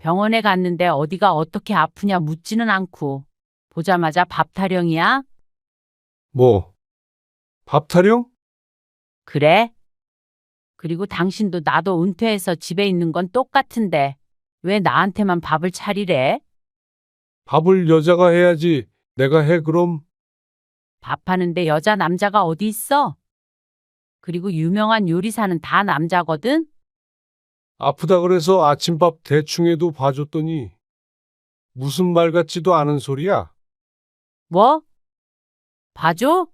병원에 갔는데 어디가 어떻게 아프냐 묻지는 않고 보자마자 밥 타령이야? 뭐, 밥 타령? 그래? 그리고 당신도 나도 은퇴해서 집에 있는 건 똑같은데 왜 나한테만 밥을 차리래? 밥을 여자가 해야지. 내가 해, 그럼? 밥하는데 여자 남자가 어디 있어? 그리고 유명한 요리사는 다 남자거든? 아프다 그래서 아침밥 대충 해도 봐줬더니 무슨 말 같지도 않은 소리야? 뭐? 봐줘?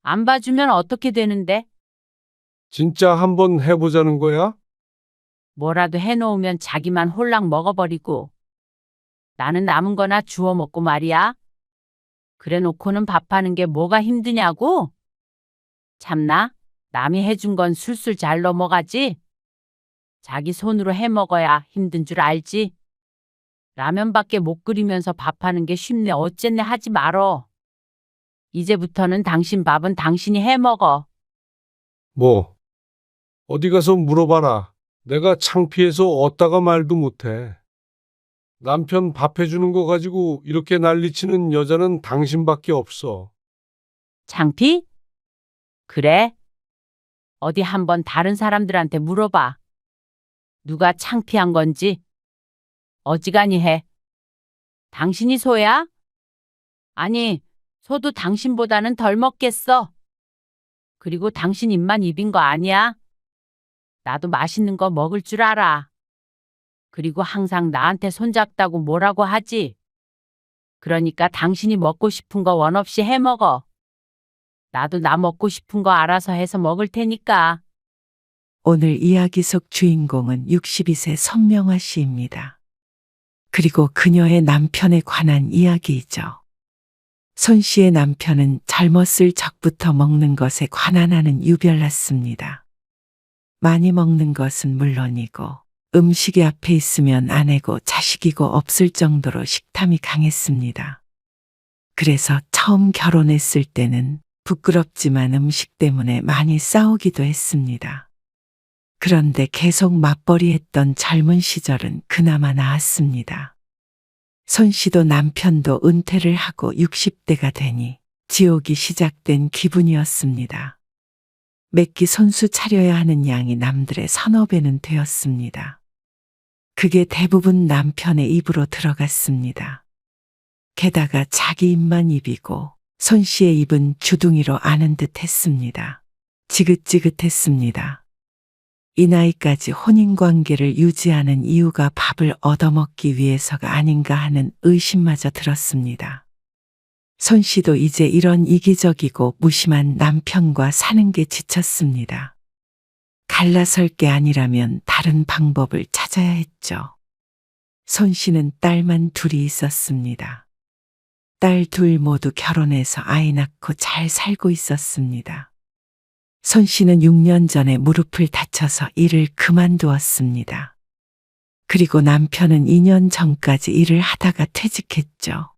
안 봐주면 어떻게 되는데? 진짜 한번 해보자는 거야? 뭐라도 해놓으면 자기만 홀랑 먹어버리고 나는 남은 거나 주워 먹고 말이야. 그래 놓고는 밥하는 게 뭐가 힘드냐고? 참나, 남이 해준 건 술술 잘 넘어가지? 자기 손으로 해 먹어야 힘든 줄 알지? 라면밖에 못 끓이면서 밥하는 게 쉽네 어쨌네 하지 말어. 이제부터는 당신 밥은 당신이 해 먹어. 뭐, 어디 가서 물어봐라. 내가 창피해서 어디다가 말도 못해. 남편 밥 해주는 거 가지고 이렇게 난리치는 여자는 당신밖에 없어. 창피? 그래? 어디 한번 다른 사람들한테 물어봐. 누가 창피한 건지. 어지간히 해. 당신이 소야? 아니, 소도 당신보다는 덜 먹겠어. 그리고 당신 입만 입인 거 아니야? 나도 맛있는 거 먹을 줄 알아. 그리고 항상 나한테 손잡다고 뭐라고 하지. 그러니까 당신이 먹고 싶은 거 원 없이 해 먹어. 나도 나 먹고 싶은 거 알아서 해서 먹을 테니까. 오늘 이야기 속 주인공은 62세 선명화 씨입니다. 그리고 그녀의 남편에 관한 이야기이죠. 손 씨의 남편은 젊었을 적부터 먹는 것에 관한하는 유별났습니다. 많이 먹는 것은 물론이고 음식이 앞에 있으면 아내고 자식이고 없을 정도로 식탐이 강했습니다. 그래서 처음 결혼했을 때는 부끄럽지만 음식 때문에 많이 싸우기도 했습니다. 그런데 계속 맞벌이했던 젊은 시절은 그나마 나았습니다. 손 씨도 남편도 은퇴를 하고 60대가 되니 지옥이 시작된 기분이었습니다. 매끼 손수 차려야 하는 양이 남들의 서너 배는 되었습니다. 그게 대부분 남편의 입으로 들어갔습니다. 게다가 자기 입만 입이고 손 씨의 입은 주둥이로 아는 듯 했습니다. 지긋지긋했습니다. 이 나이까지 혼인관계를 유지하는 이유가 밥을 얻어먹기 위해서가 아닌가 하는 의심마저 들었습니다. 손 씨도 이제 이런 이기적이고 무심한 남편과 사는 게 지쳤습니다. 갈라설 게 아니라면 다른 방법을 찾아야 했죠. 손 씨는 딸만 둘이 있었습니다. 딸 둘 모두 결혼해서 아이 낳고 잘 살고 있었습니다. 손 씨는 6년 전에 무릎을 다쳐서 일을 그만두었습니다. 그리고 남편은 2년 전까지 일을 하다가 퇴직했죠.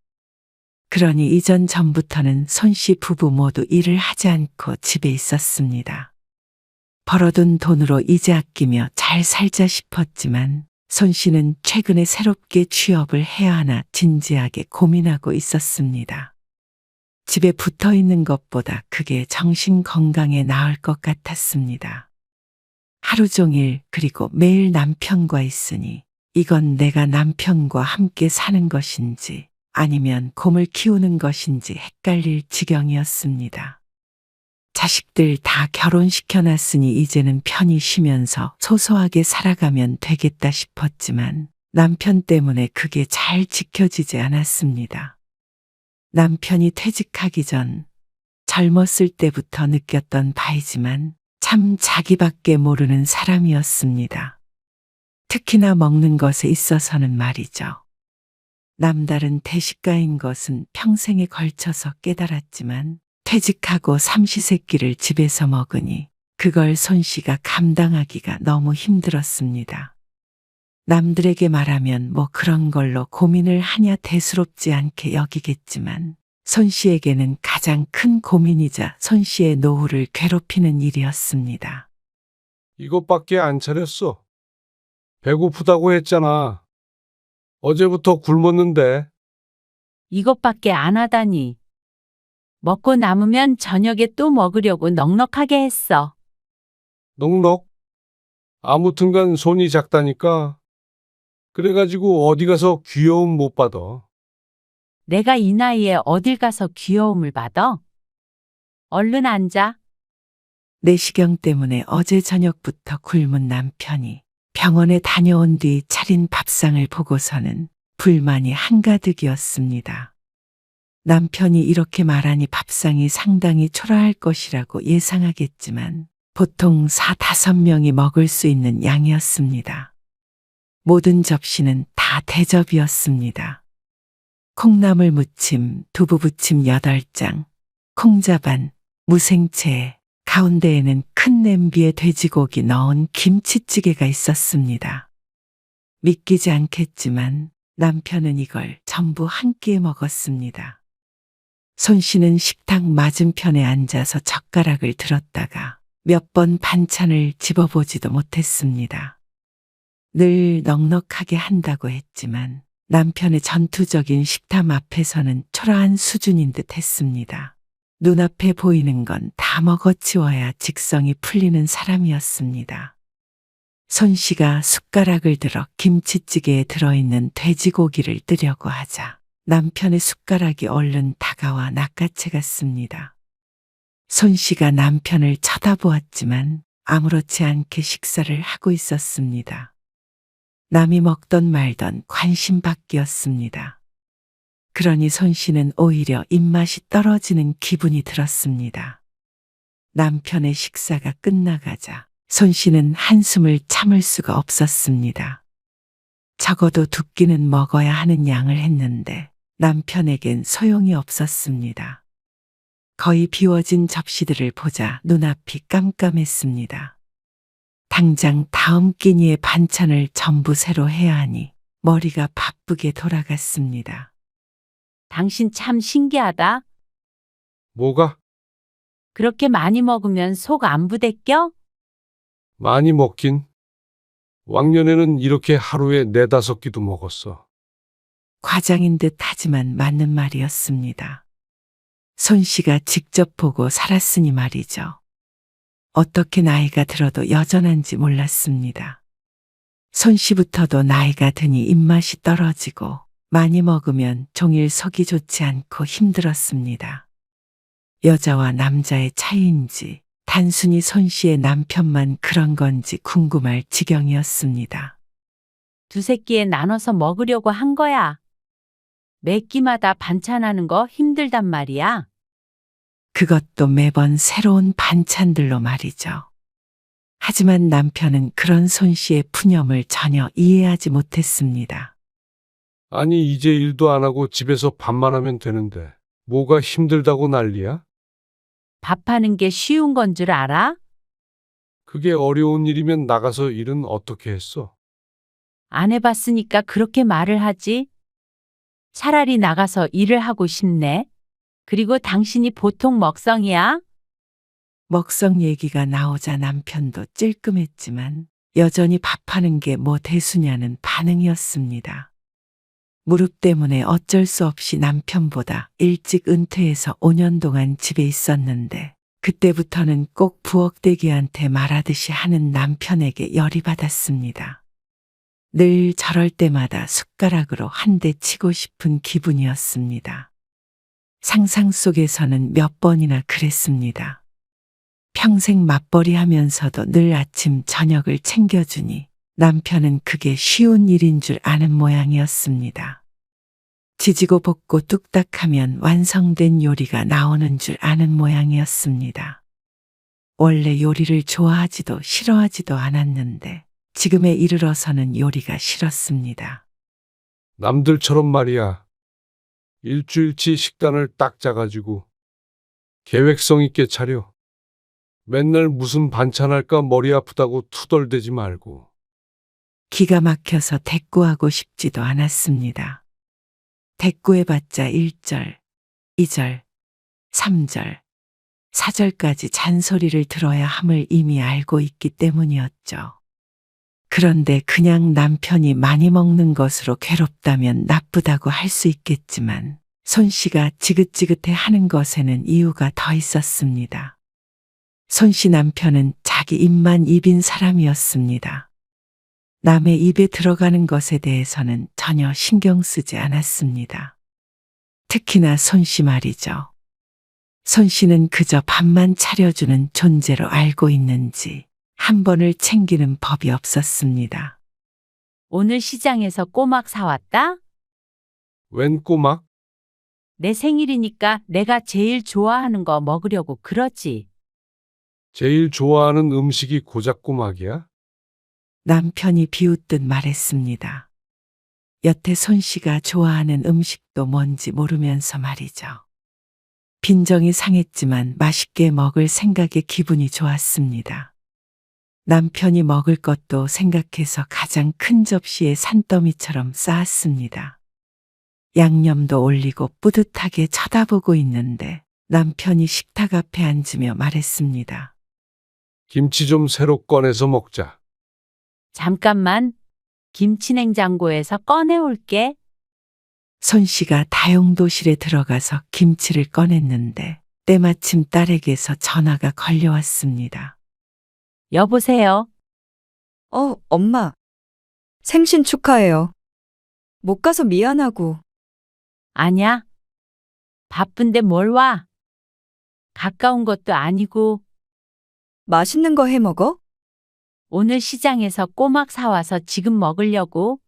그러니 이전 전부터는 손 씨 부부 모두 일을 하지 않고 집에 있었습니다. 벌어둔 돈으로 이제 아끼며 잘 살자 싶었지만 손 씨는 최근에 새롭게 취업을 해야 하나 진지하게 고민하고 있었습니다. 집에 붙어 있는 것보다 그게 정신 건강에 나을 것 같았습니다. 하루 종일 그리고 매일 남편과 있으니 이건 내가 남편과 함께 사는 것인지 아니면 곰을 키우는 것인지 헷갈릴 지경이었습니다. 자식들 다 결혼시켜놨으니 이제는 편히 쉬면서 소소하게 살아가면 되겠다 싶었지만 남편 때문에 그게 잘 지켜지지 않았습니다. 남편이 퇴직하기 전 젊었을 때부터 느꼈던 바이지만 참 자기밖에 모르는 사람이었습니다. 특히나 먹는 것에 있어서는 말이죠. 남다른 대식가인 것은 평생에 걸쳐서 깨달았지만 퇴직하고 삼시세끼를 집에서 먹으니 그걸 손 씨가 감당하기가 너무 힘들었습니다. 남들에게 말하면 뭐 그런 걸로 고민을 하냐 대수롭지 않게 여기겠지만 손 씨에게는 가장 큰 고민이자 손 씨의 노후를 괴롭히는 일이었습니다. 이것밖에 안 차렸어. 배고프다고 했잖아. 어제부터 굶었는데. 이것밖에 안 하다니. 먹고 남으면 저녁에 또 먹으려고 넉넉하게 했어. 넉넉? 아무튼간 손이 작다니까. 그래가지고 어디 가서 귀여움 못 받아. 내가 이 나이에 어딜 가서 귀여움을 받아? 얼른 앉아. 내시경 때문에 어제 저녁부터 굶은 남편이 병원에 다녀온 뒤 차린 밥상을 보고서는 불만이 한가득이었습니다. 남편이 이렇게 말하니 밥상이 상당히 초라할 것이라고 예상하겠지만 보통 4~5명이 먹을 수 있는 양이었습니다. 모든 접시는 다 대접이었습니다. 콩나물 무침, 두부부침 8장, 콩자반, 무생채, 가운데에는 큰 냄비에 돼지고기 넣은 김치찌개가 있었습니다. 믿기지 않겠지만 남편은 이걸 전부 한 끼에 먹었습니다. 손 씨는 식탁 맞은편에 앉아서 젓가락을 들었다가 몇 번 반찬을 집어보지도 못했습니다. 늘 넉넉하게 한다고 했지만 남편의 전투적인 식탐 앞에서는 초라한 수준인 듯 했습니다. 눈앞에 보이는 건 다 먹어치워야 직성이 풀리는 사람이었습니다. 손 씨가 숟가락을 들어 김치찌개에 들어있는 돼지고기를 뜨려고 하자 남편의 숟가락이 얼른 다가와 낚아채 갔습니다. 손 씨가 남편을 쳐다보았지만 아무렇지 않게 식사를 하고 있었습니다. 남이 먹던 말던 관심 밖이었습니다. 그러니 손 씨는 오히려 입맛이 떨어지는 기분이 들었습니다. 남편의 식사가 끝나가자 손 씨는 한숨을 참을 수가 없었습니다. 적어도 2끼는 먹어야 하는 양을 했는데 남편에겐 소용이 없었습니다. 거의 비워진 접시들을 보자 눈앞이 깜깜했습니다. 당장 다음 끼니의 반찬을 전부 새로 해야 하니 머리가 바쁘게 돌아갔습니다. 당신 참 신기하다. 뭐가? 그렇게 많이 먹으면 속 안 부대껴? 많이 먹긴. 왕년에는 이렇게 하루에 4~5끼도 먹었어. 과장인 듯 하지만 맞는 말이었습니다. 손 씨가 직접 보고 살았으니 말이죠. 어떻게 나이가 들어도 여전한지 몰랐습니다. 손 씨부터도 나이가 드니 입맛이 떨어지고 많이 먹으면 종일 속이 좋지 않고 힘들었습니다. 여자와 남자의 차이인지 단순히 손 씨의 남편만 그런 건지 궁금할 지경이었습니다. 2~3끼에 나눠서 먹으려고 한 거야. 매 끼마다 반찬하는 거 힘들단 말이야. 그것도 매번 새로운 반찬들로 말이죠. 하지만 남편은 그런 손 씨의 푸념을 전혀 이해하지 못했습니다. 아니, 이제 일도 안 하고 집에서 밥만 하면 되는데 뭐가 힘들다고 난리야? 밥하는 게 쉬운 건 줄 알아? 그게 어려운 일이면 나가서 일은 어떻게 했어? 안 해봤으니까 그렇게 말을 하지. 차라리 나가서 일을 하고 싶네. 그리고 당신이 보통 먹성이야? 먹성 얘기가 나오자 남편도 찔끔했지만 여전히 밥하는 게 뭐 대수냐는 반응이었습니다. 무릎 때문에 어쩔 수 없이 남편보다 일찍 은퇴해서 5년 동안 집에 있었는데 그때부터는 꼭 부엌대기한테 말하듯이 하는 남편에게 열이 받았습니다. 늘 저럴 때마다 숟가락으로 한 대 치고 싶은 기분이었습니다. 상상 속에서는 몇 번이나 그랬습니다. 평생 맞벌이 하면서도 늘 아침 저녁을 챙겨주니 남편은 그게 쉬운 일인 줄 아는 모양이었습니다. 지지고 볶고 뚝딱하면 완성된 요리가 나오는 줄 아는 모양이었습니다. 원래 요리를 좋아하지도 싫어하지도 않았는데 지금에 이르러서는 요리가 싫었습니다. 남들처럼 말이야. 일주일치 식단을 딱 짜가지고 계획성 있게 차려. 맨날 무슨 반찬할까 머리 아프다고 투덜대지 말고. 기가 막혀서 대꾸하고 싶지도 않았습니다. 대꾸해봤자 1절, 2절, 3절, 4절까지 잔소리를 들어야 함을 이미 알고 있기 때문이었죠. 그런데 그냥 남편이 많이 먹는 것으로 괴롭다면 나쁘다고 할 수 있겠지만 손 씨가 지긋지긋해 하는 것에는 이유가 더 있었습니다. 손 씨 남편은 자기 입만 입인 사람이었습니다. 남의 입에 들어가는 것에 대해서는 전혀 신경 쓰지 않았습니다. 특히나 손 씨 말이죠. 손 씨는 그저 밥만 차려주는 존재로 알고 있는지 한 번을 챙기는 법이 없었습니다. 오늘 시장에서 꼬막 사왔다? 웬 꼬막? 내 생일이니까 내가 제일 좋아하는 거 먹으려고 그러지. 제일 좋아하는 음식이 고작 꼬막이야? 남편이 비웃듯 말했습니다. 여태 손 씨가 좋아하는 음식도 뭔지 모르면서 말이죠. 빈정이 상했지만 맛있게 먹을 생각에 기분이 좋았습니다. 남편이 먹을 것도 생각해서 가장 큰 접시에 산더미처럼 쌓았습니다. 양념도 올리고 뿌듯하게 쳐다보고 있는데 남편이 식탁 앞에 앉으며 말했습니다. 김치 좀 새로 꺼내서 먹자. 잠깐만. 김치 냉장고에서 꺼내올게. 손 씨가 다용도실에 들어가서 김치를 꺼냈는데 때마침 딸에게서 전화가 걸려왔습니다. 여보세요. 엄마. 생신 축하해요. 못 가서 미안하고. 아냐? 바쁜데 뭘 와? 가까운 것도 아니고 맛있는 거 해 먹어? 오늘 시장에서 꼬막 사와서 지금 먹으려고.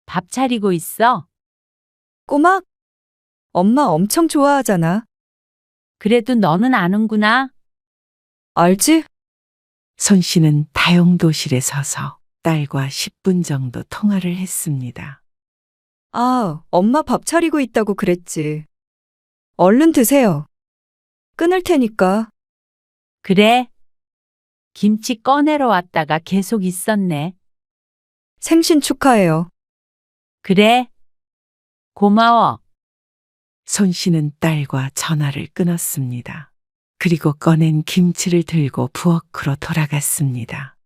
밥 차리고 있어. 꼬막? 엄마 엄청 좋아하잖아. 그래도 너는 아는구나. 알지? 손 씨는 다용도실에 서서 딸과 10분 정도 통화를 했습니다. 아, 엄마 밥 차리고 있다고 그랬지. 얼른 드세요. 끊을 테니까. 그래. 김치 꺼내러 왔다가 계속 있었네. 생신 축하해요. 그래. 고마워. 손 씨는 딸과 전화를 끊었습니다. 그리고 꺼낸 김치를 들고 부엌으로 돌아갔습니다.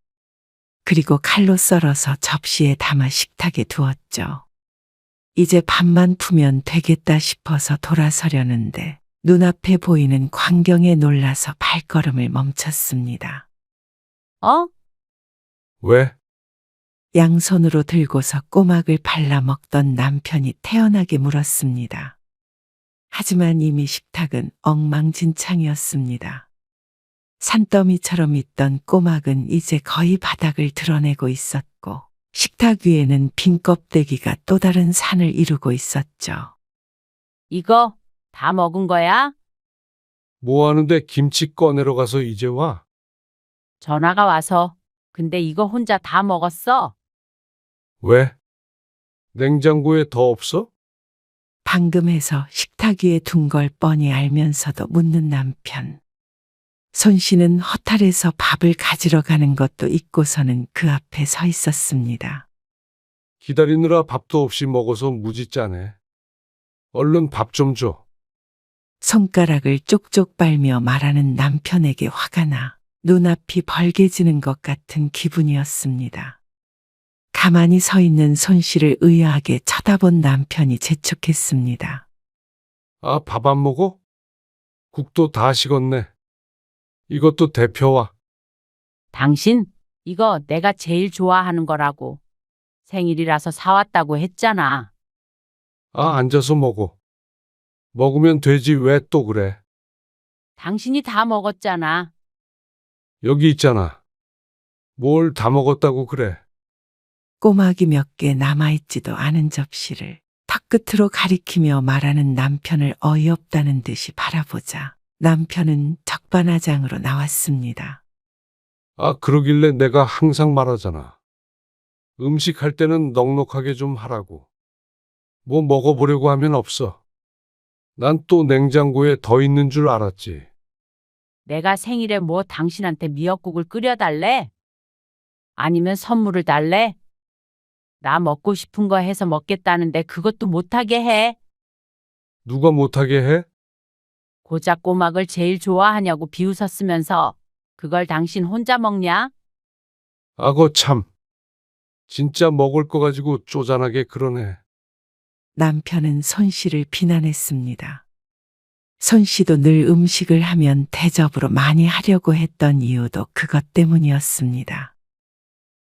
그리고 칼로 썰어서 접시에 담아 식탁에 두었죠. 이제 밥만 푸면 되겠다 싶어서 돌아서려는데 눈앞에 보이는 광경에 놀라서 발걸음을 멈췄습니다. 어? 왜? 양손으로 들고서 꼬막을 발라 먹던 남편이 태연하게 물었습니다. 하지만 이미 식탁은 엉망진창이었습니다. 산더미처럼 있던 꼬막은 이제 거의 바닥을 드러내고 있었고 식탁 위에는 빈 껍데기가 또 다른 산을 이루고 있었죠. 이거 다 먹은 거야? 뭐 하는데 김치 꺼내러 가서 이제 와? 전화가 와서. 근데 이거 혼자 다 먹었어? 왜? 냉장고에 더 없어? 방금 해서 식탁 위에 둔 걸 뻔히 알면서도 묻는 남편. 손 씨는 허탈해서 밥을 가지러 가는 것도 잊고서는 그 앞에 서 있었습니다. 기다리느라 밥도 없이 먹어서 무지 짜네. 얼른 밥 좀 줘. 손가락을 쪽쪽 빨며 말하는 남편에게 화가 나 눈앞이 벌개지는 것 같은 기분이었습니다. 가만히 서 있는 손 씨를 의아하게 쳐다본 남편이 재촉했습니다. 아, 밥 안 먹어? 국도 다 식었네. 이것도 대표와. 당신, 이거 내가 제일 좋아하는 거라고. 생일이라서 사왔다고 했잖아. 아, 앉아서 먹어. 먹으면 되지 왜 또 그래? 당신이 다 먹었잖아. 여기 있잖아. 뭘 다 먹었다고 그래? 꼬막이 몇 개 남아있지도 않은 접시를 턱끝으로 가리키며 말하는 남편을 어이없다는 듯이 바라보자 남편은 적반하장으로 나왔습니다. 아, 그러길래 내가 항상 말하잖아. 음식 할 때는 넉넉하게 좀 하라고. 뭐 먹어보려고 하면 없어. 난 또 냉장고에 더 있는 줄 알았지. 내가 생일에 뭐 당신한테 미역국을 끓여달래? 아니면 선물을 달래? 나 먹고 싶은 거 해서 먹겠다는데 그것도 못하게 해. 누가 못하게 해? 고작 꼬막을 제일 좋아하냐고 비웃었으면서 그걸 당신 혼자 먹냐? 아거 참. 진짜 먹을 거 가지고 쪼잔하게 그러네. 남편은 손 씨를 비난했습니다. 손 씨도 늘 음식을 하면 대접으로 많이 하려고 했던 이유도 그것 때문이었습니다.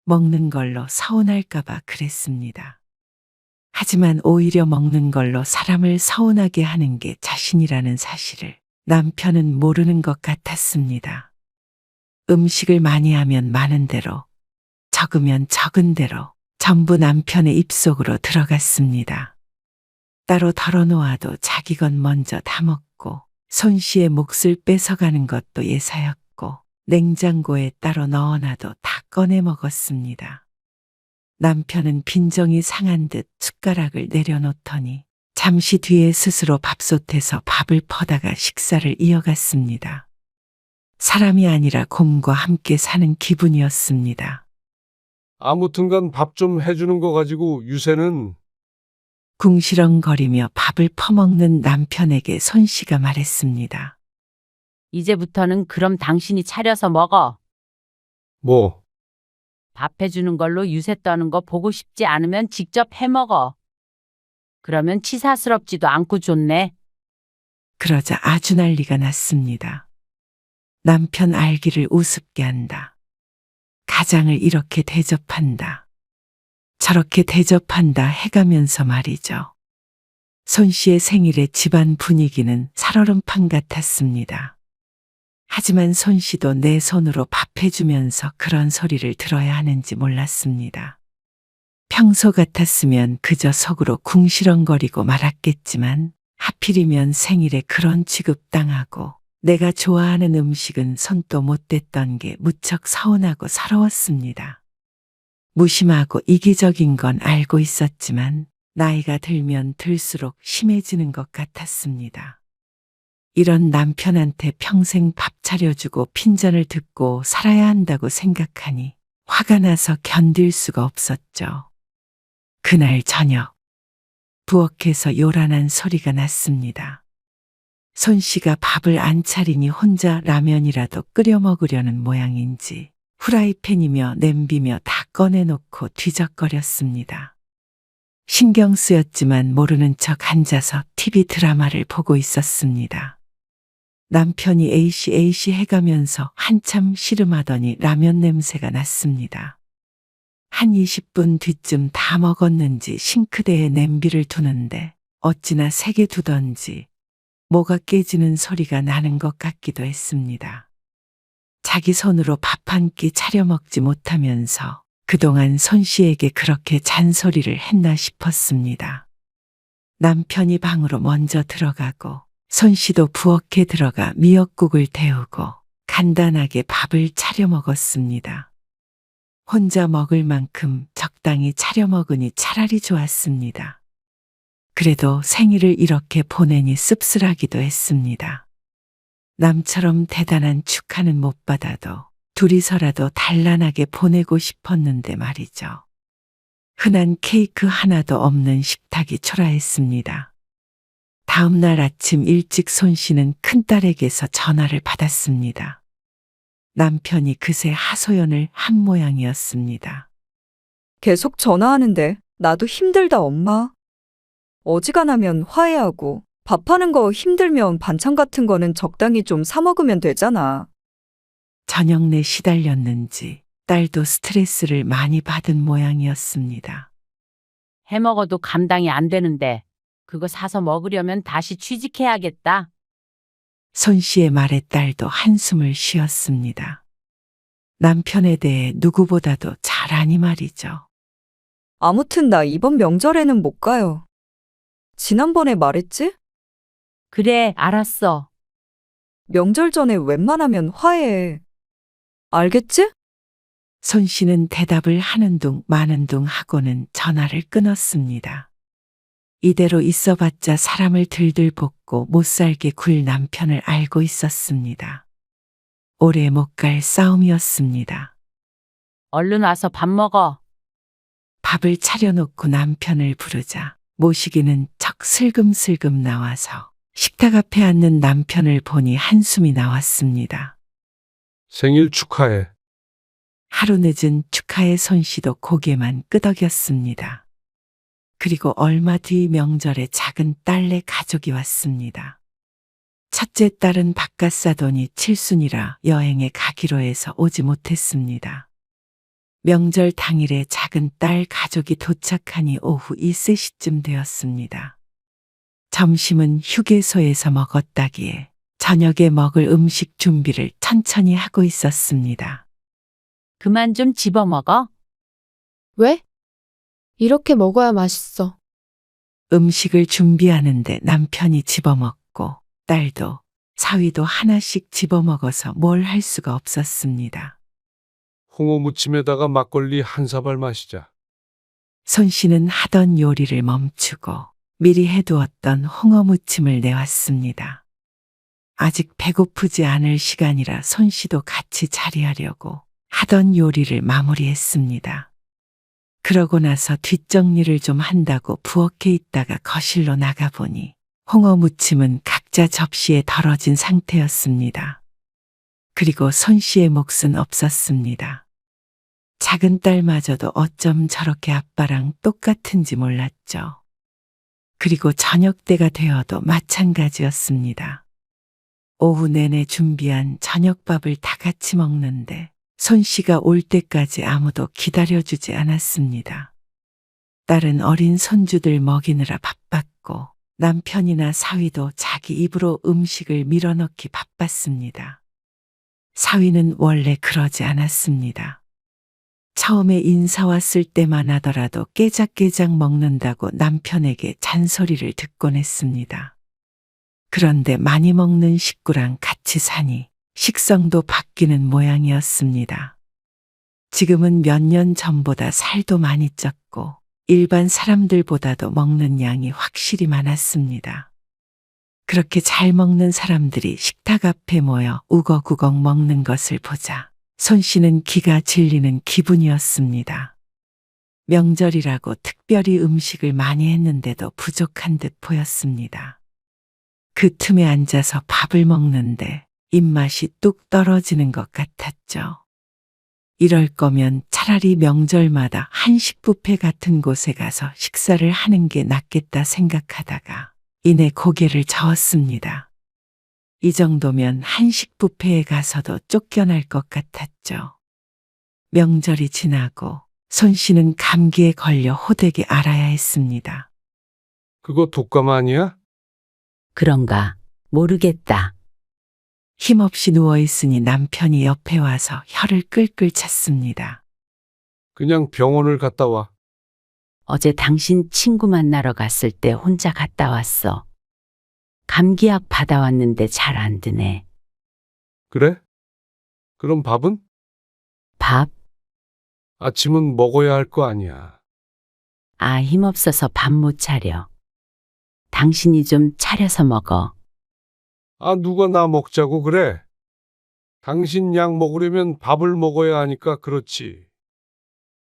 먹는 걸로 서운할까봐 그랬습니다. 하지만 오히려 먹는 걸로 사람을 서운하게 하는 게 자신이라는 사실을 남편은 모르는 것 같았습니다. 음식을 많이 하면 많은 대로, 적으면 적은 대로 전부 남편의 입속으로 들어갔습니다. 따로 덜어놓아도 자기 것 먼저 다 먹고 손 씨의 몫을 뺏어가는 것도 예사였고 냉장고에 따로 넣어놔도 다 꺼내 먹었습니다. 남편은 빈정이 상한 듯 숟가락을 내려놓더니 잠시 뒤에 스스로 밥솥에서 밥을 퍼다가 식사를 이어갔습니다. 사람이 아니라 곰과 함께 사는 기분이었습니다. 아무튼간 밥 좀 해주는 거 가지고 유세는 궁시렁거리며 밥을 퍼먹는 남편에게 손 씨가 말했습니다. 이제부터는 그럼 당신이 차려서 먹어. 뭐 밥 해주는 걸로 유세 떠는 거 보고 싶지 않으면 직접 해 먹어. 그러면 치사스럽지도 않고 좋네. 그러자 아주 난리가 났습니다. 남편 알기를 우습게 한다. 가장을 이렇게 대접한다. 저렇게 대접한다 해가면서 말이죠. 손 씨의 생일에 집안 분위기는 살얼음판 같았습니다. 하지만 손 씨도 내 손으로 밥 해주면서 그런 소리를 들어야 하는지 몰랐습니다. 평소 같았으면 그저 속으로 궁시렁거리고 말았겠지만 하필이면 생일에 그런 취급당하고 내가 좋아하는 음식은 손도 못 댔던 게 무척 서운하고 서러웠습니다. 무심하고 이기적인 건 알고 있었지만 나이가 들면 들수록 심해지는 것 같았습니다. 이런 남편한테 평생 밥 차려주고 핀잔을 듣고 살아야 한다고 생각하니 화가 나서 견딜 수가 없었죠. 그날 저녁 부엌에서 요란한 소리가 났습니다. 손 씨가 밥을 안 차리니 혼자 라면이라도 끓여 먹으려는 모양인지 후라이팬이며 냄비며 다 꺼내놓고 뒤적거렸습니다. 신경 쓰였지만 모르는 척 앉아서 TV 드라마를 보고 있었습니다. 남편이 에이씨 해가면서 한참 씨름하더니 라면 냄새가 났습니다. 한 20분 뒤쯤 다 먹었는지 싱크대에 냄비를 두는데 어찌나 세게 두던지 뭐가 깨지는 소리가 나는 것 같기도 했습니다. 자기 손으로 밥 한 끼 차려 먹지 못하면서 그동안 손 씨에게 그렇게 잔소리를 했나 싶었습니다. 남편이 방으로 먼저 들어가고 손 씨도 부엌에 들어가 미역국을 데우고 간단하게 밥을 차려 먹었습니다. 혼자 먹을 만큼 적당히 차려 먹으니 차라리 좋았습니다. 그래도 생일을 이렇게 보내니 씁쓸하기도 했습니다. 남처럼 대단한 축하는 못 받아도 둘이서라도 단란하게 보내고 싶었는데 말이죠. 흔한 케이크 하나도 없는 식탁이 초라했습니다. 다음 날 아침 일찍 손 씨는 큰딸에게서 전화를 받았습니다. 남편이 그새 하소연을 한 모양이었습니다. 계속 전화하는데 나도 힘들다, 엄마. 어지간하면 화해하고 밥하는 거 힘들면 반찬 같은 거는 적당히 좀 사 먹으면 되잖아. 저녁 내 시달렸는지 딸도 스트레스를 많이 받은 모양이었습니다. 해 먹어도 감당이 안 되는데 그거 사서 먹으려면 다시 취직해야겠다. 손 씨의 말에 딸도 한숨을 쉬었습니다. 남편에 대해 누구보다도 잘 아니 말이죠. 아무튼 나 이번 명절에는 못 가요. 지난번에 말했지? 그래, 알았어. 명절 전에 웬만하면 화해해. 알겠지? 손 씨는 대답을 하는 둥 마는 둥 하고는 전화를 끊었습니다. 이대로 있어봤자 사람을 들들 볶고 못살게 굴 남편을 알고 있었습니다. 오래 못 갈 싸움이었습니다. 얼른 와서 밥 먹어. 밥을 차려놓고 남편을 부르자 모시기는 척 슬금슬금 나와서 식탁 앞에 앉는 남편을 보니 한숨이 나왔습니다. 생일 축하해. 하루 늦은 축하의 손씨도 고개만 끄덕였습니다. 그리고 얼마 뒤 명절에 작은 딸네 가족이 왔습니다. 첫째 딸은 바깥사돈이 칠순이라 여행에 가기로 해서 오지 못했습니다. 명절 당일에 작은 딸 가족이 도착하니 오후 3시쯤 되었습니다. 점심은 휴게소에서 먹었다기에 저녁에 먹을 음식 준비를 천천히 하고 있었습니다. 그만 좀 집어먹어. 왜? 이렇게 먹어야 맛있어. 음식을 준비하는데 남편이 집어먹고 딸도 사위도 하나씩 집어먹어서 뭘 할 수가 없었습니다. 홍어 무침에다가 막걸리 한 사발 마시자. 손씨는 하던 요리를 멈추고 미리 해두었던 홍어 무침을 내왔습니다. 아직 배고프지 않을 시간이라 손씨도 같이 자리하려고 하던 요리를 마무리했습니다. 그러고 나서 뒷정리를 좀 한다고 부엌에 있다가 거실로 나가보니 홍어 무침은 각자 접시에 덜어진 상태였습니다. 그리고 손씨의 몫은 없었습니다. 작은 딸마저도 어쩜 저렇게 아빠랑 똑같은지 몰랐죠. 그리고 저녁 때가 되어도 마찬가지였습니다. 오후 내내 준비한 저녁밥을 다 같이 먹는데 손씨가 올 때까지 아무도 기다려주지 않았습니다. 딸은 어린 손주들 먹이느라 바빴고 남편이나 사위도 자기 입으로 음식을 밀어넣기 바빴습니다. 사위는 원래 그러지 않았습니다. 처음에 인사 왔을 때만 하더라도 깨작깨작 먹는다고 남편에게 잔소리를 듣곤 했습니다. 그런데 많이 먹는 식구랑 같이 사니 식성도 바뀌는 모양이었습니다. 지금은 몇 년 전보다 살도 많이 쪘고 일반 사람들보다도 먹는 양이 확실히 많았습니다. 그렇게 잘 먹는 사람들이 식탁 앞에 모여 우거구걱 먹는 것을 보자 손씨는 기가 질리는 기분이었습니다. 명절이라고 특별히 음식을 많이 했는데도 부족한 듯 보였습니다. 그 틈에 앉아서 밥을 먹는데 입맛이 뚝 떨어지는 것 같았죠. 이럴 거면 차라리 명절마다 한식 뷔페 같은 곳에 가서 식사를 하는 게 낫겠다 생각하다가 이내 고개를 저었습니다. 이 정도면 한식 뷔페에 가서도 쫓겨날 것 같았죠. 명절이 지나고 손씨는 감기에 걸려 호되게 앓아야 했습니다. 그거 독감 아니야? 그런가 모르겠다. 힘없이 누워있으니 남편이 옆에 와서 혀를 끌끌 찼습니다. 그냥 병원을 갔다 와. 어제 당신 친구 만나러 갔을 때 혼자 갔다 왔어. 감기약 받아왔는데 잘 안 드네. 그래? 그럼 밥은? 밥? 아침은 먹어야 할 거 아니야. 아, 힘없어서 밥 못 차려. 당신이 좀 차려서 먹어. 아, 누가 나 먹자고 그래? 당신 약 먹으려면 밥을 먹어야 하니까 그렇지.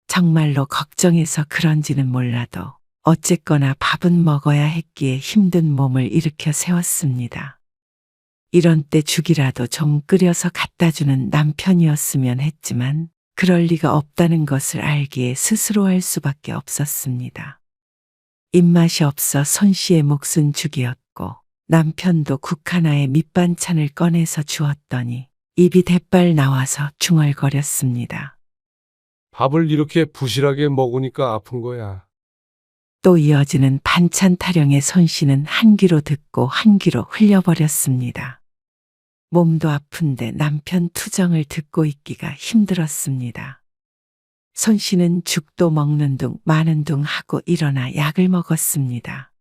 정말로 걱정해서 그런지는 몰라도 어쨌거나 밥은 먹어야 했기에 힘든 몸을 일으켜 세웠습니다. 이런 때 죽이라도 좀 끓여서 갖다 주는 남편이었으면 했지만 그럴 리가 없다는 것을 알기에 스스로 할 수밖에 없었습니다. 입맛이 없어 손씨의 몫은 죽이었고 남편도 국 하나에 밑반찬을 꺼내서 주었더니 입이 대빨 나와서 중얼거렸습니다. 밥을 이렇게 부실하게 먹으니까 아픈 거야. 또 이어지는 반찬 타령의 손씨는 한 귀로 듣고 한 귀로 흘려버렸습니다. 몸도 아픈데 남편 투정을 듣고 있기가 힘들었습니다. 손씨는 죽도 먹는 둥 마는 둥 하고 일어나 약을 먹었습니다.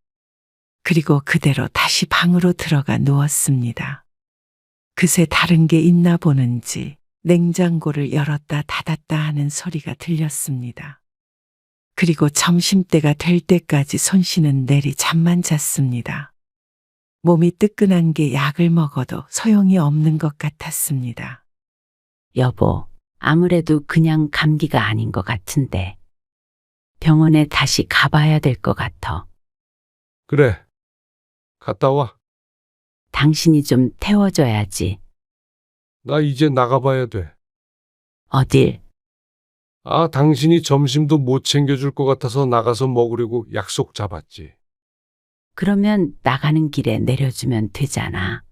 그리고 그대로 다시 방으로 들어가 누웠습니다. 그새 다른 게 있나 보는지 냉장고를 열었다 닫았다 하는 소리가 들렸습니다. 그리고 점심때가 될 때까지 손씨는 내리 잠만 잤습니다. 몸이 뜨끈한 게 약을 먹어도 소용이 없는 것 같았습니다. 여보, 아무래도 그냥 감기가 아닌 것 같은데. 병원에 다시 가봐야 될 것 같아. 그래. 갔다 와. 당신이 좀 태워줘야지. 나 이제 나가봐야 돼. 어딜? 아, 당신이 점심도 못 챙겨줄 것 같아서 나가서 먹으려고 약속 잡았지. 그러면 나가는 길에 내려주면 되잖아.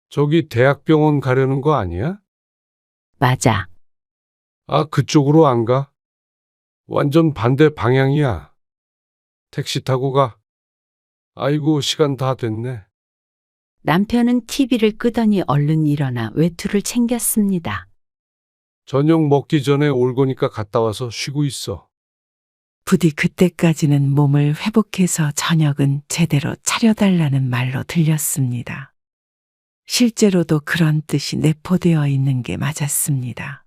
저기 대학병원 가려는 거 아니야? 맞아. 아, 그쪽으로 안 가? 완전 반대 방향이야. 택시 타고 가. 아이고, 시간 다 됐네. 남편은 TV를 끄더니 얼른 일어나 외투를 챙겼습니다. 저녁 먹기 전에 올 거니까 갔다 와서 쉬고 있어. 부디 그때까지는 몸을 회복해서 저녁은 제대로 차려달라는 말로 들렸습니다. 실제로도 그런 뜻이 내포되어 있는 게 맞았습니다.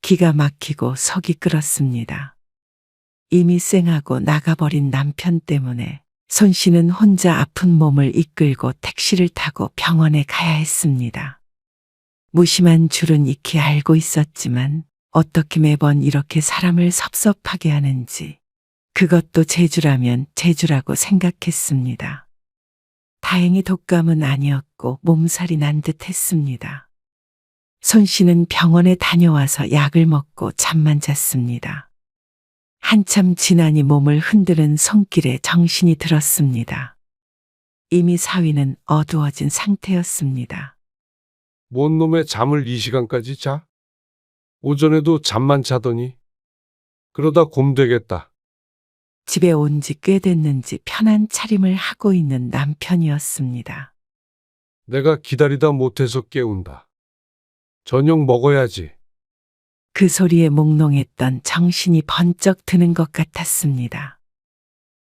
기가 막히고 속이 끓었습니다. 이미 쌩하고 나가버린 남편 때문에 손 씨는 혼자 아픈 몸을 이끌고 택시를 타고 병원에 가야 했습니다. 무심한 줄은 익히 알고 있었지만 어떻게 매번 이렇게 사람을 섭섭하게 하는지 그것도 재주라면 재주라고 생각했습니다. 다행히 독감은 아니었고 몸살이 난 듯 했습니다. 손 씨는 병원에 다녀와서 약을 먹고 잠만 잤습니다. 한참 지나니 몸을 흔드는 손길에 정신이 들었습니다. 이미 사위는 어두워진 상태였습니다. 뭔 놈의 잠을 이 시간까지 자? 오전에도 잠만 자더니. 그러다 곰 되겠다. 집에 온 지 꽤 됐는지 편한 차림을 하고 있는 남편이었습니다. 내가 기다리다 못해서 깨운다. 저녁 먹어야지. 그 소리에 몽롱했던 정신이 번쩍 드는 것 같았습니다.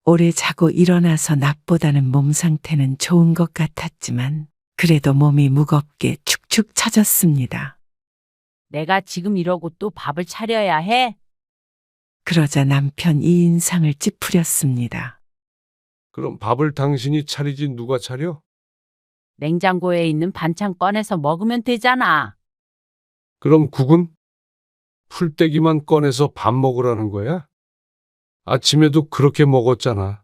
오래 자고 일어나서 낮보다는 몸 상태는 좋은 것 같았지만 그래도 몸이 무겁게 축축 처졌습니다. 내가 지금 이러고 또 밥을 차려야 해? 그러자 남편 이 인상을 찌푸렸습니다. 그럼 밥을 당신이 차리지 누가 차려? 냉장고에 있는 반찬 꺼내서 먹으면 되잖아. 그럼 국은? 풀떼기만 꺼내서 밥 먹으라는 거야? 아침에도 그렇게 먹었잖아.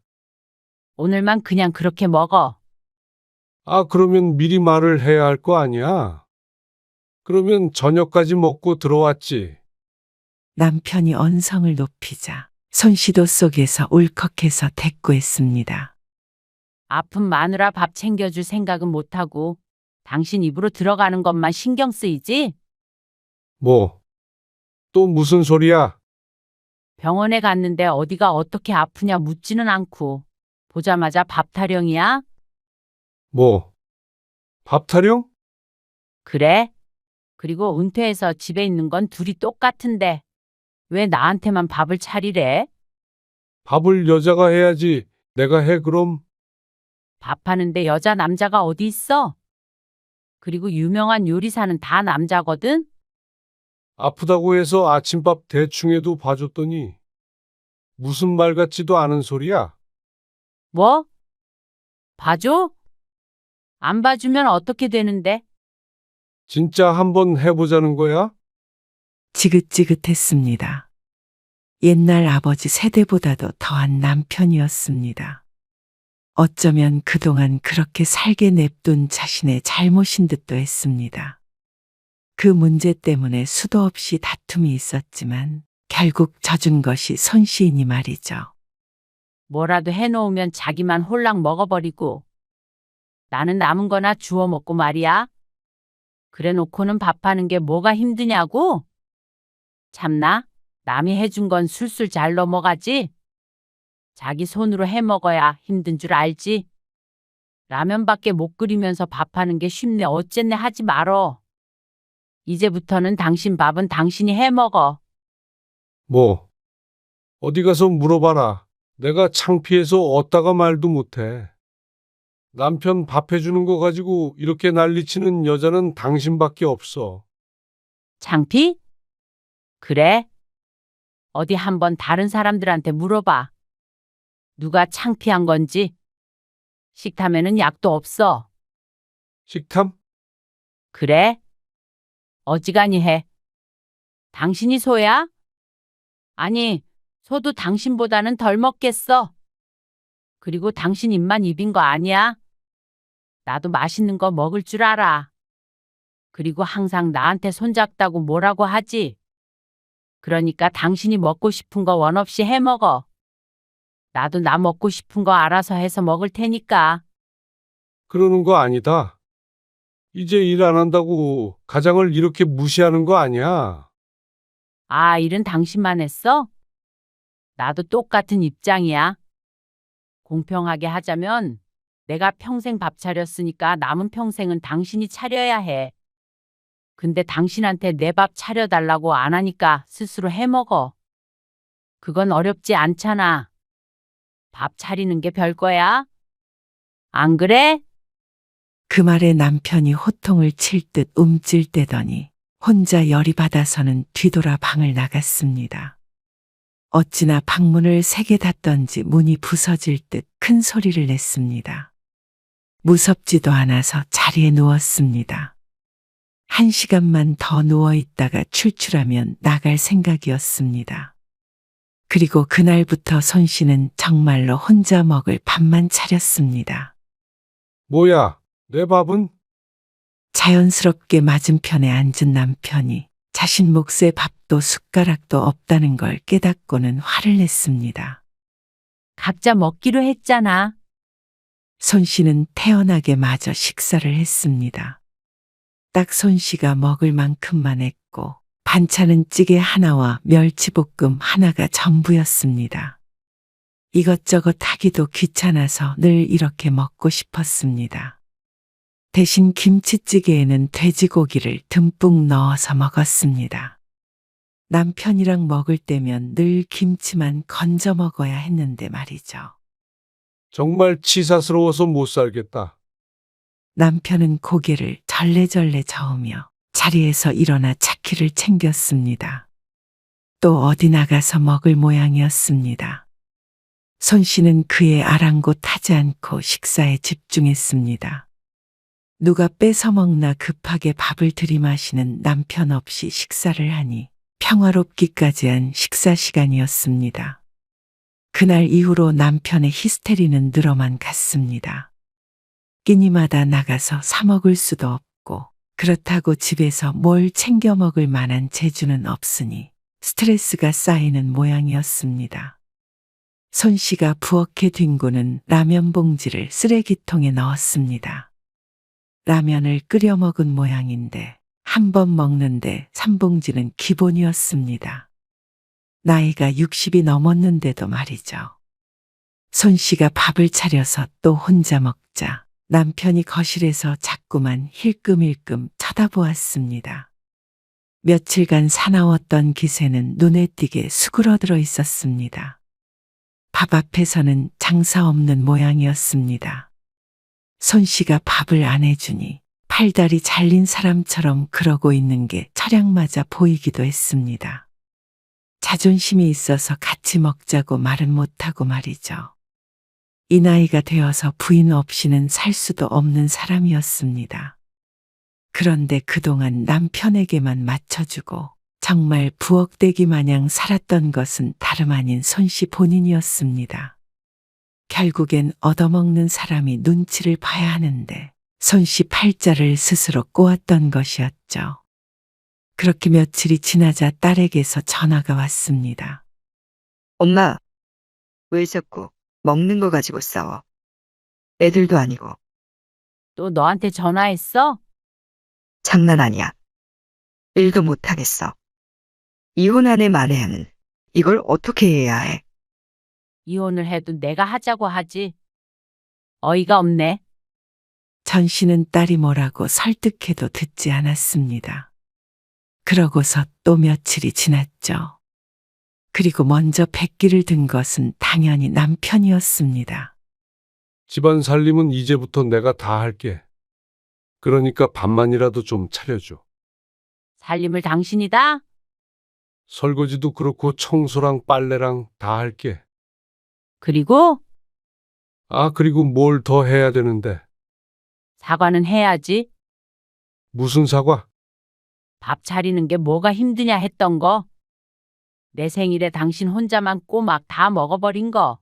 오늘만 그냥 그렇게 먹어. 아, 그러면 미리 말을 해야 할 거 아니야? 그러면 저녁까지 먹고 들어왔지. 남편이 언성을 높이자 손시도 속에서 울컥해서 대꾸했습니다. 아픈 마누라 밥 챙겨줄 생각은 못하고 당신 입으로 들어가는 것만 신경 쓰이지? 뭐? 또 무슨 소리야? 병원에 갔는데 어디가 어떻게 아프냐 묻지는 않고 보자마자 밥 타령이야? 뭐? 밥 타령? 그래? 그리고 은퇴해서 집에 있는 건 둘이 똑같은데 왜 나한테만 밥을 차리래? 밥을 여자가 해야지. 내가 해, 그럼? 밥하는데 여자 남자가 어디 있어? 그리고 유명한 요리사는 다 남자거든? 아프다고 해서 아침밥 대충 해도 봐줬더니 무슨 말 같지도 않은 소리야? 뭐? 봐줘? 안 봐주면 어떻게 되는데? 진짜 한번 해보자는 거야? 지긋지긋했습니다. 옛날 아버지 세대보다도 더한 남편이었습니다. 어쩌면 그동안 그렇게 살게 냅둔 자신의 잘못인 듯도 했습니다. 그 문제 때문에 수도 없이 다툼이 있었지만 결국 져준 것이 손씨이니 말이죠. 뭐라도 해놓으면 자기만 홀랑 먹어버리고 나는 남은 거나 주워 먹고 말이야. 그래 놓고는 밥하는 게 뭐가 힘드냐고? 참나, 남이 해준 건 술술 잘 넘어가지? 자기 손으로 해 먹어야 힘든 줄 알지? 라면밖에 못 끓이면서 밥하는 게 쉽네 어쨌네 하지 말어. 이제부터는 당신 밥은 당신이 해 먹어. 뭐? 어디 가서 물어봐라. 내가 창피해서 어디다가 말도 못해. 남편 밥 해주는 거 가지고 이렇게 난리치는 여자는 당신밖에 없어. 창피? 그래? 어디 한번 다른 사람들한테 물어봐. 누가 창피한 건지. 식탐에는 약도 없어. 식탐? 그래? 어지간히 해. 당신이 소야? 아니, 소도 당신보다는 덜 먹겠어. 그리고 당신 입만 입인 거 아니야? 나도 맛있는 거 먹을 줄 알아. 그리고 항상 나한테 손잡다고 뭐라고 하지? 그러니까 당신이 먹고 싶은 거 원 없이 해 먹어. 나도 나 먹고 싶은 거 알아서 해서 먹을 테니까. 그러는 거 아니다. 이제 일 안 한다고 가장을 이렇게 무시하는 거 아니야. 아, 일은 당신만 했어? 나도 똑같은 입장이야. 공평하게 하자면 내가 평생 밥 차렸으니까 남은 평생은 당신이 차려야 해. 근데 당신한테 내 밥 차려달라고 안 하니까 스스로 해 먹어. 그건 어렵지 않잖아. 밥 차리는 게 별거야? 안 그래? 그 말에 남편이 호통을 칠 듯 움찔대더니 혼자 열이 받아서는 뒤돌아 방을 나갔습니다. 어찌나 방문을 세게 닫던지 문이 부서질 듯 큰 소리를 냈습니다. 무섭지도 않아서 자리에 누웠습니다. 1시간만 더 누워있다가 출출하면 나갈 생각이었습니다. 그리고 그날부터 손 씨는 정말로 혼자 먹을 밥만 차렸습니다. 뭐야, 내 밥은? 자연스럽게 맞은편에 앉은 남편이 자신 몫의 밥도 숟가락도 없다는 걸 깨닫고는 화를 냈습니다. 각자 먹기로 했잖아. 손 씨는 태연하게 마저 식사를 했습니다. 딱 손 씨가 먹을 만큼만 했고 반찬은 찌개 하나와 멸치볶음 하나가 전부였습니다. 이것저것 하기도 귀찮아서 늘 이렇게 먹고 싶었습니다. 대신 김치찌개에는 돼지고기를 듬뿍 넣어서 먹었습니다. 남편이랑 먹을 때면 늘 김치만 건져 먹어야 했는데 말이죠. 정말 치사스러워서 못 살겠다. 남편은 고개를 절레절레 저으며 자리에서 일어나 차키를 챙겼습니다. 또 어디 나가서 먹을 모양이었습니다. 손 씨는 그의 아랑곳하지 않고 식사에 집중했습니다. 누가 뺏어 먹나 급하게 밥을 들이마시는 남편 없이 식사를 하니 평화롭기까지 한 식사 시간이었습니다. 그날 이후로 남편의 히스테리는 늘어만 갔습니다. 끼니마다 나가서 사 먹을 수도 없고 그렇다고 집에서 뭘 챙겨 먹을 만한 재주는 없으니 스트레스가 쌓이는 모양이었습니다. 손 씨가 부엌에 뒹구는 라면 봉지를 쓰레기통에 넣었습니다. 라면을 끓여 먹은 모양인데 한 번 먹는데 3봉지는 기본이었습니다. 나이가 60이 넘었는데도 말이죠. 손 씨가 밥을 차려서 또 혼자 먹자 남편이 거실에서 자꾸만 힐끔힐끔 쳐다보았습니다. 며칠간 사나웠던 기세는 눈에 띄게 수그러들어 있었습니다. 밥 앞에서는 장사 없는 모양이었습니다. 손 씨가 밥을 안 해주니 팔다리 잘린 사람처럼 그러고 있는 게 철양맞아 보이기도 했습니다. 자존심이 있어서 같이 먹자고 말은 못하고 말이죠. 이 나이가 되어서 부인 없이는 살 수도 없는 사람이었습니다. 그런데 그동안 남편에게만 맞춰주고 정말 부엌대기 마냥 살았던 것은 다름 아닌 손 씨 본인이었습니다. 결국엔 얻어먹는 사람이 눈치를 봐야 하는데 손 씨 팔자를 스스로 꼬았던 것이었죠. 그렇게 며칠이 지나자 딸에게서 전화가 왔습니다. 엄마, 왜 자꾸 먹는 거 가지고 싸워? 애들도 아니고 또 너한테 전화했어? 장난 아니야. 일도 못 하겠어. 이혼한 애 말에는 이걸 어떻게 해야 해? 이혼을 해도 내가 하자고 하지. 어이가 없네. 전 씨는 딸이 뭐라고 설득해도 듣지 않았습니다. 그러고서 또 며칠이 지났죠. 그리고 먼저 백기를 든 것은 당연히 남편이었습니다. 집안 살림은 이제부터 내가 다 할게. 그러니까 밥만이라도 좀 차려줘. 살림을 당신이다? 설거지도 그렇고 청소랑 빨래랑 다 할게. 그리고 아, 그리고 뭘 더 해야 되는데. 사과는 해야지. 무슨 사과? 밥 차리는 게 뭐가 힘드냐 했던 거. 내 생일에 당신 혼자만 꼬막 다 먹어버린 거.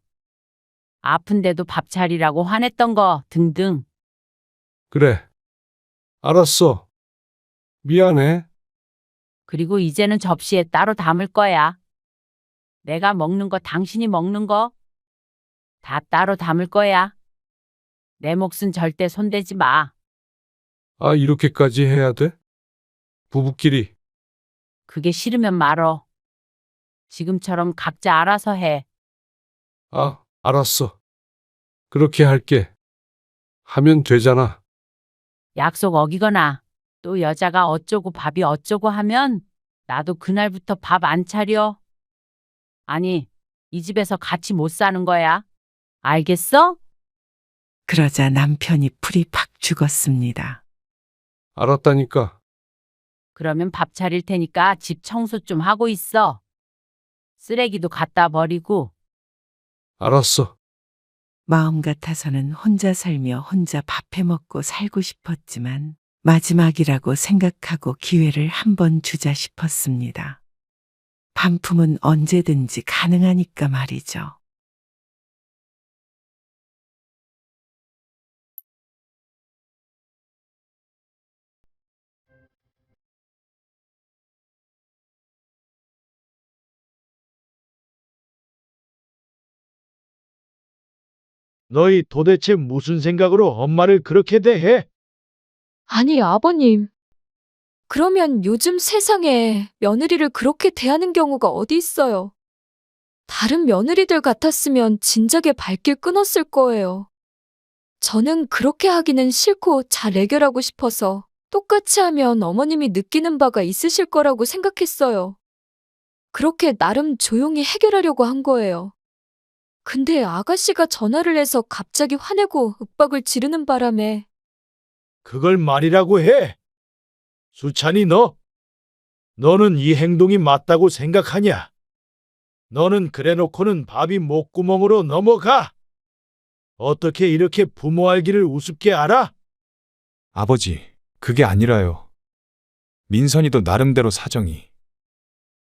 아픈데도 밥 차리라고 화냈던 거 등등. 그래. 알았어. 미안해. 그리고 이제는 접시에 따로 담을 거야. 내가 먹는 거, 당신이 먹는 거 다 따로 담을 거야. 내 몫은 절대 손대지 마. 아, 이렇게까지 해야 돼? 부부끼리. 그게 싫으면 말어. 지금처럼 각자 알아서 해. 아, 알았어. 그렇게 할게. 하면 되잖아. 약속 어기거나 또 여자가 어쩌고 밥이 어쩌고 하면 나도 그날부터 밥 안 차려. 아니, 이 집에서 같이 못 사는 거야. 알겠어? 그러자 남편이 풀이 팍 죽었습니다. 알았다니까. 그러면 밥 차릴 테니까 집 청소 좀 하고 있어. 쓰레기도 갖다 버리고. 알았어. 마음 같아서는 혼자 살며 혼자 밥해 먹고 살고 싶었지만 마지막이라고 생각하고 기회를 한번 주자 싶었습니다. 반품은 언제든지 가능하니까 말이죠. 너희 도대체 무슨 생각으로 엄마를 그렇게 대해? 아니, 아버님. 그러면 요즘 세상에 며느리를 그렇게 대하는 경우가 어디 있어요? 다른 며느리들 같았으면 진작에 발길 끊었을 거예요. 저는 그렇게 하기는 싫고 잘 해결하고 싶어서 똑같이 하면 어머님이 느끼는 바가 있으실 거라고 생각했어요. 그렇게 나름 조용히 해결하려고 한 거예요. 근데 아가씨가 전화를 해서 갑자기 화내고 윽박을 지르는 바람에 그걸 말이라고 해? 수찬이 너는 이 행동이 맞다고 생각하냐? 너는 그래놓고는 밥이 목구멍으로 넘어가. 어떻게 이렇게 부모 알기를 우습게 알아? 아버지, 그게 아니라요. 민선이도 나름대로 사정이.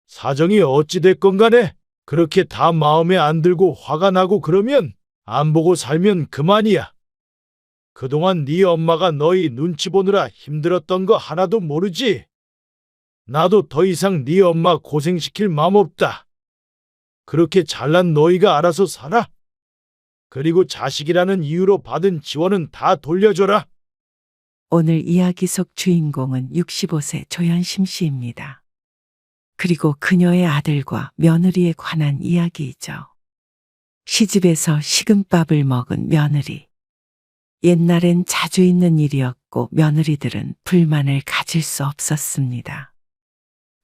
사정이 어찌됐건 간에 그렇게 다 마음에 안 들고 화가 나고 그러면 안 보고 살면 그만이야. 그동안 네 엄마가 너희 눈치 보느라 힘들었던 거 하나도 모르지? 나도 더 이상 네 엄마 고생시킬 마음 없다. 그렇게 잘난 너희가 알아서 살아. 그리고 자식이라는 이유로 받은 지원은 다 돌려줘라. 오늘 이야기 속 주인공은 65세 조현심 씨입니다. 그리고 그녀의 아들과 며느리에 관한 이야기이죠. 시집에서 식은밥을 먹은 며느리. 옛날엔 자주 있는 일이었고 며느리들은 불만을 가질 수 없었습니다.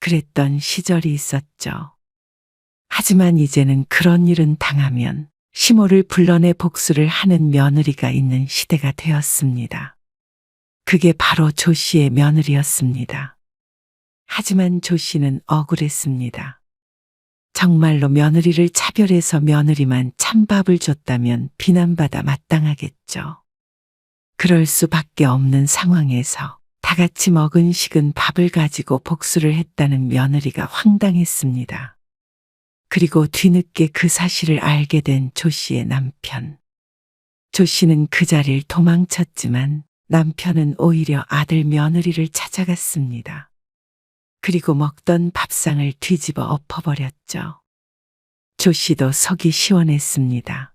그랬던 시절이 있었죠. 하지만 이제는 그런 일은 당하면 시모를 불러내 복수를 하는 며느리가 있는 시대가 되었습니다. 그게 바로 조 씨의 며느리였습니다. 하지만 조 씨는 억울했습니다. 정말로 며느리를 차별해서 며느리만 찬밥을 줬다면 비난받아 마땅하겠죠. 그럴 수밖에 없는 상황에서 다 같이 먹은 식은 밥을 가지고 복수를 했다는 며느리가 황당했습니다. 그리고 뒤늦게 그 사실을 알게 된 조 씨의 남편. 조 씨는 그 자리를 도망쳤지만 남편은 오히려 아들 며느리를 찾아갔습니다. 그리고 먹던 밥상을 뒤집어 엎어버렸죠. 조 씨도 속이 시원했습니다.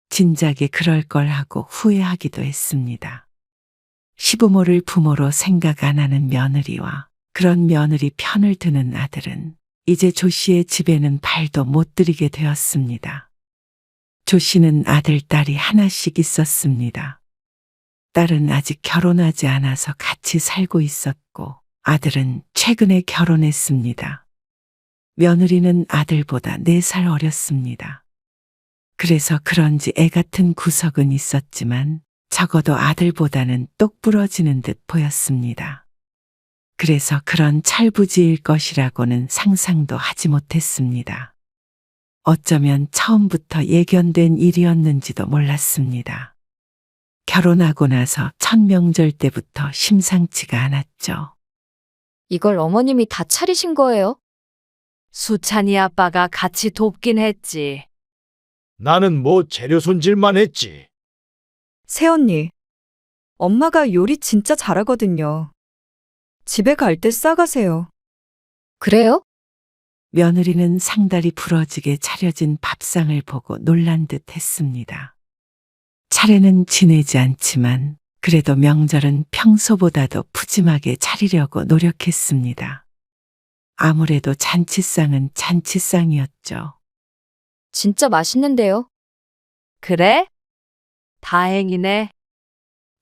진작에 그럴 걸 하고 후회하기도 했습니다. 시부모를 부모로 생각 안 하는 며느리와 그런 며느리 편을 드는 아들은 이제 조 씨의 집에는 발도 못 들이게 되었습니다. 조 씨는 아들, 딸이 하나씩 있었습니다. 딸은 아직 결혼하지 않아서 같이 살고 있었고 아들은 최근에 결혼했습니다. 며느리는 아들보다 4살 어렸습니다. 그래서 그런지 애 같은 구석은 있었지만 적어도 아들보다는 똑부러지는 듯 보였습니다. 그래서 그런 철부지일 것이라고는 상상도 하지 못했습니다. 어쩌면 처음부터 예견된 일이었는지도 몰랐습니다. 결혼하고 나서 첫 명절 때부터 심상치가 않았죠. 이걸 어머님이 다 차리신 거예요? 수찬이 아빠가 같이 돕긴 했지. 나는 뭐 재료 손질만 했지. 새언니, 엄마가 요리 진짜 잘하거든요. 집에 갈 때 싸가세요. 그래요? 며느리는 상다리 부러지게 차려진 밥상을 보고 놀란 듯 했습니다. 차례는 지내지 않지만 그래도 명절은 평소보다도 푸짐하게 차리려고 노력했습니다. 아무래도 잔치상은 잔치상이었죠. 진짜 맛있는데요. 그래? 다행이네.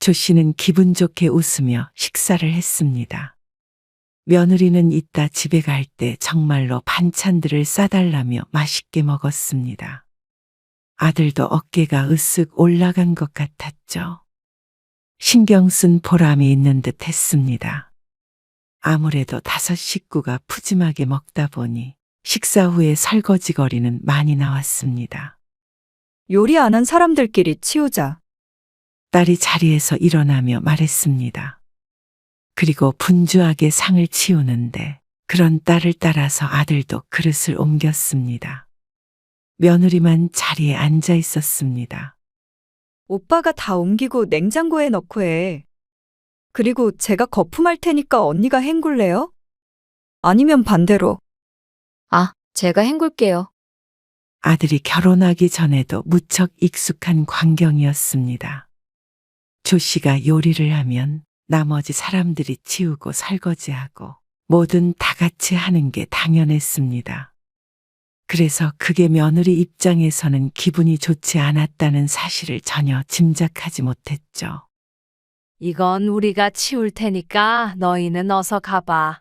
조 씨는 기분 좋게 웃으며 식사를 했습니다. 며느리는 이따 집에 갈 때 정말로 반찬들을 싸달라며 맛있게 먹었습니다. 아들도 어깨가 으쓱 올라간 것 같았죠. 신경 쓴 보람이 있는 듯 했습니다. 아무래도 5 식구가 푸짐하게 먹다 보니 식사 후에 설거지거리는 많이 나왔습니다. 요리 안 한 사람들끼리 치우자. 딸이 자리에서 일어나며 말했습니다. 그리고 분주하게 상을 치우는데 그런 딸을 따라서 아들도 그릇을 옮겼습니다. 며느리만 자리에 앉아 있었습니다. 오빠가 다 옮기고 냉장고에 넣고 해. 그리고 제가 거품할 테니까 언니가 헹굴래요? 아니면 반대로. 아, 제가 헹굴게요. 아들이 결혼하기 전에도 무척 익숙한 광경이었습니다. 조 씨가 요리를 하면 나머지 사람들이 치우고 설거지하고 뭐든 다 같이 하는 게 당연했습니다. 그래서 그게 며느리 입장에서는 기분이 좋지 않았다는 사실을 전혀 짐작하지 못했죠. 이건 우리가 치울 테니까 너희는 어서 가봐.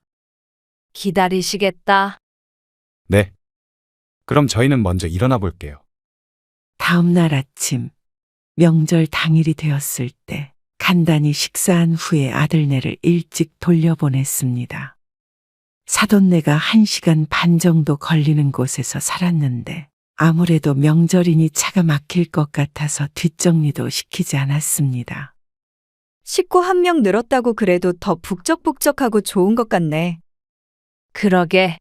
기다리시겠다. 네. 그럼 저희는 먼저 일어나 볼게요. 다음 날 아침, 명절 당일이 되었을 때 간단히 식사한 후에 아들네를 일찍 돌려보냈습니다. 사돈네가 1시간 반 정도 걸리는 곳에서 살았는데 아무래도 명절이니 차가 막힐 것 같아서 뒷정리도 시키지 않았습니다. 식구 1명 늘었다고 그래도 더 북적북적하고 좋은 것 같네. 그러게.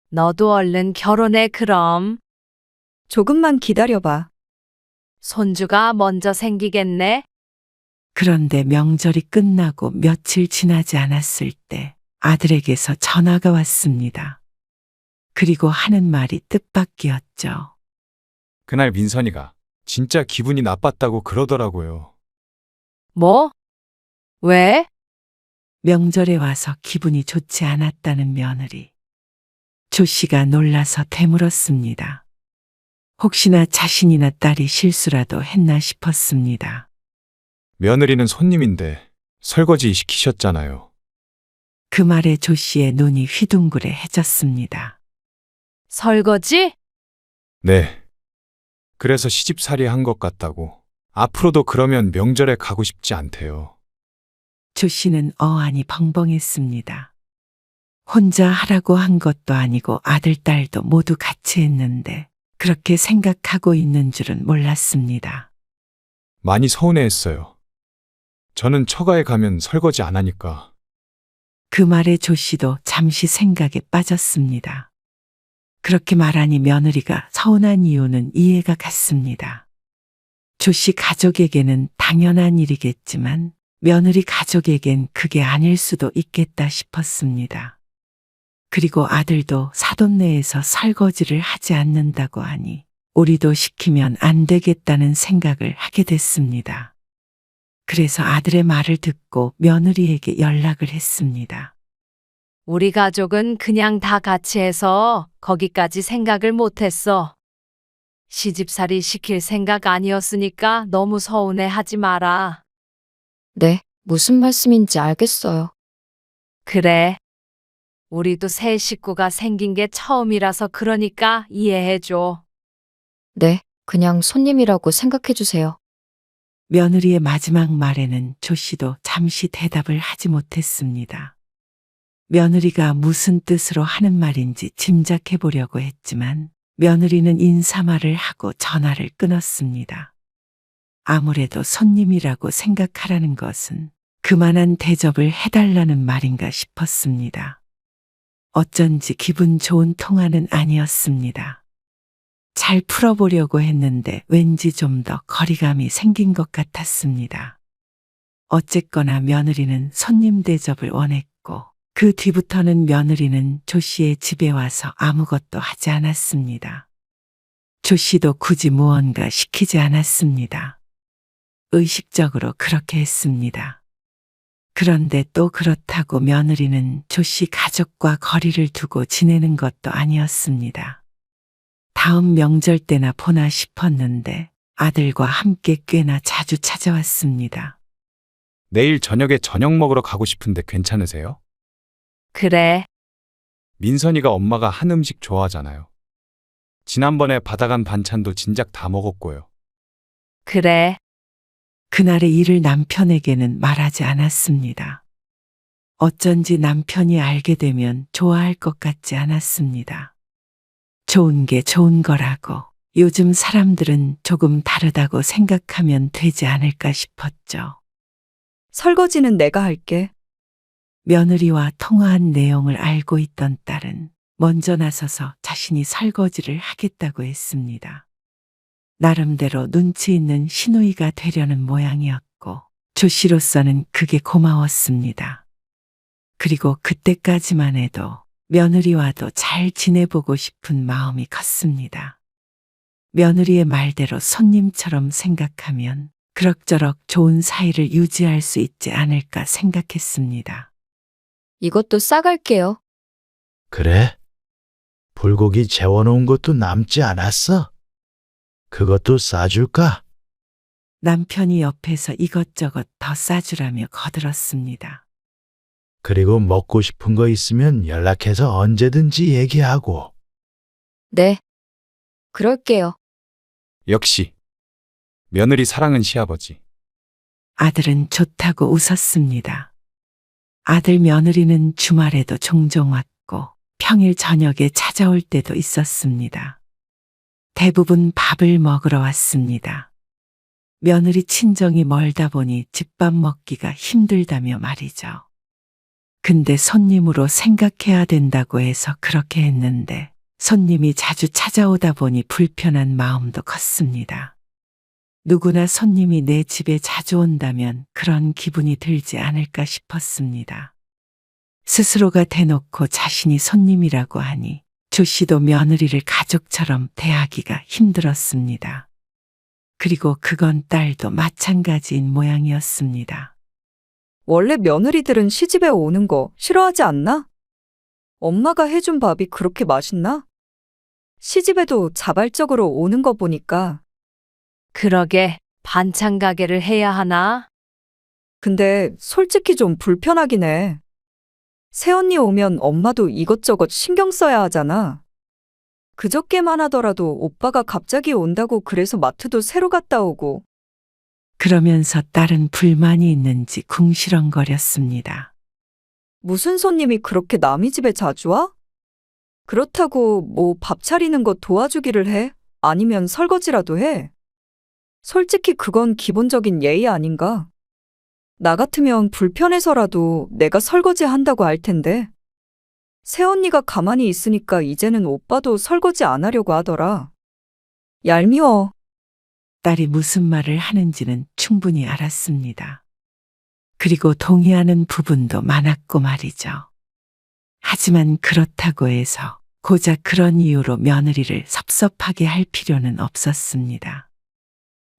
너도 얼른 결혼해 그럼. 조금만 기다려봐. 손주가 먼저 생기겠네. 그런데 명절이 끝나고 며칠 지나지 않았을 때 아들에게서 전화가 왔습니다. 그리고 하는 말이 뜻밖이었죠. 그날 민선이가 진짜 기분이 나빴다고 그러더라고요. 뭐? 왜? 명절에 와서 기분이 좋지 않았다는 며느리. 조 씨가 놀라서 되물었습니다. 혹시나 자신이나 딸이 실수라도 했나 싶었습니다. 며느리는 손님인데 설거지 시키셨잖아요. 그 말에 조 씨의 눈이 휘둥그레해졌습니다. 설거지? 네. 그래서 시집살이 한 것 같다고. 앞으로도 그러면 명절에 가고 싶지 않대요. 조 씨는 어안이 벙벙했습니다. 혼자 하라고 한 것도 아니고 아들, 딸도 모두 같이 했는데 그렇게 생각하고 있는 줄은 몰랐습니다. 많이 서운해했어요. 저는 처가에 가면 설거지 안 하니까. 그 말에 조 씨도 잠시 생각에 빠졌습니다. 그렇게 말하니 며느리가 서운한 이유는 이해가 갔습니다. 조 씨 가족에게는 당연한 일이겠지만 며느리 가족에겐 그게 아닐 수도 있겠다 싶었습니다. 그리고 아들도 사돈네에서 설거지를 하지 않는다고 하니 우리도 시키면 안 되겠다는 생각을 하게 됐습니다. 그래서 아들의 말을 듣고 며느리에게 연락을 했습니다. 우리 가족은 그냥 다 같이 해서 거기까지 생각을 못했어. 시집살이 시킬 생각 아니었으니까 너무 서운해 하지 마라. 네, 무슨 말씀인지 알겠어요. 그래. 우리도 새 식구가 생긴 게 처음이라서 그러니까 이해해줘. 네, 그냥 손님이라고 생각해 주세요. 며느리의 마지막 말에는 조 씨도 잠시 대답을 하지 못했습니다. 며느리가 무슨 뜻으로 하는 말인지 짐작해 보려고 했지만 며느리는 인사말을 하고 전화를 끊었습니다. 아무래도 손님이라고 생각하라는 것은 그만한 대접을 해달라는 말인가 싶었습니다. 어쩐지 기분 좋은 통화는 아니었습니다. 잘 풀어보려고 했는데 왠지 좀 더 거리감이 생긴 것 같았습니다. 어쨌거나 며느리는 손님 대접을 원했고 그 뒤부터는 며느리는 조 씨의 집에 와서 아무것도 하지 않았습니다. 조 씨도 굳이 무언가 시키지 않았습니다. 의식적으로 그렇게 했습니다. 그런데 또 그렇다고 며느리는 조 씨 가족과 거리를 두고 지내는 것도 아니었습니다. 다음 명절 때나 보나 싶었는데 아들과 함께 꽤나 자주 찾아왔습니다. 내일 저녁에 저녁 먹으러 가고 싶은데 괜찮으세요? 그래. 민선이가 엄마가 한 음식 좋아하잖아요. 지난번에 받아간 반찬도 진작 다 먹었고요. 그래. 그날의 일을 남편에게는 말하지 않았습니다. 어쩐지 남편이 알게 되면 좋아할 것 같지 않았습니다. 좋은 게 좋은 거라고 요즘 사람들은 조금 다르다고 생각하면 되지 않을까 싶었죠. 설거지는 내가 할게. 며느리와 통화한 내용을 알고 있던 딸은 먼저 나서서 자신이 설거지를 하겠다고 했습니다. 나름대로 눈치 있는 시누이가 되려는 모양이었고 조 씨로서는 그게 고마웠습니다. 그리고 그때까지만 해도 며느리와도 잘 지내보고 싶은 마음이 컸습니다. 며느리의 말대로 손님처럼 생각하면 그럭저럭 좋은 사이를 유지할 수 있지 않을까 생각했습니다. 이것도 싸갈게요. 그래? 불고기 재워놓은 것도 남지 않았어? 그것도 싸줄까? 남편이 옆에서 이것저것 더 싸주라며 거들었습니다. 그리고 먹고 싶은 거 있으면 연락해서 언제든지 얘기하고. 네. 그럴게요. 역시 며느리 사랑은 시아버지. 아들은 좋다고 웃었습니다. 아들 며느리는 주말에도 종종 왔고 평일 저녁에 찾아올 때도 있었습니다. 대부분 밥을 먹으러 왔습니다. 며느리 친정이 멀다 보니 집밥 먹기가 힘들다며 말이죠. 근데 손님으로 생각해야 된다고 해서 그렇게 했는데 손님이 자주 찾아오다 보니 불편한 마음도 컸습니다. 누구나 손님이 내 집에 자주 온다면 그런 기분이 들지 않을까 싶었습니다. 스스로가 대놓고 자신이 손님이라고 하니 조 씨도 며느리를 가족처럼 대하기가 힘들었습니다. 그리고 그건 딸도 마찬가지인 모양이었습니다. 원래 며느리들은 시집에 오는 거 싫어하지 않나? 엄마가 해준 밥이 그렇게 맛있나? 시집에도 자발적으로 오는 거 보니까. 그러게 반찬 가게를 해야 하나? 근데 솔직히 좀 불편하긴 해. 새언니 오면 엄마도 이것저것 신경 써야 하잖아. 그저께만 하더라도 오빠가 갑자기 온다고 그래서 마트도 새로 갔다 오고. 그러면서 딸은 불만이 있는지 궁시렁거렸습니다. 무슨 손님이 그렇게 남의 집에 자주 와? 그렇다고 뭐 밥 차리는 거 도와주기를 해? 아니면 설거지라도 해? 솔직히 그건 기본적인 예의 아닌가? 나 같으면 불편해서라도 내가 설거지 한다고 할 텐데. 새언니가 가만히 있으니까 이제는 오빠도 설거지 안 하려고 하더라. 얄미워. 딸이 무슨 말을 하는지는 충분히 알았습니다. 그리고 동의하는 부분도 많았고 말이죠. 하지만 그렇다고 해서 고작 그런 이유로 며느리를 섭섭하게 할 필요는 없었습니다.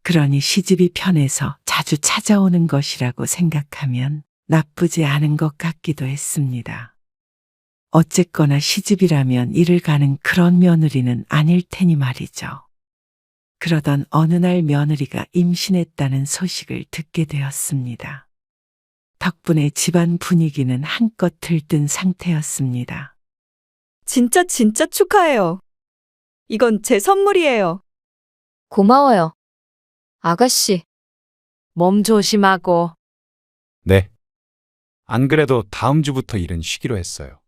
그러니 시집이 편해서 자주 찾아오는 것이라고 생각하면 나쁘지 않은 것 같기도 했습니다. 어쨌거나 시집이라면 일을 가는 그런 며느리는 아닐 테니 말이죠. 그러던 어느 날 며느리가 임신했다는 소식을 듣게 되었습니다. 덕분에 집안 분위기는 한껏 들뜬 상태였습니다. 진짜 축하해요. 이건 제 선물이에요. 고마워요. 아가씨, 몸 조심하고. 네. 안 그래도 다음 주부터 일은 쉬기로 했어요.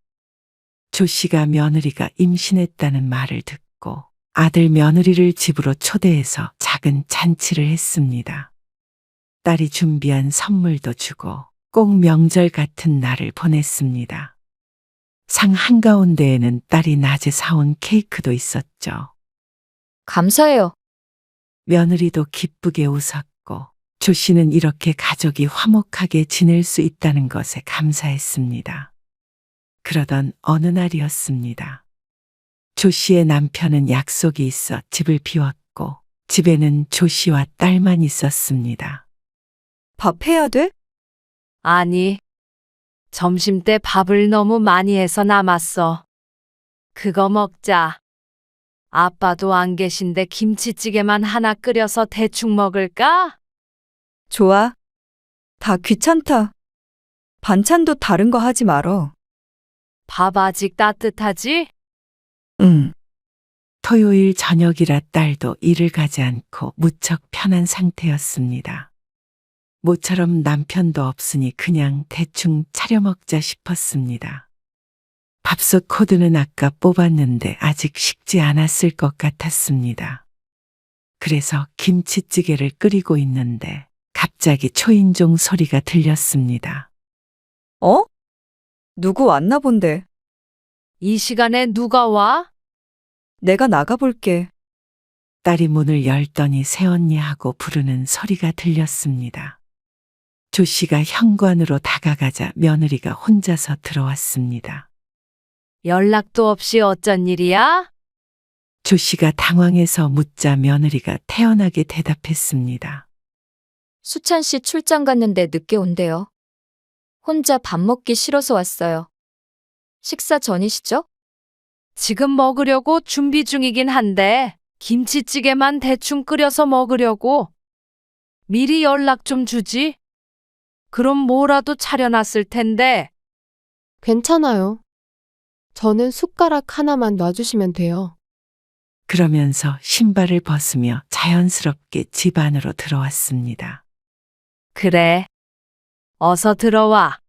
조 씨가 며느리가 임신했다는 말을 듣고 아들 며느리를 집으로 초대해서 작은 잔치를 했습니다. 딸이 준비한 선물도 주고 꼭 명절 같은 날을 보냈습니다. 상 한가운데에는 딸이 낮에 사온 케이크도 있었죠. 감사해요. 며느리도 기쁘게 웃었고 조 씨는 이렇게 가족이 화목하게 지낼 수 있다는 것에 감사했습니다. 그러던 어느 날이었습니다. 조 씨의 남편은 약속이 있어 집을 비웠고 집에는 조 씨와 딸만 있었습니다. 밥 해야 돼? 아니, 점심 때 밥을 너무 많이 해서 남았어. 그거 먹자. 아빠도 안 계신데 김치찌개만 하나 끓여서 대충 먹을까? 좋아. 다 귀찮다. 반찬도 다른 거 하지 말어. 밥 아직 따뜻하지? 응. 토요일 저녁이라 딸도 일을 가지 않고 무척 편한 상태였습니다. 모처럼 남편도 없으니 그냥 대충 차려 먹자 싶었습니다. 밥솥 코드는 아까 뽑았는데 아직 식지 않았을 것 같았습니다. 그래서 김치찌개를 끓이고 있는데 갑자기 초인종 소리가 들렸습니다. 어? 누구 왔나 본데. 이 시간에 누가 와? 내가 나가볼게. 딸이 문을 열더니 새언니하고 부르는 소리가 들렸습니다. 조 씨가 현관으로 다가가자 며느리가 혼자서 들어왔습니다. 연락도 없이 어쩐 일이야? 조 씨가 당황해서 묻자 며느리가 태연하게 대답했습니다. 수찬 씨 출장 갔는데 늦게 온대요. 혼자 밥 먹기 싫어서 왔어요. 식사 전이시죠? 지금 먹으려고 준비 중이긴 한데 김치찌개만 대충 끓여서 먹으려고. 미리 연락 좀 주지. 그럼 뭐라도 차려놨을 텐데. 괜찮아요. 저는 숟가락 하나만 놔주시면 돼요. 그러면서 신발을 벗으며 자연스럽게 집 안으로 들어왔습니다. 그래. 어서 들어와.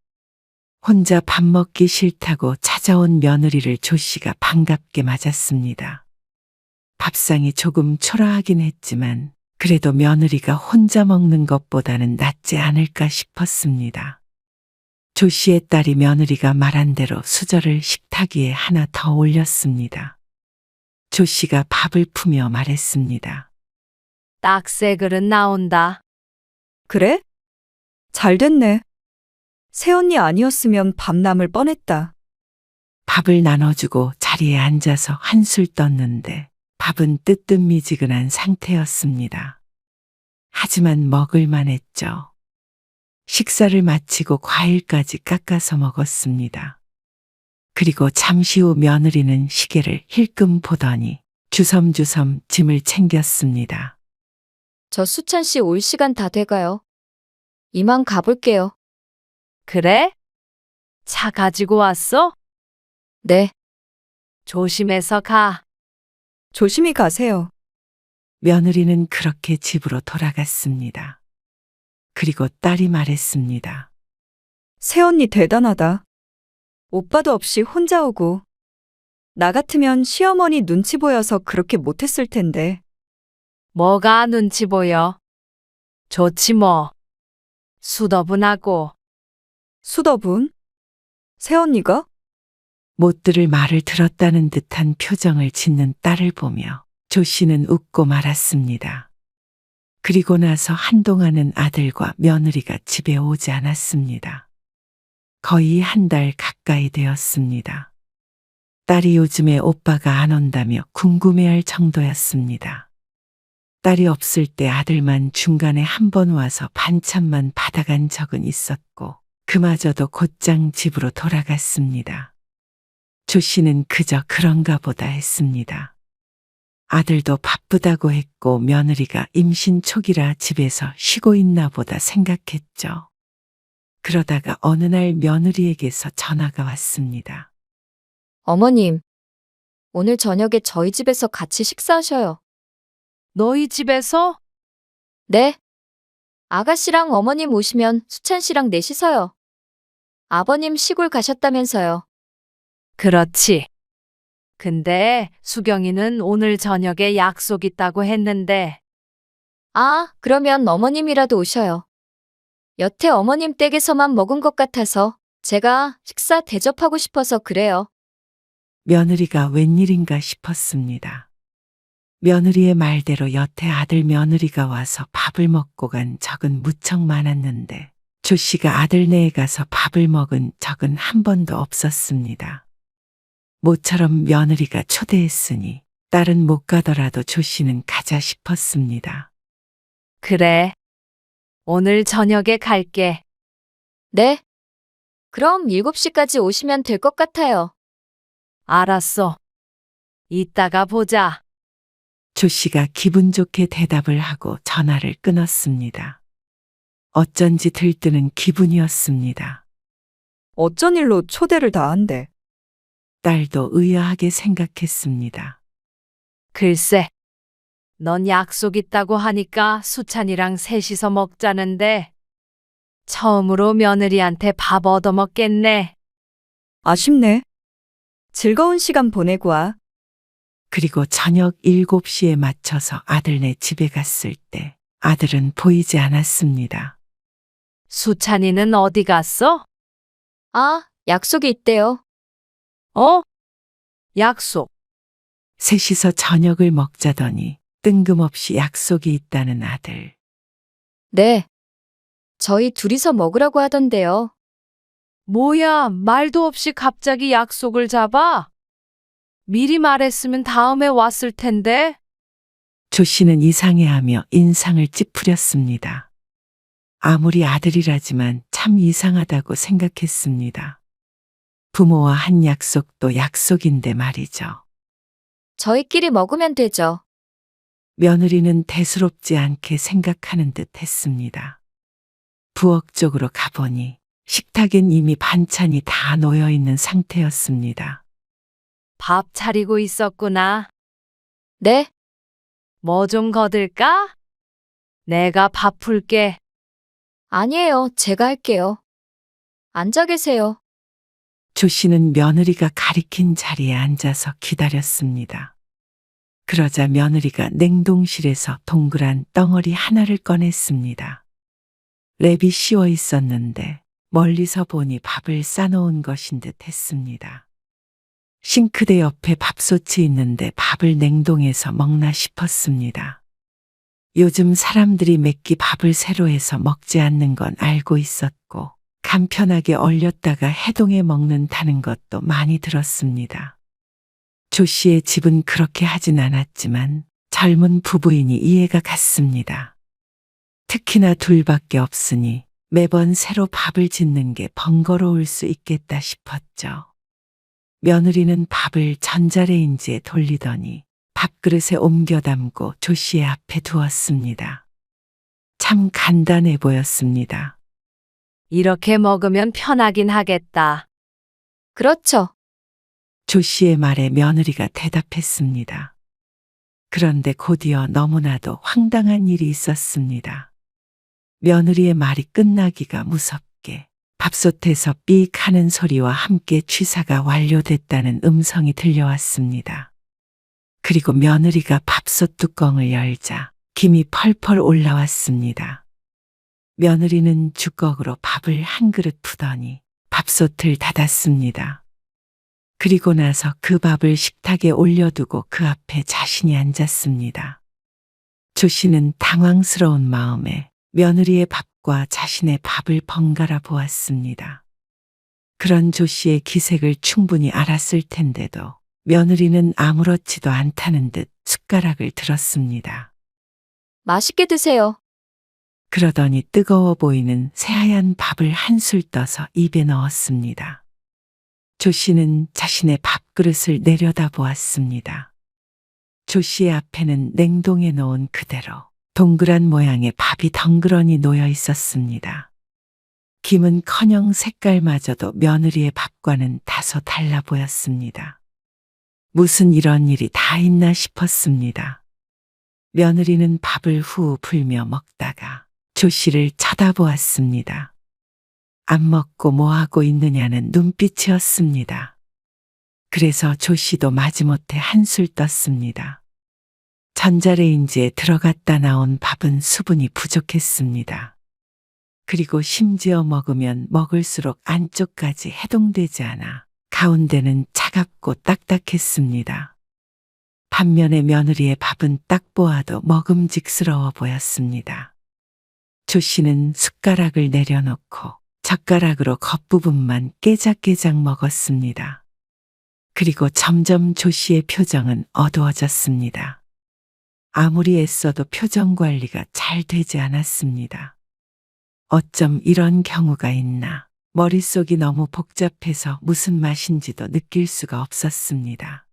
혼자 밥 먹기 싫다고 찾아온 며느리를 조 씨가 반갑게 맞았습니다. 밥상이 조금 초라하긴 했지만 그래도 며느리가 혼자 먹는 것보다는 낫지 않을까 싶었습니다. 조 씨의 딸이 며느리가 말한 대로 수저를 식탁 위에 하나 더 올렸습니다. 조 씨가 밥을 푸며 말했습니다. 딱새 그릇 나온다. 그래? 잘 됐네. 새언니 아니었으면 밥 남을 뻔했다. 밥을 나눠주고 자리에 앉아서 한술 떴는데 밥은 뜨뜻미지근한 상태였습니다. 하지만 먹을만 했죠. 식사를 마치고 과일까지 깎아서 먹었습니다. 그리고 잠시 후 며느리는 시계를 힐끔 보더니 주섬주섬 짐을 챙겼습니다. 저 수찬 씨 올 시간 다 돼가요. 이만 가볼게요. 그래? 차 가지고 왔어? 네. 조심해서 가. 조심히 가세요. 며느리는 그렇게 집으로 돌아갔습니다. 그리고 딸이 말했습니다. 새언니 대단하다. 오빠도 없이 혼자 오고. 나 같으면 시어머니 눈치 보여서 그렇게 못했을 텐데. 뭐가 눈치 보여? 좋지 뭐. 수더분하고. 수더분? 새언니가? 못 들을 말을 들었다는 듯한 표정을 짓는 딸을 보며 조 씨는 웃고 말았습니다. 그리고 나서 한동안은 아들과 며느리가 집에 오지 않았습니다. 거의 한 달 가까이 되었습니다. 딸이 요즘에 오빠가 안 온다며 궁금해할 정도였습니다. 딸이 없을 때 아들만 중간에 한 번 와서 반찬만 받아간 적은 있었고 그마저도 곧장 집으로 돌아갔습니다. 조 씨는 그저 그런가 보다 했습니다. 아들도 바쁘다고 했고 며느리가 임신 초기라 집에서 쉬고 있나 보다 생각했죠. 그러다가 어느 날 며느리에게서 전화가 왔습니다. 어머님, 오늘 저녁에 저희 집에서 같이 식사하셔요. 너희 집에서? 네. 아가씨랑 어머님 오시면 수찬 씨랑 넷이서요. 아버님 시골 가셨다면서요. 그렇지. 근데 수경이는 오늘 저녁에 약속 있다고 했는데. 아, 그러면 어머님이라도 오셔요. 여태 어머님 댁에서만 먹은 것 같아서 제가 식사 대접하고 싶어서 그래요. 며느리가 웬일인가 싶었습니다. 며느리의 말대로 여태 아들 며느리가 와서 밥을 먹고 간 적은 무척 많았는데 조 씨가 아들네에 가서 밥을 먹은 적은 한 번도 없었습니다. 모처럼 며느리가 초대했으니 딸은 못 가더라도 조 씨는 가자 싶었습니다. 그래. 오늘 저녁에 갈게. 네. 그럼 7시까지 오시면 될 것 같아요. 알았어. 이따가 보자. 조 씨가 기분 좋게 대답을 하고 전화를 끊었습니다. 어쩐지 들뜨는 기분이었습니다. 어쩐 일로 초대를 다 한대. 딸도 의아하게 생각했습니다. 글쎄. 넌 약속 있다고 하니까 수찬이랑 셋이서 먹자는데 처음으로 며느리한테 밥 얻어먹겠네. 아쉽네. 즐거운 시간 보내고 와. 그리고 저녁 7시에 맞춰서 아들네 집에 갔을 때 아들은 보이지 않았습니다. 수찬이는 어디 갔어? 아, 약속이 있대요. 어? 약속. 셋이서 저녁을 먹자더니 뜬금없이 약속이 있다는 아들. 네. 저희 둘이서 먹으라고 하던데요. 뭐야, 말도 없이 갑자기 약속을 잡아? 미리 말했으면 다음에 왔을 텐데. 조 씨는 이상해하며 인상을 찌푸렸습니다. 아무리 아들이라지만 참 이상하다고 생각했습니다. 부모와 한 약속도 약속인데 말이죠. 저희끼리 먹으면 되죠. 며느리는 대수롭지 않게 생각하는 듯 했습니다. 부엌 쪽으로 가보니 식탁엔 이미 반찬이 다 놓여 있는 상태였습니다. 밥 차리고 있었구나. 네. 뭐 좀 거들까? 내가 밥 풀게. 아니에요. 제가 할게요. 앉아 계세요. 조 씨는 며느리가 가리킨 자리에 앉아서 기다렸습니다. 그러자 며느리가 냉동실에서 동그란 덩어리 하나를 꺼냈습니다. 랩이 씌워 있었는데 멀리서 보니 밥을 싸놓은 것인 듯 했습니다. 싱크대 옆에 밥솥이 있는데 밥을 냉동해서 먹나 싶었습니다. 요즘 사람들이 맵기 밥을 새로 해서 먹지 않는 건 알고 있었고 간편하게 얼렸다가 해동해 먹는다는 것도 많이 들었습니다. 조 씨의 집은 그렇게 하진 않았지만 젊은 부부이니 이해가 갔습니다. 특히나 둘밖에 없으니 매번 새로 밥을 짓는 게 번거로울 수 있겠다 싶었죠. 며느리는 밥을 전자레인지에 돌리더니 밥그릇에 옮겨 담고 조 씨의 앞에 두었습니다. 참 간단해 보였습니다. 이렇게 먹으면 편하긴 하겠다. 그렇죠. 조 씨의 말에 며느리가 대답했습니다. 그런데 곧이어 너무나도 황당한 일이 있었습니다. 며느리의 말이 끝나기가 무섭게 밥솥에서 삑 하는 소리와 함께 취사가 완료됐다는 음성이 들려왔습니다. 그리고 며느리가 밥솥 뚜껑을 열자 김이 펄펄 올라왔습니다. 며느리는 주걱으로 밥을 한 그릇 푸더니 밥솥을 닫았습니다. 그리고 나서 그 밥을 식탁에 올려두고 그 앞에 자신이 앉았습니다. 조 씨는 당황스러운 마음에 며느리의 밥과 자신의 밥을 번갈아 보았습니다. 그런 조 씨의 기색을 충분히 알았을 텐데도 며느리는 아무렇지도 않다는 듯 숟가락을 들었습니다. 맛있게 드세요. 그러더니 뜨거워 보이는 새하얀 밥을 한술 떠서 입에 넣었습니다. 조 씨는 자신의 밥그릇을 내려다보았습니다. 조 씨의 앞에는 냉동해 놓은 그대로 동그란 모양의 밥이 덩그러니 놓여 있었습니다. 김은커녕 색깔마저도 며느리의 밥과는 다소 달라 보였습니다. 무슨 이런 일이 다 있나 싶었습니다. 며느리는 밥을 후 불며 먹다가 조 씨를 쳐다보았습니다. 안 먹고 뭐 하고 있느냐는 눈빛이었습니다. 그래서 조 씨도 마지못해 한술 떴습니다. 전자레인지에 들어갔다 나온 밥은 수분이 부족했습니다. 그리고 심지어 먹으면 먹을수록 안쪽까지 해동되지 않아 가운데는 차갑고 딱딱했습니다. 반면에 며느리의 밥은 딱 보아도 먹음직스러워 보였습니다. 조 씨는 숟가락을 내려놓고 젓가락으로 겉부분만 깨작깨작 먹었습니다. 그리고 점점 조 씨의 표정은 어두워졌습니다. 아무리 애써도 표정 관리가 잘 되지 않았습니다. 어쩜 이런 경우가 있나. 머릿속이 너무 복잡해서 무슨 맛인지도 느낄 수가 없었습니다.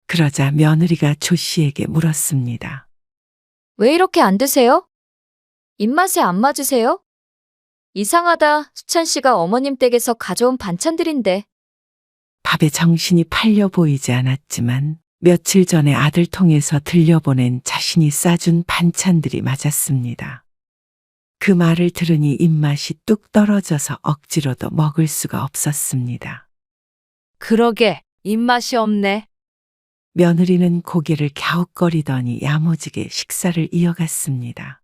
그러자 며느리가 조 씨에게 물었습니다. 왜 이렇게 안 드세요? 입맛에 안 맞으세요? 이상하다. 수찬 씨가 어머님 댁에서 가져온 반찬들인데. 밥에 정신이 팔려 보이지 않았지만 며칠 전에 아들 통해서 들려보낸 자신이 싸준 반찬들이 맞았습니다. 그 말을 들으니 입맛이 뚝 떨어져서 억지로도 먹을 수가 없었습니다. 그러게, 입맛이 없네. 며느리는 고개를 갸웃거리더니 야무지게 식사를 이어갔습니다.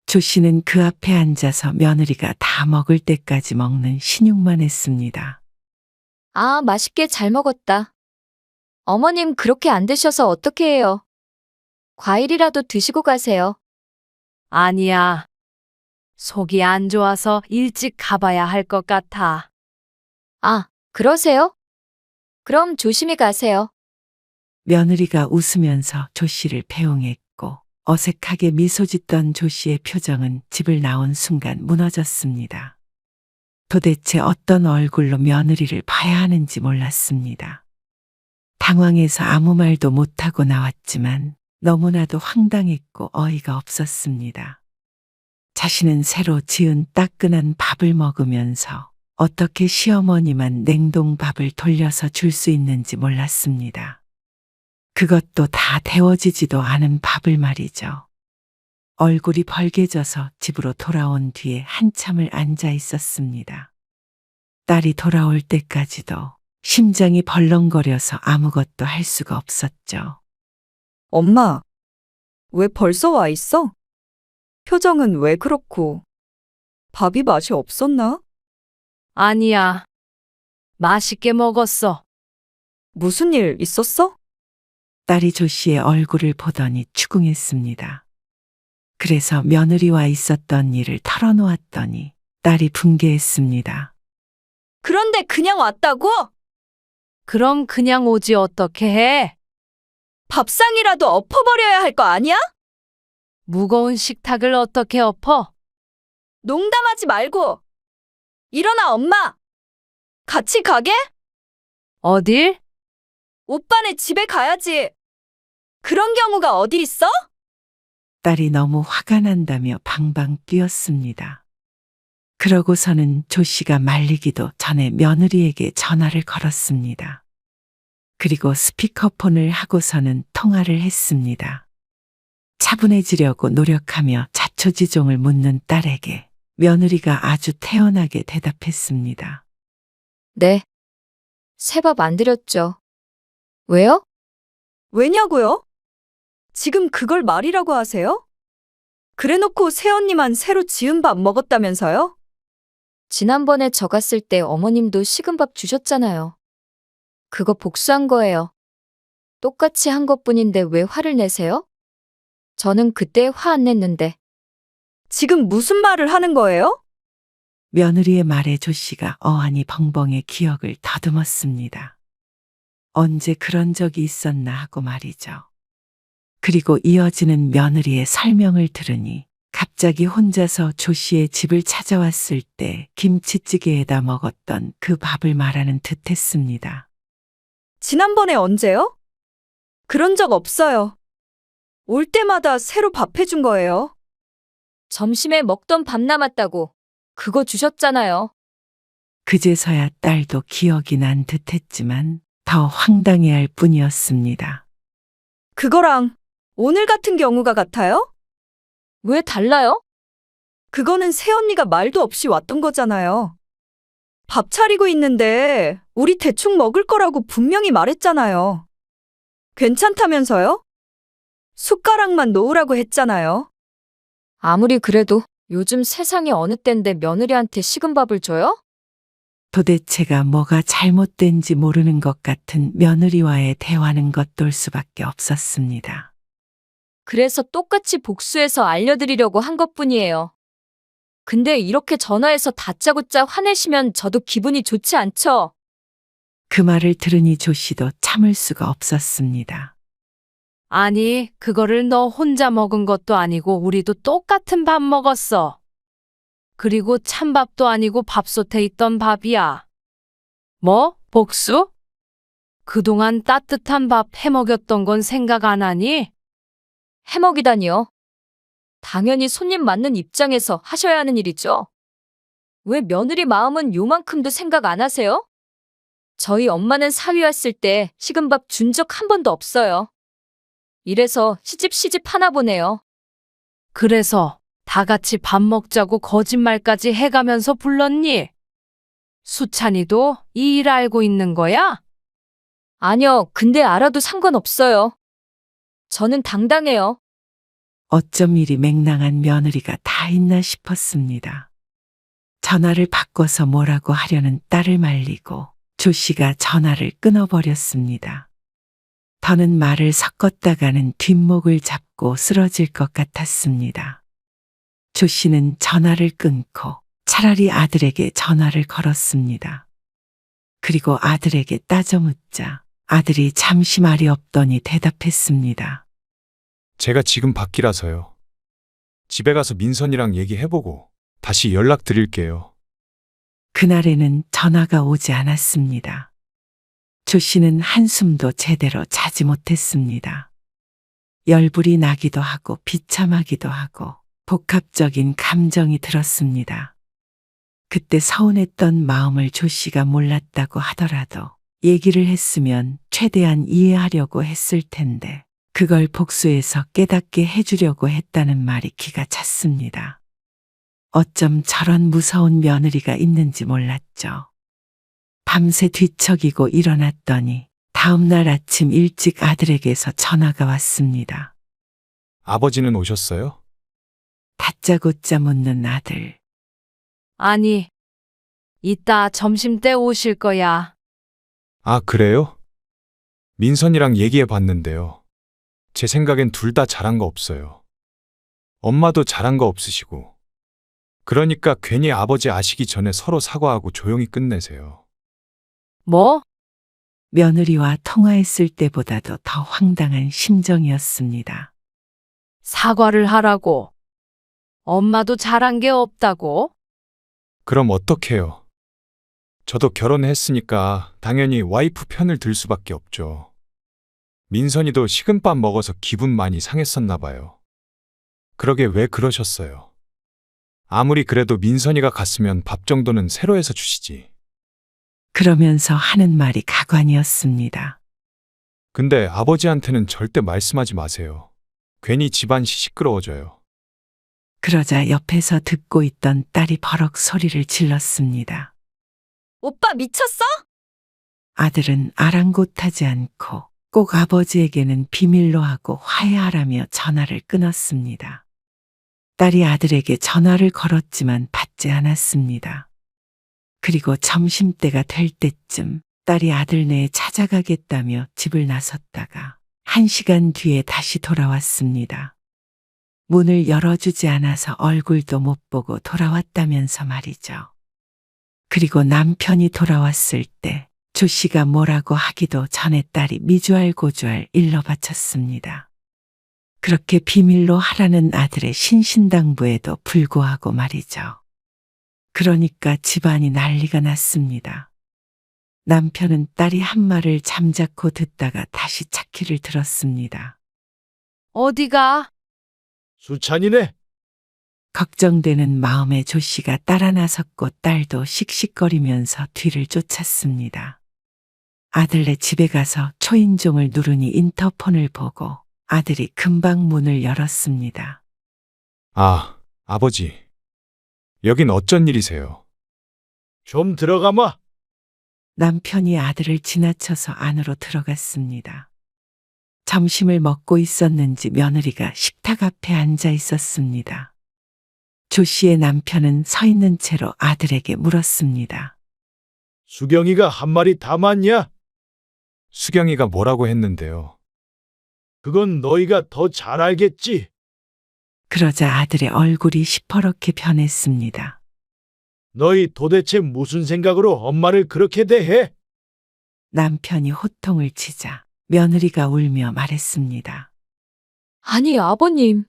조 씨는 그 앞에 앉아서 며느리가 다 먹을 때까지 먹는 신용만 했습니다. 아, 맛있게 잘 먹었다. 어머님 그렇게 안 드셔서 어떻게 해요? 과일이라도 드시고 가세요. 아니야. 속이 안 좋아서 일찍 가봐야 할 것 같아. 아, 그러세요? 그럼 조심히 가세요. 며느리가 웃으면서 조 씨를 배웅했고 어색하게 미소 짓던 조 씨의 표정은 집을 나온 순간 무너졌습니다. 도대체 어떤 얼굴로 며느리를 봐야 하는지 몰랐습니다. 당황해서 아무 말도 못하고 나왔지만 너무나도 황당했고 어이가 없었습니다. 자신은 새로 지은 따끈한 밥을 먹으면서 어떻게 시어머니만 냉동밥을 돌려서 줄 수 있는지 몰랐습니다. 그것도 다 데워지지도 않은 밥을 말이죠. 얼굴이 벌개져서 집으로 돌아온 뒤에 한참을 앉아 있었습니다. 딸이 돌아올 때까지도 심장이 벌렁거려서 아무것도 할 수가 없었죠. 엄마, 왜 벌써 와 있어? 표정은 왜 그렇고? 밥이 맛이 없었나? 아니야. 맛있게 먹었어. 무슨 일 있었어? 딸이 조 씨의 얼굴을 보더니 추궁했습니다. 그래서 며느리와 있었던 일을 털어놓았더니 딸이 분개했습니다. 그런데 그냥 왔다고? 그럼 그냥 오지 어떻게 해? 밥상이라도 엎어버려야 할 거 아니야? 무거운 식탁을 어떻게 엎어? 농담하지 말고. 일어나, 엄마. 같이 가게? 어딜? 오빠네 집에 가야지. 그런 경우가 어디 있어? 딸이 너무 화가 난다며 방방 뛰었습니다. 그러고서는 조 씨가 말리기도 전에 며느리에게 전화를 걸었습니다. 그리고 스피커폰을 하고서는 통화를 했습니다. 차분해지려고 노력하며 자초지종을 묻는 딸에게 며느리가 아주 태연하게 대답했습니다. 네. 새밥 안 드렸죠. 왜요? 왜냐고요? 지금 그걸 말이라고 하세요? 그래놓고 새언니만 새로 지은 밥 먹었다면서요? 지난번에 저 갔을 때 어머님도 식은 밥 주셨잖아요. 그거 복수한 거예요. 똑같이 한 것뿐인데 왜 화를 내세요? 저는 그때 화 안 냈는데. 지금 무슨 말을 하는 거예요? 며느리의 말에 조 씨가 어안이 벙벙해 기억을 더듬었습니다. 언제 그런 적이 있었나 하고 말이죠. 그리고 이어지는 며느리의 설명을 들으니 갑자기 혼자서 조 씨의 집을 찾아왔을 때 김치찌개에다 먹었던 그 밥을 말하는 듯 했습니다. 지난번에 언제요? 그런 적 없어요. 올 때마다 새로 밥 해준 거예요. 점심에 먹던 밥 남았다고. 그거 주셨잖아요. 그제서야 딸도 기억이 난 듯 했지만 더 황당해할 뿐이었습니다. 그거랑 오늘 같은 경우가 같아요? 왜 달라요? 그거는 새언니가 말도 없이 왔던 거잖아요. 밥 차리고 있는데 우리 대충 먹을 거라고 분명히 말했잖아요. 괜찮다면서요? 숟가락만 놓으라고 했잖아요. 아무리 그래도 요즘 세상에 어느 땐데 며느리한테 식은 밥을 줘요? 도대체가 뭐가 잘못된지 모르는 것 같은 며느리와의 대화는 겉돌 수밖에 없었습니다. 그래서 똑같이 복수해서 알려드리려고 한 것뿐이에요. 근데 이렇게 전화해서 다짜고짜 화내시면 저도 기분이 좋지 않죠? 그 말을 들으니 조 씨도 참을 수가 없었습니다. 아니, 그거를 너 혼자 먹은 것도 아니고 우리도 똑같은 밥 먹었어. 그리고 찬밥도 아니고 밥솥에 있던 밥이야. 뭐? 복수? 그동안 따뜻한 밥 해먹였던 건 생각 안 하니? 해먹이다니요. 당연히 손님 맞는 입장에서 하셔야 하는 일이죠. 왜 며느리 마음은 요만큼도 생각 안 하세요? 저희 엄마는 사위 왔을 때 식은 밥 준 적 한 번도 없어요. 이래서 시집 하나 보네요. 그래서 다 같이 밥 먹자고 거짓말까지 해가면서 불렀니? 수찬이도 이 일 알고 있는 거야? 아니요, 근데 알아도 상관없어요. 저는 당당해요. 어쩜 이리 맹랑한 며느리가 다 있나 싶었습니다. 전화를 바꿔서 뭐라고 하려는 딸을 말리고 조 씨가 전화를 끊어버렸습니다. 더는 말을 섞었다가는 뒷목을 잡고 쓰러질 것 같았습니다. 조 씨는 전화를 끊고 차라리 아들에게 전화를 걸었습니다. 그리고 아들에게 따져 묻자 아들이 잠시 말이 없더니 대답했습니다. 제가 지금 밖이라서요. 집에 가서 민선이랑 얘기해보고 다시 연락드릴게요. 그날에는 전화가 오지 않았습니다. 조 씨는 한숨도 제대로 자지 못했습니다. 열불이 나기도 하고 비참하기도 하고 복합적인 감정이 들었습니다. 그때 서운했던 마음을 조 씨가 몰랐다고 하더라도 얘기를 했으면 최대한 이해하려고 했을 텐데 그걸 복수해서 깨닫게 해주려고 했다는 말이 기가 찼습니다. 어쩜 저런 무서운 며느리가 있는지 몰랐죠. 밤새 뒤척이고 일어났더니 다음날 아침 일찍 아들에게서 전화가 왔습니다. 아버지는 오셨어요? 다짜고짜 묻는 아들. 아니, 이따 점심때 오실 거야. 아, 그래요? 민선이랑 얘기해 봤는데요. 제 생각엔 둘 다 잘한 거 없어요. 엄마도 잘한 거 없으시고. 그러니까 괜히 아버지 아시기 전에 서로 사과하고 조용히 끝내세요. 뭐? 며느리와 통화했을 때보다도 더 황당한 심정이었습니다. 사과를 하라고. 엄마도 잘한 게 없다고? 그럼 어떡해요? 저도 결혼했으니까 당연히 와이프 편을 들 수밖에 없죠. 민선이도 식은밥 먹어서 기분 많이 상했었나 봐요. 그러게 왜 그러셨어요? 아무리 그래도 민선이가 갔으면 밥 정도는 새로 해서 주시지. 그러면서 하는 말이 가관이었습니다. 근데 아버지한테는 절대 말씀하지 마세요. 괜히 집안이 시끄러워져요. 그러자 옆에서 듣고 있던 딸이 버럭 소리를 질렀습니다. 오빠 미쳤어? 아들은 아랑곳하지 않고 꼭 아버지에게는 비밀로 하고 화해하라며 전화를 끊었습니다. 딸이 아들에게 전화를 걸었지만 받지 않았습니다. 그리고 점심때가 될 때쯤 딸이 아들네에 찾아가겠다며 집을 나섰다가 1시간 뒤에 다시 돌아왔습니다. 문을 열어주지 않아서 얼굴도 못 보고 돌아왔다면서 말이죠. 그리고 남편이 돌아왔을 때 조 씨가 뭐라고 하기도 전에 딸이 미주알고주알 일러 바쳤습니다. 그렇게 비밀로 하라는 아들의 신신당부에도 불구하고 말이죠. 그러니까 집안이 난리가 났습니다. 남편은 딸이 한 말을 잠자코 듣다가 다시 차키를 들었습니다. 어디가? 수찬이네. 걱정되는 마음에 조 씨가 따라 나섰고 딸도 씩씩거리면서 뒤를 쫓았습니다. 아들네 집에 가서 초인종을 누르니 인터폰을 보고 아들이 금방 문을 열었습니다. 아, 아버지. 여긴 어쩐 일이세요? 좀 들어가마. 남편이 아들을 지나쳐서 안으로 들어갔습니다. 점심을 먹고 있었는지 며느리가 식탁 앞에 앉아 있었습니다. 조 씨의 남편은 서 있는 채로 아들에게 물었습니다. 수경이가 한 말이 다 맞냐? 수경이가 뭐라고 했는데요? 그건 너희가 더 잘 알겠지. 그러자 아들의 얼굴이 시퍼렇게 변했습니다. 너희 도대체 무슨 생각으로 엄마를 그렇게 대해? 남편이 호통을 치자 며느리가 울며 말했습니다. 아니, 아버님.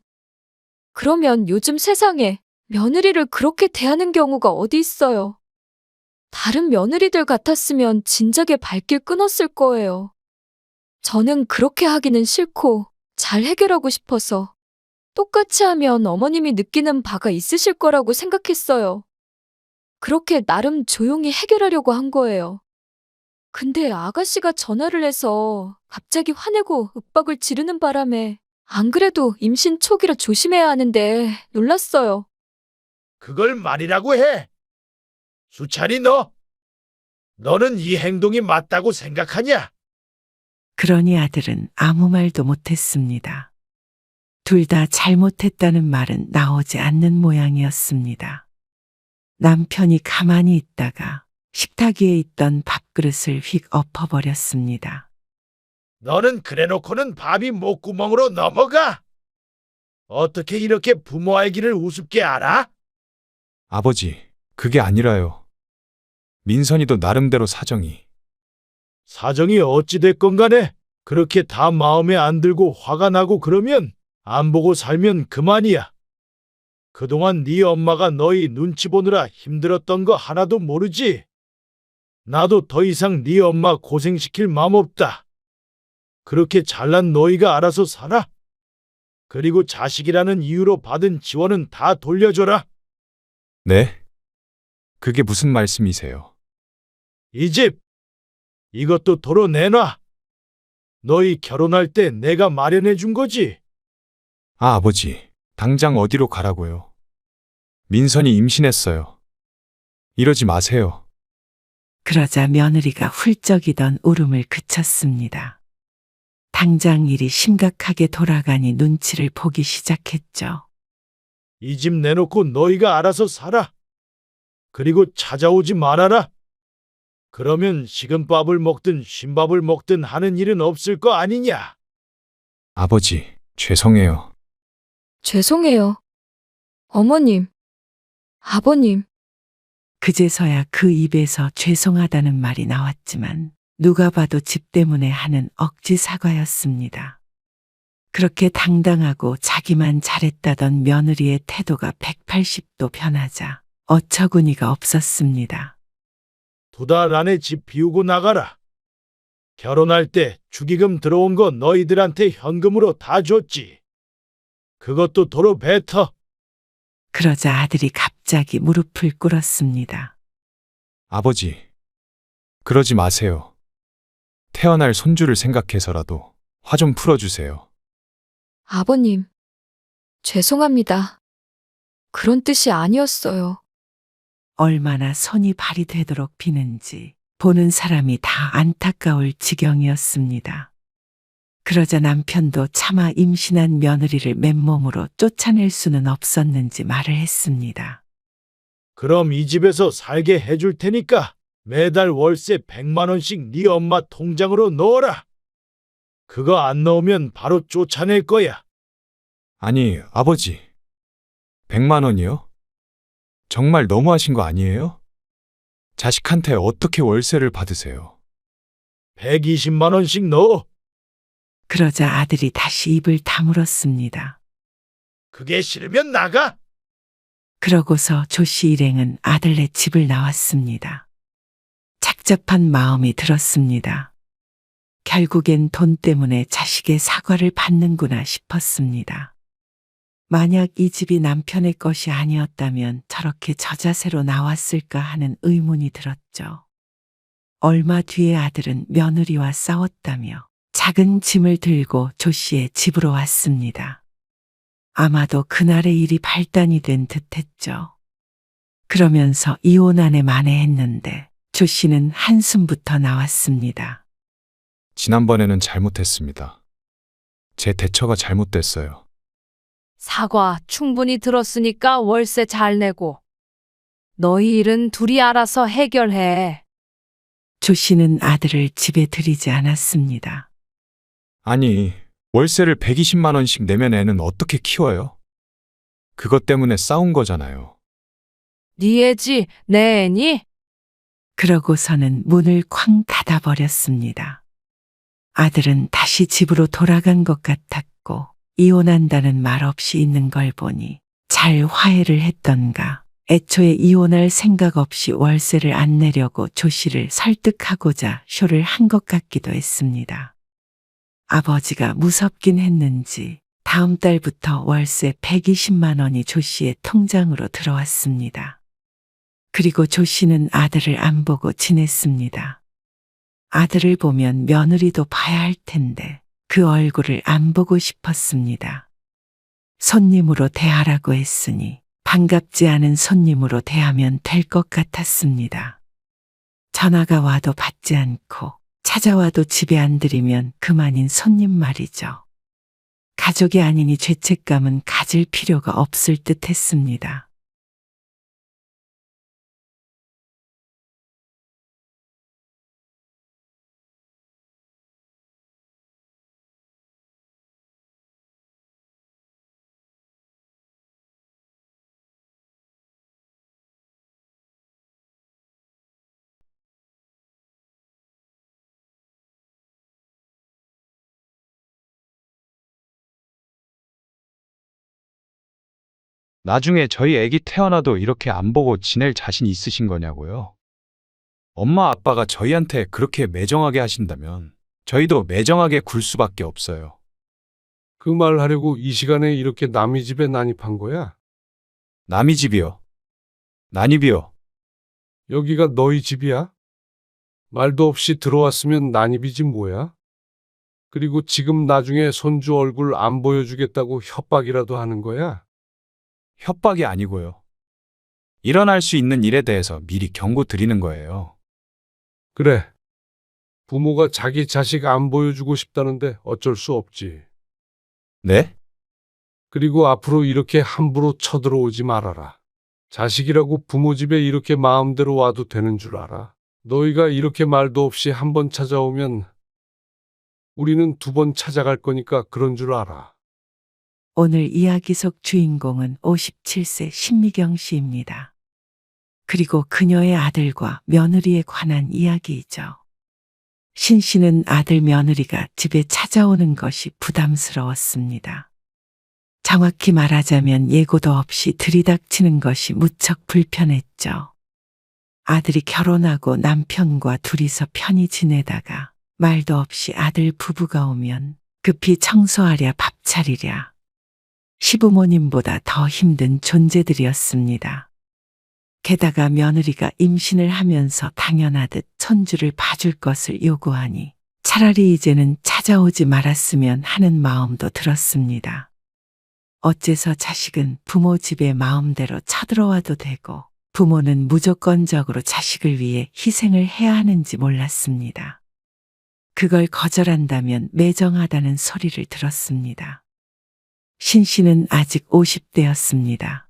그러면 요즘 세상에 며느리를 그렇게 대하는 경우가 어디 있어요? 다른 며느리들 같았으면 진작에 발길 끊었을 거예요. 저는 그렇게 하기는 싫고 잘 해결하고 싶어서 똑같이 하면 어머님이 느끼는 바가 있으실 거라고 생각했어요. 그렇게 나름 조용히 해결하려고 한 거예요. 근데 아가씨가 전화를 해서 갑자기 화내고 윽박을 지르는 바람에 안 그래도 임신 초기라 조심해야 하는데 놀랐어요. 그걸 말이라고 해? 수찬이 너? 너는 이 행동이 맞다고 생각하냐? 그러니 아들은 아무 말도 못했습니다. 둘 다 잘못했다는 말은 나오지 않는 모양이었습니다. 남편이 가만히 있다가 식탁 위에 있던 밥그릇을 휙 엎어버렸습니다. 너는 그래놓고는 밥이 목구멍으로 넘어가? 어떻게 이렇게 부모 알기를 우습게 알아? 아버지, 그게 아니라요. 민선이도 나름대로 사정이. 사정이 어찌됐건 간에 그렇게 다 마음에 안 들고 화가 나고 그러면 안 보고 살면 그만이야. 그동안 네 엄마가 너희 눈치 보느라 힘들었던 거 하나도 모르지? 나도 더 이상 네 엄마 고생시킬 마음 없다. 그렇게 잘난 너희가 알아서 살아. 그리고 자식이라는 이유로 받은 지원은 다 돌려줘라. 네? 그게 무슨 말씀이세요? 이 집, 이것도 도로 내놔. 너희 결혼할 때 내가 마련해 준 거지. 아, 아버지, 당장 어디로 가라고요? 민선이 임신했어요. 이러지 마세요. 그러자 며느리가 훌쩍이던 울음을 그쳤습니다. 당장 일이 심각하게 돌아가니 눈치를 보기 시작했죠. 이 집 내놓고 너희가 알아서 살아. 그리고 찾아오지 말아라. 그러면 식은 밥을 먹든 쉰밥을 먹든 하는 일은 없을 거 아니냐. 아버지, 죄송해요. 죄송해요. 어머님, 아버님. 그제서야 그 입에서 죄송하다는 말이 나왔지만 누가 봐도 집 때문에 하는 억지 사과였습니다. 그렇게 당당하고 자기만 잘했다던 며느리의 태도가 180도 변하자 어처구니가 없었습니다. 2달 안에 집 비우고 나가라. 결혼할 때 축의금 들어온 거 너희들한테 현금으로 다 줬지. 그것도 도로 뱉어. 그러자 아들이 갑자기 무릎을 꿇었습니다. 아버지, 그러지 마세요. 태어날 손주를 생각해서라도 화 좀 풀어주세요. 아버님, 죄송합니다. 그런 뜻이 아니었어요. 얼마나 손이 발이 되도록 비는지 보는 사람이 다 안타까울 지경이었습니다. 그러자 남편도 차마 임신한 며느리를 맨몸으로 쫓아낼 수는 없었는지 말을 했습니다. 그럼 이 집에서 살게 해줄 테니까 매달 월세 100만 원씩 네 엄마 통장으로 넣어라. 그거 안 넣으면 바로 쫓아낼 거야. 아니, 아버지. 100만 원이요? 정말 너무하신 거 아니에요? 자식한테 어떻게 월세를 받으세요? 120만 원씩 넣어. 그러자 아들이 다시 입을 다물었습니다. 그게 싫으면 나가. 그러고서 조씨 일행은 아들네 집을 나왔습니다. 착잡한 마음이 들었습니다. 결국엔 돈 때문에 자식의 사과를 받는구나 싶었습니다. 만약 이 집이 남편의 것이 아니었다면 저렇게 저자세로 나왔을까 하는 의문이 들었죠. 얼마 뒤에 아들은 며느리와 싸웠다며 작은 짐을 들고 조씨의 집으로 왔습니다. 아마도 그날의 일이 발단이 된 듯했죠. 그러면서 이혼안에 만회했는데 조씨는 한숨부터 나왔습니다. 지난번에는 잘못했습니다. 제 대처가 잘못됐어요. 사과 충분히 들었으니까 월세 잘 내고. 너희 일은 둘이 알아서 해결해. 조씨는 아들을 집에 들이지 않았습니다. 아니, 월세를 120만 원씩 내면 애는 어떻게 키워요? 그것 때문에 싸운 거잖아요. 네 애지, 내 애니? 그러고서는 문을 쾅 닫아버렸습니다. 아들은 다시 집으로 돌아간 것 같았고, 이혼한다는 말 없이 있는 걸 보니 잘 화해를 했던가, 애초에 이혼할 생각 없이 월세를 안 내려고 조 씨를 설득하고자 쇼를 한 것 같기도 했습니다. 아버지가 무섭긴 했는지 다음 달부터 월세 120만 원이 조 씨의 통장으로 들어왔습니다. 그리고 조 씨는 아들을 안 보고 지냈습니다. 아들을 보면 며느리도 봐야 할 텐데 그 얼굴을 안 보고 싶었습니다. 손님으로 대하라고 했으니 반갑지 않은 손님으로 대하면 될 것 같았습니다. 전화가 와도 받지 않고 찾아와도 집에 안 들이면 그만인 손님 말이죠. 가족이 아니니 죄책감은 가질 필요가 없을 듯 했습니다. 나중에 저희 애기 태어나도 이렇게 안 보고 지낼 자신 있으신 거냐고요? 엄마 아빠가 저희한테 그렇게 매정하게 하신다면 저희도 매정하게 굴 수밖에 없어요. 그 말 하려고 이 시간에 이렇게 남의 집에 난입한 거야? 남의 집이요. 난입이요. 여기가 너희 집이야? 말도 없이 들어왔으면 난입이지 뭐야? 그리고 지금 나중에 손주 얼굴 안 보여주겠다고 협박이라도 하는 거야? 협박이 아니고요. 일어날 수 있는 일에 대해서 미리 경고 드리는 거예요. 그래. 부모가 자기 자식 안 보여주고 싶다는데 어쩔 수 없지. 네? 그리고 앞으로 이렇게 함부로 쳐들어오지 말아라. 자식이라고 부모 집에 이렇게 마음대로 와도 되는 줄 알아. 너희가 이렇게 말도 없이 한 번 찾아오면 우리는 2번 찾아갈 거니까 그런 줄 알아. 오늘 이야기 속 주인공은 57세 신미경 씨입니다. 그리고 그녀의 아들과 며느리에 관한 이야기이죠. 신 씨는 아들 며느리가 집에 찾아오는 것이 부담스러웠습니다. 정확히 말하자면 예고도 없이 들이닥치는 것이 무척 불편했죠. 아들이 결혼하고 남편과 둘이서 편히 지내다가 말도 없이 아들 부부가 오면 급히 청소하랴 밥 차리랴. 시부모님보다 더 힘든 존재들이었습니다. 게다가 며느리가 임신을 하면서 당연하듯 손주를 봐줄 것을 요구하니 차라리 이제는 찾아오지 말았으면 하는 마음도 들었습니다. 어째서 자식은 부모 집에 마음대로 쳐들어와도 되고 부모는 무조건적으로 자식을 위해 희생을 해야 하는지 몰랐습니다. 그걸 거절한다면 매정하다는 소리를 들었습니다. 신 씨는 아직 50대였습니다.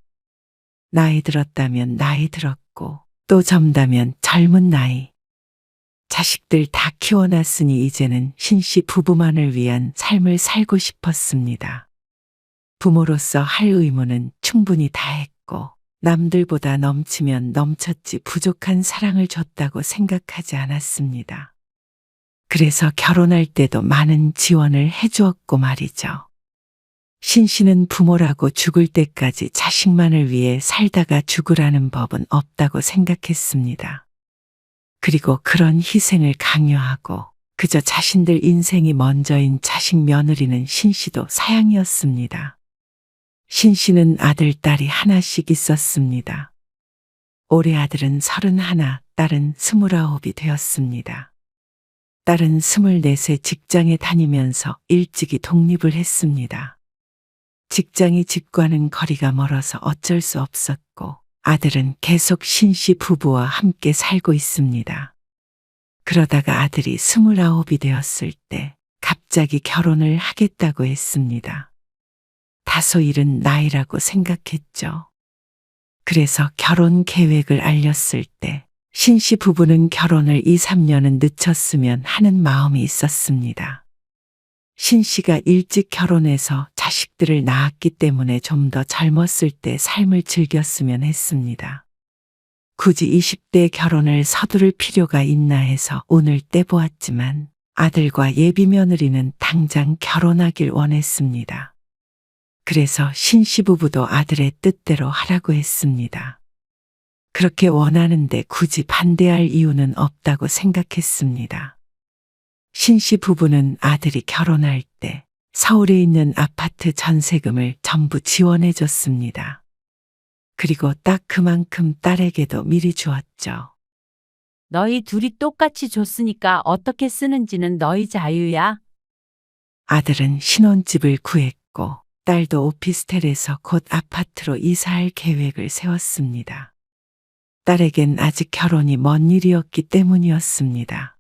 나이 들었다면 나이 들었고 또 젊다면 젊은 나이. 자식들 다 키워놨으니 이제는 신 씨 부부만을 위한 삶을 살고 싶었습니다. 부모로서 할 의무는 충분히 다했고 남들보다 넘치면 넘쳤지 부족한 사랑을 줬다고 생각하지 않았습니다. 그래서 결혼할 때도 많은 지원을 해주었고 말이죠. 신 씨는 부모라고 죽을 때까지 자식만을 위해 살다가 죽으라는 법은 없다고 생각했습니다. 그리고 그런 희생을 강요하고 그저 자신들 인생이 먼저인 자식 며느리는 신 씨도 사양이었습니다. 신 씨는 아들, 딸이 하나씩 있었습니다. 올해 아들은 31, 딸은 29이 되었습니다. 딸은 24세 직장에 다니면서 일찍이 독립을 했습니다. 직장이 집과는 거리가 멀어서 어쩔 수 없었고 아들은 계속 신 씨 부부와 함께 살고 있습니다. 그러다가 아들이 29이 되었을 때 갑자기 결혼을 하겠다고 했습니다. 다소 이른 나이라고 생각했죠. 그래서 결혼 계획을 알렸을 때 신 씨 부부는 결혼을 2, 3년은 늦췄으면 하는 마음이 있었습니다. 신 씨가 일찍 결혼해서 자식들을 낳았기 때문에 좀 더 젊었을 때 삶을 즐겼으면 했습니다. 굳이 20대 결혼을 서두를 필요가 있나 해서 오늘 떼보았지만 아들과 예비 며느리는 당장 결혼하길 원했습니다. 그래서 신 씨 부부도 아들의 뜻대로 하라고 했습니다. 그렇게 원하는데 굳이 반대할 이유는 없다고 생각했습니다. 신 씨 부부는 아들이 결혼할 때 서울에 있는 아파트 전세금을 전부 지원해 줬습니다. 그리고 딱 그만큼 딸에게도 미리 주었죠. 너희 둘이 똑같이 줬으니까 어떻게 쓰는지는 너희 자유야. 아들은 신혼집을 구했고 딸도 오피스텔에서 곧 아파트로 이사할 계획을 세웠습니다. 딸에겐 아직 결혼이 먼 일이었기 때문이었습니다.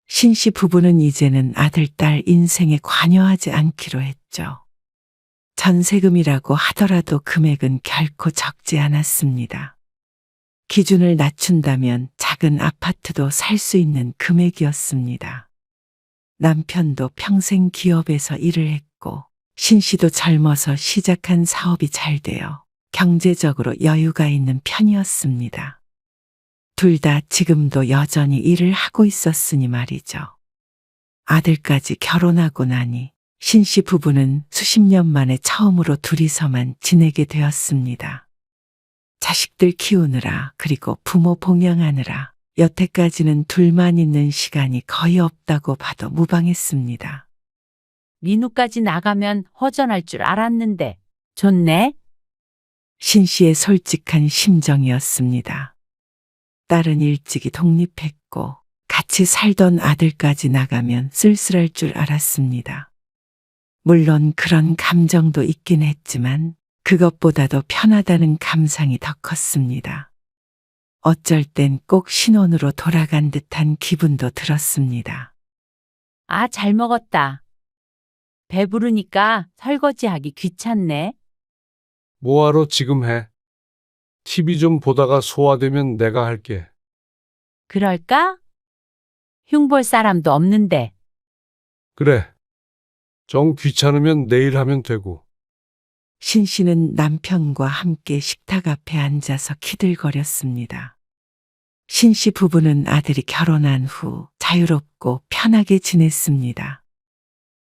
신 씨 부부는 이제는 아들, 딸 인생에 관여하지 않기로 했죠. 전세금이라고 하더라도 금액은 결코 적지 않았습니다. 기준을 낮춘다면 작은 아파트도 살 수 있는 금액이었습니다. 남편도 평생 기업에서 일을 했고 신 씨도 젊어서 시작한 사업이 잘 되어 경제적으로 여유가 있는 편이었습니다. 둘 다 지금도 여전히 일을 하고 있었으니 말이죠. 아들까지 결혼하고 나니 신 씨 부부는 수십 년 만에 처음으로 둘이서만 지내게 되었습니다. 자식들 키우느라 그리고 부모 봉양하느라 여태까지는 둘만 있는 시간이 거의 없다고 봐도 무방했습니다. 민우까지 나가면 허전할 줄 알았는데 좋네. 신 씨의 솔직한 심정이었습니다. 딸은 일찍이 독립했고 같이 살던 아들까지 나가면 쓸쓸할 줄 알았습니다. 물론 그런 감정도 있긴 했지만 그것보다도 편하다는 감상이 더 컸습니다. 어쩔 땐 꼭 신혼으로 돌아간 듯한 기분도 들었습니다. 아, 잘 먹었다. 배부르니까 설거지하기 귀찮네. 뭐하러 지금 해? TV 좀 보다가 소화되면 내가 할게. 그럴까? 흉볼 사람도 없는데. 그래. 정 귀찮으면 내일 하면 되고. 신 씨는 남편과 함께 식탁 앞에 앉아서 키들거렸습니다. 신 씨 부부는 아들이 결혼한 후 자유롭고 편하게 지냈습니다.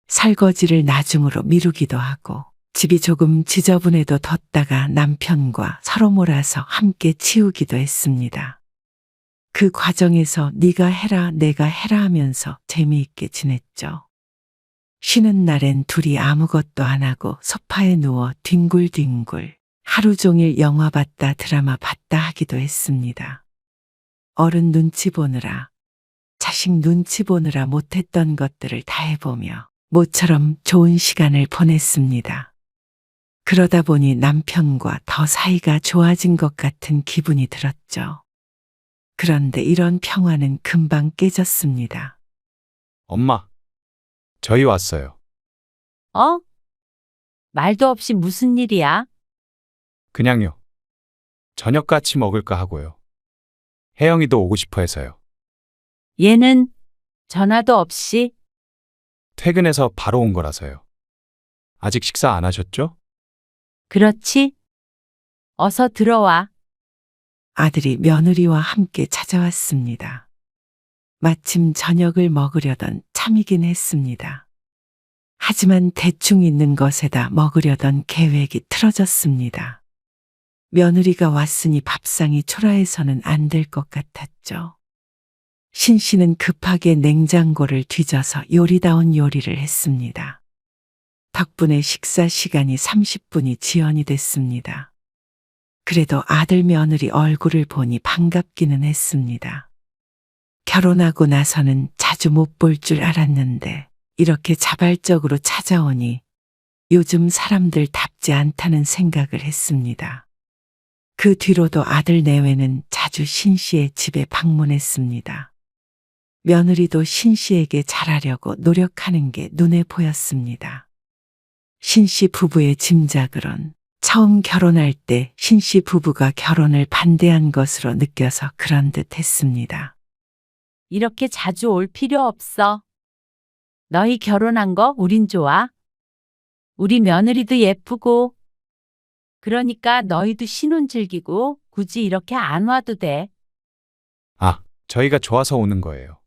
설거지를 나중으로 미루기도 하고 집이 조금 지저분해도 뒀다가 남편과 서로 몰아서 함께 치우기도 했습니다. 그 과정에서 네가 해라 내가 해라 하면서 재미있게 지냈죠. 쉬는 날엔 둘이 아무것도 안 하고 소파에 누워 뒹굴뒹굴 하루 종일 영화 봤다 드라마 봤다 하기도 했습니다. 어른 눈치 보느라 자식 눈치 보느라 못했던 것들을 다 해보며 모처럼 좋은 시간을 보냈습니다. 그러다 보니 남편과 더 사이가 좋아진 것 같은 기분이 들었죠. 그런데 이런 평화는 금방 깨졌습니다. 엄마, 저희 왔어요. 어? 말도 없이 무슨 일이야? 그냥요. 저녁 같이 먹을까 하고요. 혜영이도 오고 싶어 해서요. 얘는 전화도 없이. 퇴근해서 바로 온 거라서요. 아직 식사 안 하셨죠? 그렇지? 어서 들어와. 아들이 며느리와 함께 찾아왔습니다. 마침 저녁을 먹으려던 참이긴 했습니다. 하지만 대충 있는 것에다 먹으려던 계획이 틀어졌습니다. 며느리가 왔으니 밥상이 초라해서는 안 될 것 같았죠. 신 씨는 급하게 냉장고를 뒤져서 요리다운 요리를 했습니다. 덕분에 식사 시간이 30분이 지연이 됐습니다. 그래도 아들 며느리 얼굴을 보니 반갑기는 했습니다. 결혼하고 나서는 자주 못 볼 줄 알았는데 이렇게 자발적으로 찾아오니 요즘 사람들답지 않다는 생각을 했습니다. 그 뒤로도 아들 내외는 자주 신 씨의 집에 방문했습니다. 며느리도 신 씨에게 잘하려고 노력하는 게 눈에 보였습니다. 신 씨 부부의 짐작으론 처음 결혼할 때 신 씨 부부가 결혼을 반대한 것으로 느껴서 그런 듯 했습니다. 이렇게 자주 올 필요 없어. 너희 결혼한 거 우린 좋아. 우리 며느리도 예쁘고. 그러니까 너희도 신혼 즐기고 굳이 이렇게 안 와도 돼. 아, 저희가 좋아서 오는 거예요.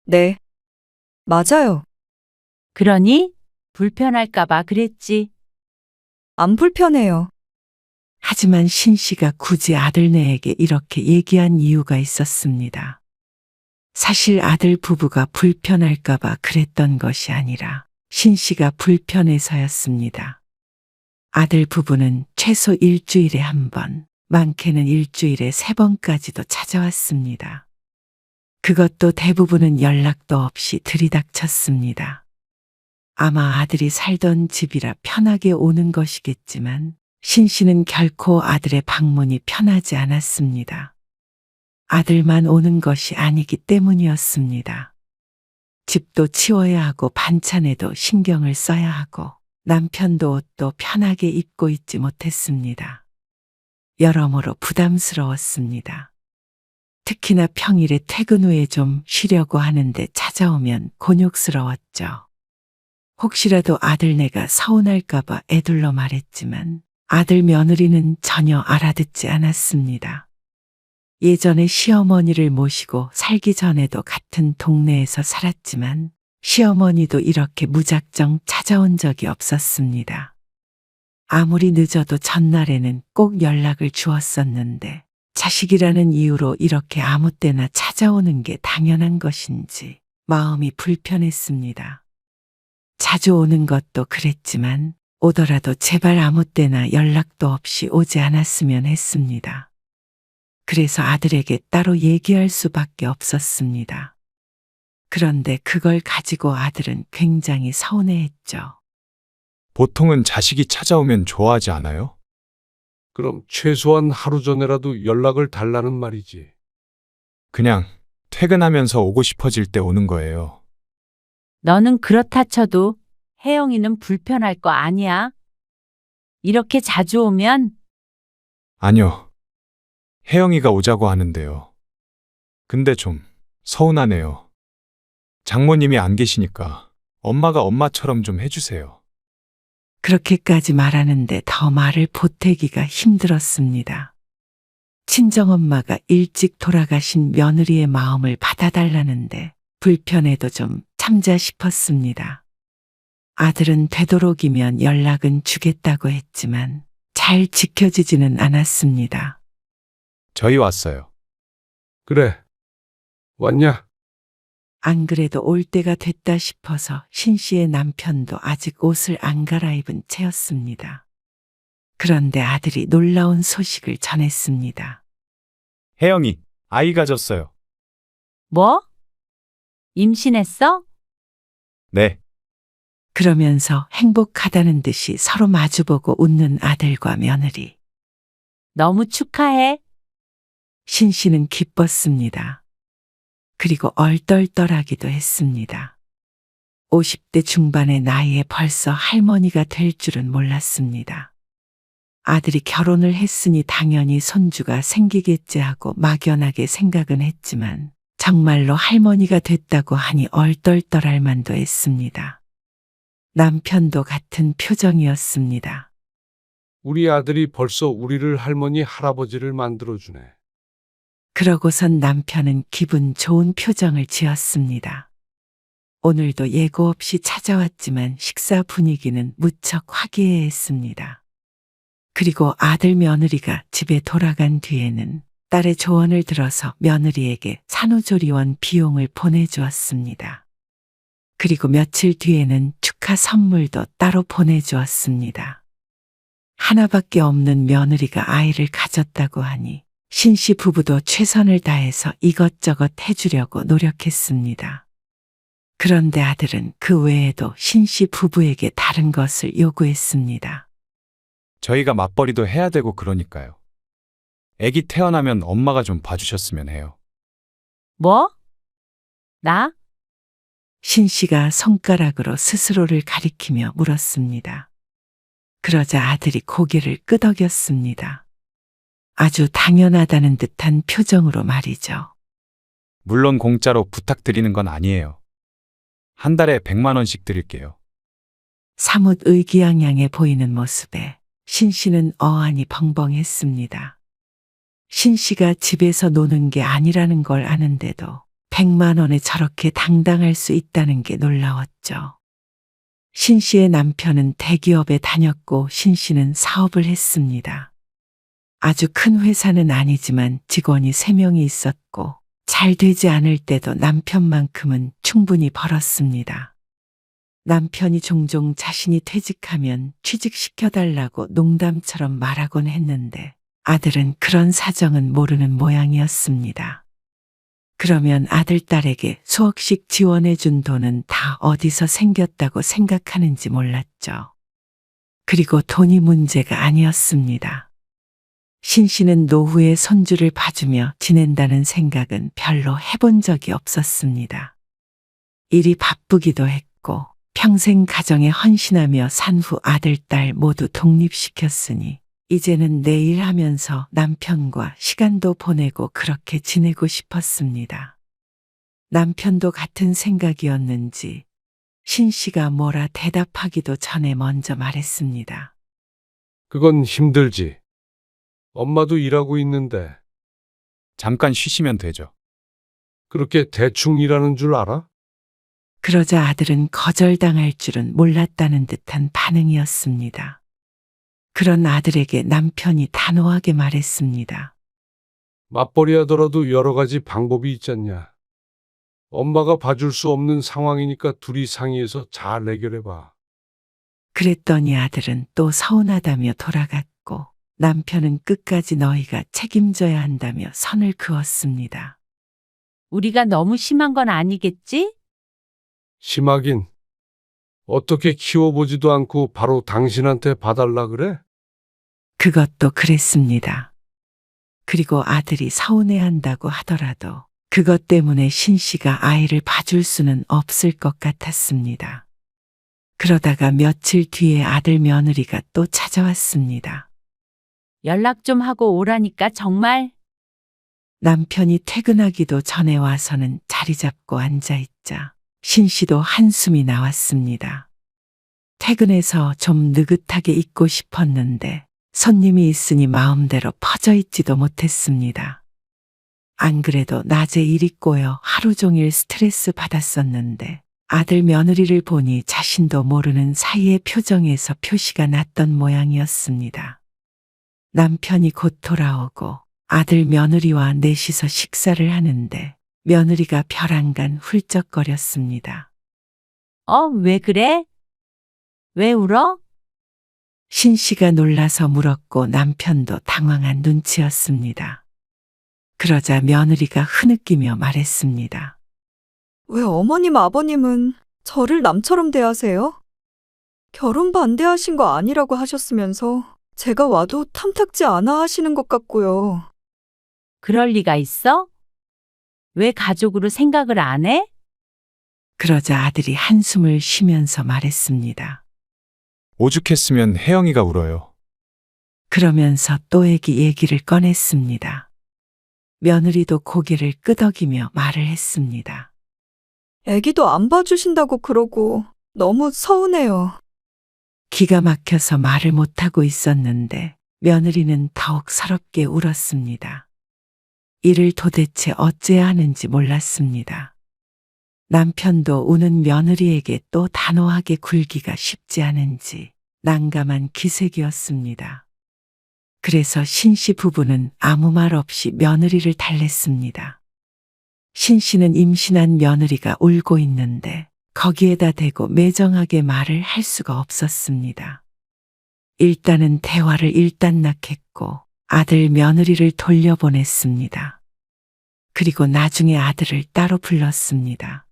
네. 맞아요. 그러니 불편할까봐 그랬지. 안 불편해요. 하지만 신 씨가 굳이 아들네에게 이렇게 얘기한 이유가 있었습니다. 사실 아들 부부가 불편할까봐 그랬던 것이 아니라 신 씨가 불편해서였습니다. 아들 부부는 최소 일주일에 한 번, 많게는 일주일에 3번까지도 찾아왔습니다. 그것도 대부분은 연락도 없이 들이닥쳤습니다. 아마 아들이 살던 집이라 편하게 오는 것이겠지만 신 씨는 결코 아들의 방문이 편하지 않았습니다. 아들만 오는 것이 아니기 때문이었습니다. 집도 치워야 하고 반찬에도 신경을 써야 하고 남편도 옷도 편하게 입고 있지 못했습니다. 여러모로 부담스러웠습니다. 특히나 평일에 퇴근 후에 좀 쉬려고 하는데 찾아오면 곤욕스러웠죠. 혹시라도 아들네가 서운할까봐 애둘러 말했지만 아들 며느리는 전혀 알아듣지 않았습니다. 예전에 시어머니를 모시고 살기 전에도 같은 동네에서 살았지만 시어머니도 이렇게 무작정 찾아온 적이 없었습니다. 아무리 늦어도 전날에는 꼭 연락을 주었었는데 자식이라는 이유로 이렇게 아무 때나 찾아오는 게 당연한 것인지 마음이 불편했습니다. 자주 오는 것도 그랬지만 오더라도 제발 아무 때나 연락도 없이 오지 않았으면 했습니다. 그래서 아들에게 따로 얘기할 수밖에 없었습니다. 그런데 그걸 가지고 아들은 굉장히 서운해했죠. 보통은 자식이 찾아오면 좋아하지 않아요? 그럼 최소한 하루 전에라도 연락을 달라는 말이지. 그냥 퇴근하면서 오고 싶어질 때 오는 거예요. 너는 그렇다 쳐도 혜영이는 불편할 거 아니야? 이렇게 자주 오면 아니요. 혜영이가 오자고 하는데요. 근데 좀 서운하네요. 장모님이 안 계시니까 엄마가 엄마처럼 좀 해주세요. 그렇게까지 말하는데 더 말을 보태기가 힘들었습니다. 친정엄마가 일찍 돌아가신 며느리의 마음을 받아달라는데 불편해도 좀 참자 싶었습니다. 아들은 되도록이면 연락은 주겠다고 했지만 잘 지켜지지는 않았습니다. 저희 왔어요. 그래. 왔냐? 안 그래도 올 때가 됐다 싶어서 신 씨의 남편도 아직 옷을 안 갈아입은 채였습니다. 그런데 아들이 놀라운 소식을 전했습니다. 혜영이 아이 가졌어요. 뭐? 임신했어? 네. 그러면서 행복하다는 듯이 서로 마주보고 웃는 아들과 며느리. 너무 축하해. 신 씨는 기뻤습니다. 그리고 얼떨떨하기도 했습니다. 50대 중반의 나이에 벌써 할머니가 될 줄은 몰랐습니다. 아들이 결혼을 했으니 당연히 손주가 생기겠지 하고 막연하게 생각은 했지만 정말로 할머니가 됐다고 하니 얼떨떨할 만도 했습니다. 남편도 같은 표정이었습니다. 우리 아들이 벌써 우리를 할머니, 할아버지를 만들어주네. 그러고선 남편은 기분 좋은 표정을 지었습니다. 오늘도 예고 없이 찾아왔지만 식사 분위기는 무척 화기애애했습니다. 그리고 아들 며느리가 집에 돌아간 뒤에는 딸의 조언을 들어서 며느리에게 산후조리원 비용을 보내주었습니다. 그리고 며칠 뒤에는 축하 선물도 따로 보내주었습니다. 하나밖에 없는 며느리가 아이를 가졌다고 하니 신 씨 부부도 최선을 다해서 이것저것 해주려고 노력했습니다. 그런데 아들은 그 외에도 신 씨 부부에게 다른 것을 요구했습니다. 저희가 맞벌이도 해야 되고 그러니까요. 아기 태어나면 엄마가 좀 봐주셨으면 해요. 뭐? 나? 신 씨가 손가락으로 스스로를 가리키며 물었습니다. 그러자 아들이 고개를 끄덕였습니다. 아주 당연하다는 듯한 표정으로 말이죠. 물론 공짜로 부탁드리는 건 아니에요. 한 달에 100만 원씩 드릴게요. 사뭇 의기양양해 보이는 모습에 신 씨는 어안이 벙벙했습니다. 신 씨가 집에서 노는 게 아니라는 걸 아는데도 100만 원에 저렇게 당당할 수 있다는 게 놀라웠죠. 신 씨의 남편은 대기업에 다녔고 신 씨는 사업을 했습니다. 아주 큰 회사는 아니지만 직원이 3명이 있었고 잘 되지 않을 때도 남편만큼은 충분히 벌었습니다. 남편이 종종 자신이 퇴직하면 취직시켜달라고 농담처럼 말하곤 했는데 아들은 그런 사정은 모르는 모양이었습니다. 그러면 아들, 딸에게 수억씩 지원해준 돈은 다 어디서 생겼다고 생각하는지 몰랐죠. 그리고 돈이 문제가 아니었습니다. 신 씨는 노후에 손주를 봐주며 지낸다는 생각은 별로 해본 적이 없었습니다. 일이 바쁘기도 했고 평생 가정에 헌신하며 산 후 아들, 딸 모두 독립시켰으니 이제는 내 일하면서 남편과 시간도 보내고 그렇게 지내고 싶었습니다. 남편도 같은 생각이었는지 신 씨가 뭐라 대답하기도 전에 먼저 말했습니다. 그건 힘들지. 엄마도 일하고 있는데 잠깐 쉬시면 되죠. 그렇게 대충 일하는 줄 알아? 그러자 아들은 거절당할 줄은 몰랐다는 듯한 반응이었습니다. 그런 아들에게 남편이 단호하게 말했습니다. 맞벌이 하더라도 여러 가지 방법이 있잖냐. 엄마가 봐줄 수 없는 상황이니까 둘이 상의해서 잘 해결해봐. 그랬더니 아들은 또 서운하다며 돌아갔고 남편은 끝까지 너희가 책임져야 한다며 선을 그었습니다. 우리가 너무 심한 건 아니겠지? 심하긴. 어떻게 키워보지도 않고 바로 당신한테 봐달라 그래? 그것도 그랬습니다. 그리고 아들이 서운해한다고 하더라도 그것 때문에 신 씨가 아이를 봐줄 수는 없을 것 같았습니다. 그러다가 며칠 뒤에 아들 며느리가 또 찾아왔습니다. 연락 좀 하고 오라니까 정말. 남편이 퇴근하기도 전에 와서는 자리 잡고 앉아있자 신 씨도 한숨이 나왔습니다. 퇴근해서 좀 느긋하게 있고 싶었는데 손님이 있으니 마음대로 퍼져 있지도 못했습니다. 안 그래도 낮에 일이 꼬여 하루 종일 스트레스 받았었는데 아들 며느리를 보니 자신도 모르는 사이의 표정에서 표시가 났던 모양이었습니다. 남편이 곧 돌아오고 아들 며느리와 넷이서 식사를 하는데 며느리가 벼랑간 훌쩍거렸습니다. 왜 그래? 왜 울어? 신 씨가 놀라서 물었고 남편도 당황한 눈치였습니다. 그러자 며느리가 흐느끼며 말했습니다. 왜 어머님, 아버님은 저를 남처럼 대하세요? 결혼 반대하신 거 아니라고 하셨으면서 제가 와도 탐탁지 않아 하시는 것 같고요. 그럴 리가 있어? 왜 가족으로 생각을 안 해? 그러자 아들이 한숨을 쉬면서 말했습니다. 오죽했으면 혜영이가 울어요. 그러면서 또 애기 얘기를 꺼냈습니다. 며느리도 고개를 끄덕이며 말을 했습니다. 애기도 안 봐주신다고 그러고 너무 서운해요. 기가 막혀서 말을 못하고 있었는데 며느리는 더욱 서럽게 울었습니다. 이를 도대체 어째야 하는지 몰랐습니다. 남편도 우는 며느리에게 또 단호하게 굴기가 쉽지 않은지 난감한 기색이었습니다. 그래서 신씨 부부는 아무 말 없이 며느리를 달랬습니다. 신씨는 임신한 며느리가 울고 있는데 거기에다 대고 매정하게 말을 할 수가 없었습니다. 일단은 대화를 일단락했고 아들 며느리를 돌려보냈습니다. 그리고 나중에 아들을 따로 불렀습니다.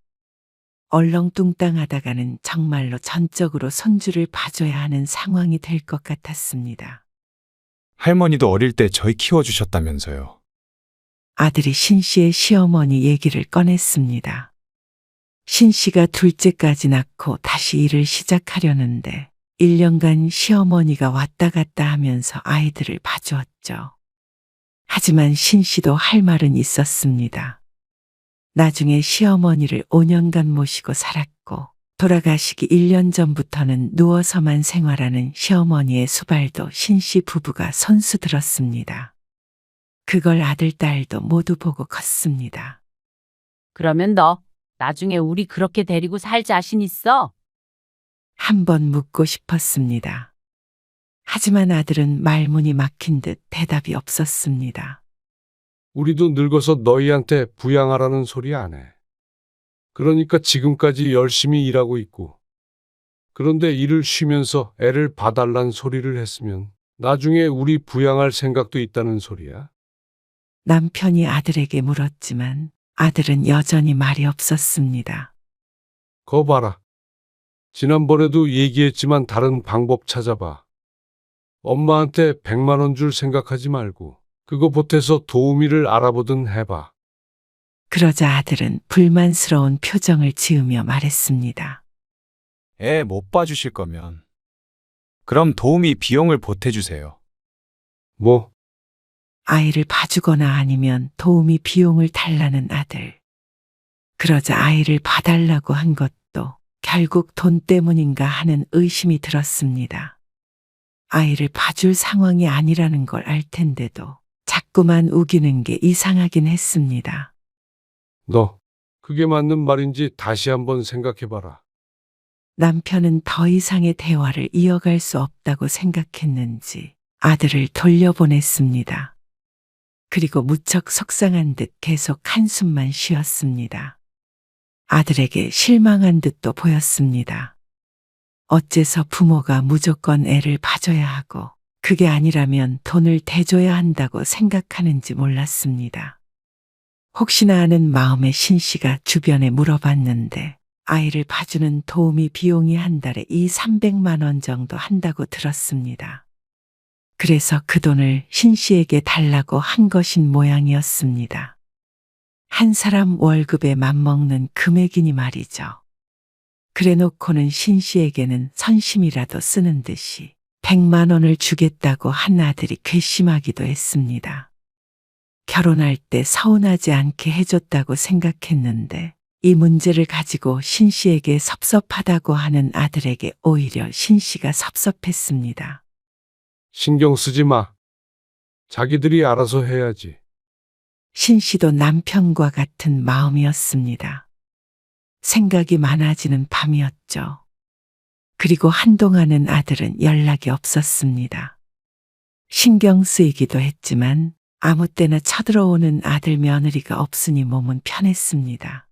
얼렁뚱땅하다가는 정말로 전적으로 손주를 봐줘야 하는 상황이 될 것 같았습니다. 할머니도 어릴 때 저희 키워주셨다면서요. 아들이 신 씨의 시어머니 얘기를 꺼냈습니다. 신 씨가 둘째까지 낳고 다시 일을 시작하려는데 1년간 시어머니가 왔다 갔다 하면서 아이들을 봐주었죠. 하지만 신 씨도 할 말은 있었습니다. 나중에 시어머니를 5년간 모시고 살았고 돌아가시기 1년 전부터는 누워서만 생활하는 시어머니의 수발도 신씨 부부가 손수 들었습니다. 그걸 아들, 딸도 모두 보고 컸습니다. 그러면 너 나중에 우리 그렇게 데리고 살 자신 있어? 한번 묻고 싶었습니다. 하지만 아들은 말문이 막힌 듯 대답이 없었습니다. 우리도 늙어서 너희한테 부양하라는 소리 안 해. 그러니까 지금까지 열심히 일하고 있고. 그런데 일을 쉬면서 애를 봐달란 소리를 했으면 나중에 우리 부양할 생각도 있다는 소리야. 남편이 아들에게 물었지만 아들은 여전히 말이 없었습니다. 거 봐라. 지난번에도 얘기했지만 다른 방법 찾아봐. 엄마한테 100만 원 줄 생각하지 말고 그거 보태서 도우미를 알아보든 해봐. 그러자 아들은 불만스러운 표정을 지으며 말했습니다. 애 못 봐주실 거면. 그럼 도우미 비용을 보태주세요. 뭐? 아이를 봐주거나 아니면 도우미 비용을 달라는 아들. 그러자 아이를 봐달라고 한 것도 결국 돈 때문인가 하는 의심이 들었습니다. 아이를 봐줄 상황이 아니라는 걸 알 텐데도 자꾸만 우기는 게 이상하긴 했습니다. 너, 그게 맞는 말인지 다시 한번 생각해봐라. 남편은 더 이상의 대화를 이어갈 수 없다고 생각했는지 아들을 돌려보냈습니다. 그리고 무척 속상한 듯 계속 한숨만 쉬었습니다. 아들에게 실망한 듯도 보였습니다. 어째서 부모가 무조건 애를 봐줘야 하고 그게 아니라면 돈을 대줘야 한다고 생각하는지 몰랐습니다. 혹시나 하는 마음에 신씨가 주변에 물어봤는데 아이를 봐주는 도우미 비용이 한 달에 300만 원 정도 한다고 들었습니다. 그래서 그 돈을 신씨에게 달라고 한 것인 모양이었습니다. 한 사람 월급에 맞먹는 금액이니 말이죠. 그래 놓고는 신씨에게는 선심이라도 쓰는 듯이 100만 원을 주겠다고 한 아들이 괘씸하기도 했습니다. 결혼할 때 서운하지 않게 해줬다고 생각했는데 이 문제를 가지고 신씨에게 섭섭하다고 하는 아들에게 오히려 신씨가 섭섭했습니다. 신경 쓰지 마. 자기들이 알아서 해야지. 신씨도 남편과 같은 마음이었습니다. 생각이 많아지는 밤이었죠. 그리고 한동안은 아들은 연락이 없었습니다. 신경 쓰이기도 했지만 아무 때나 쳐들어오는 아들 며느리가 없으니 몸은 편했습니다.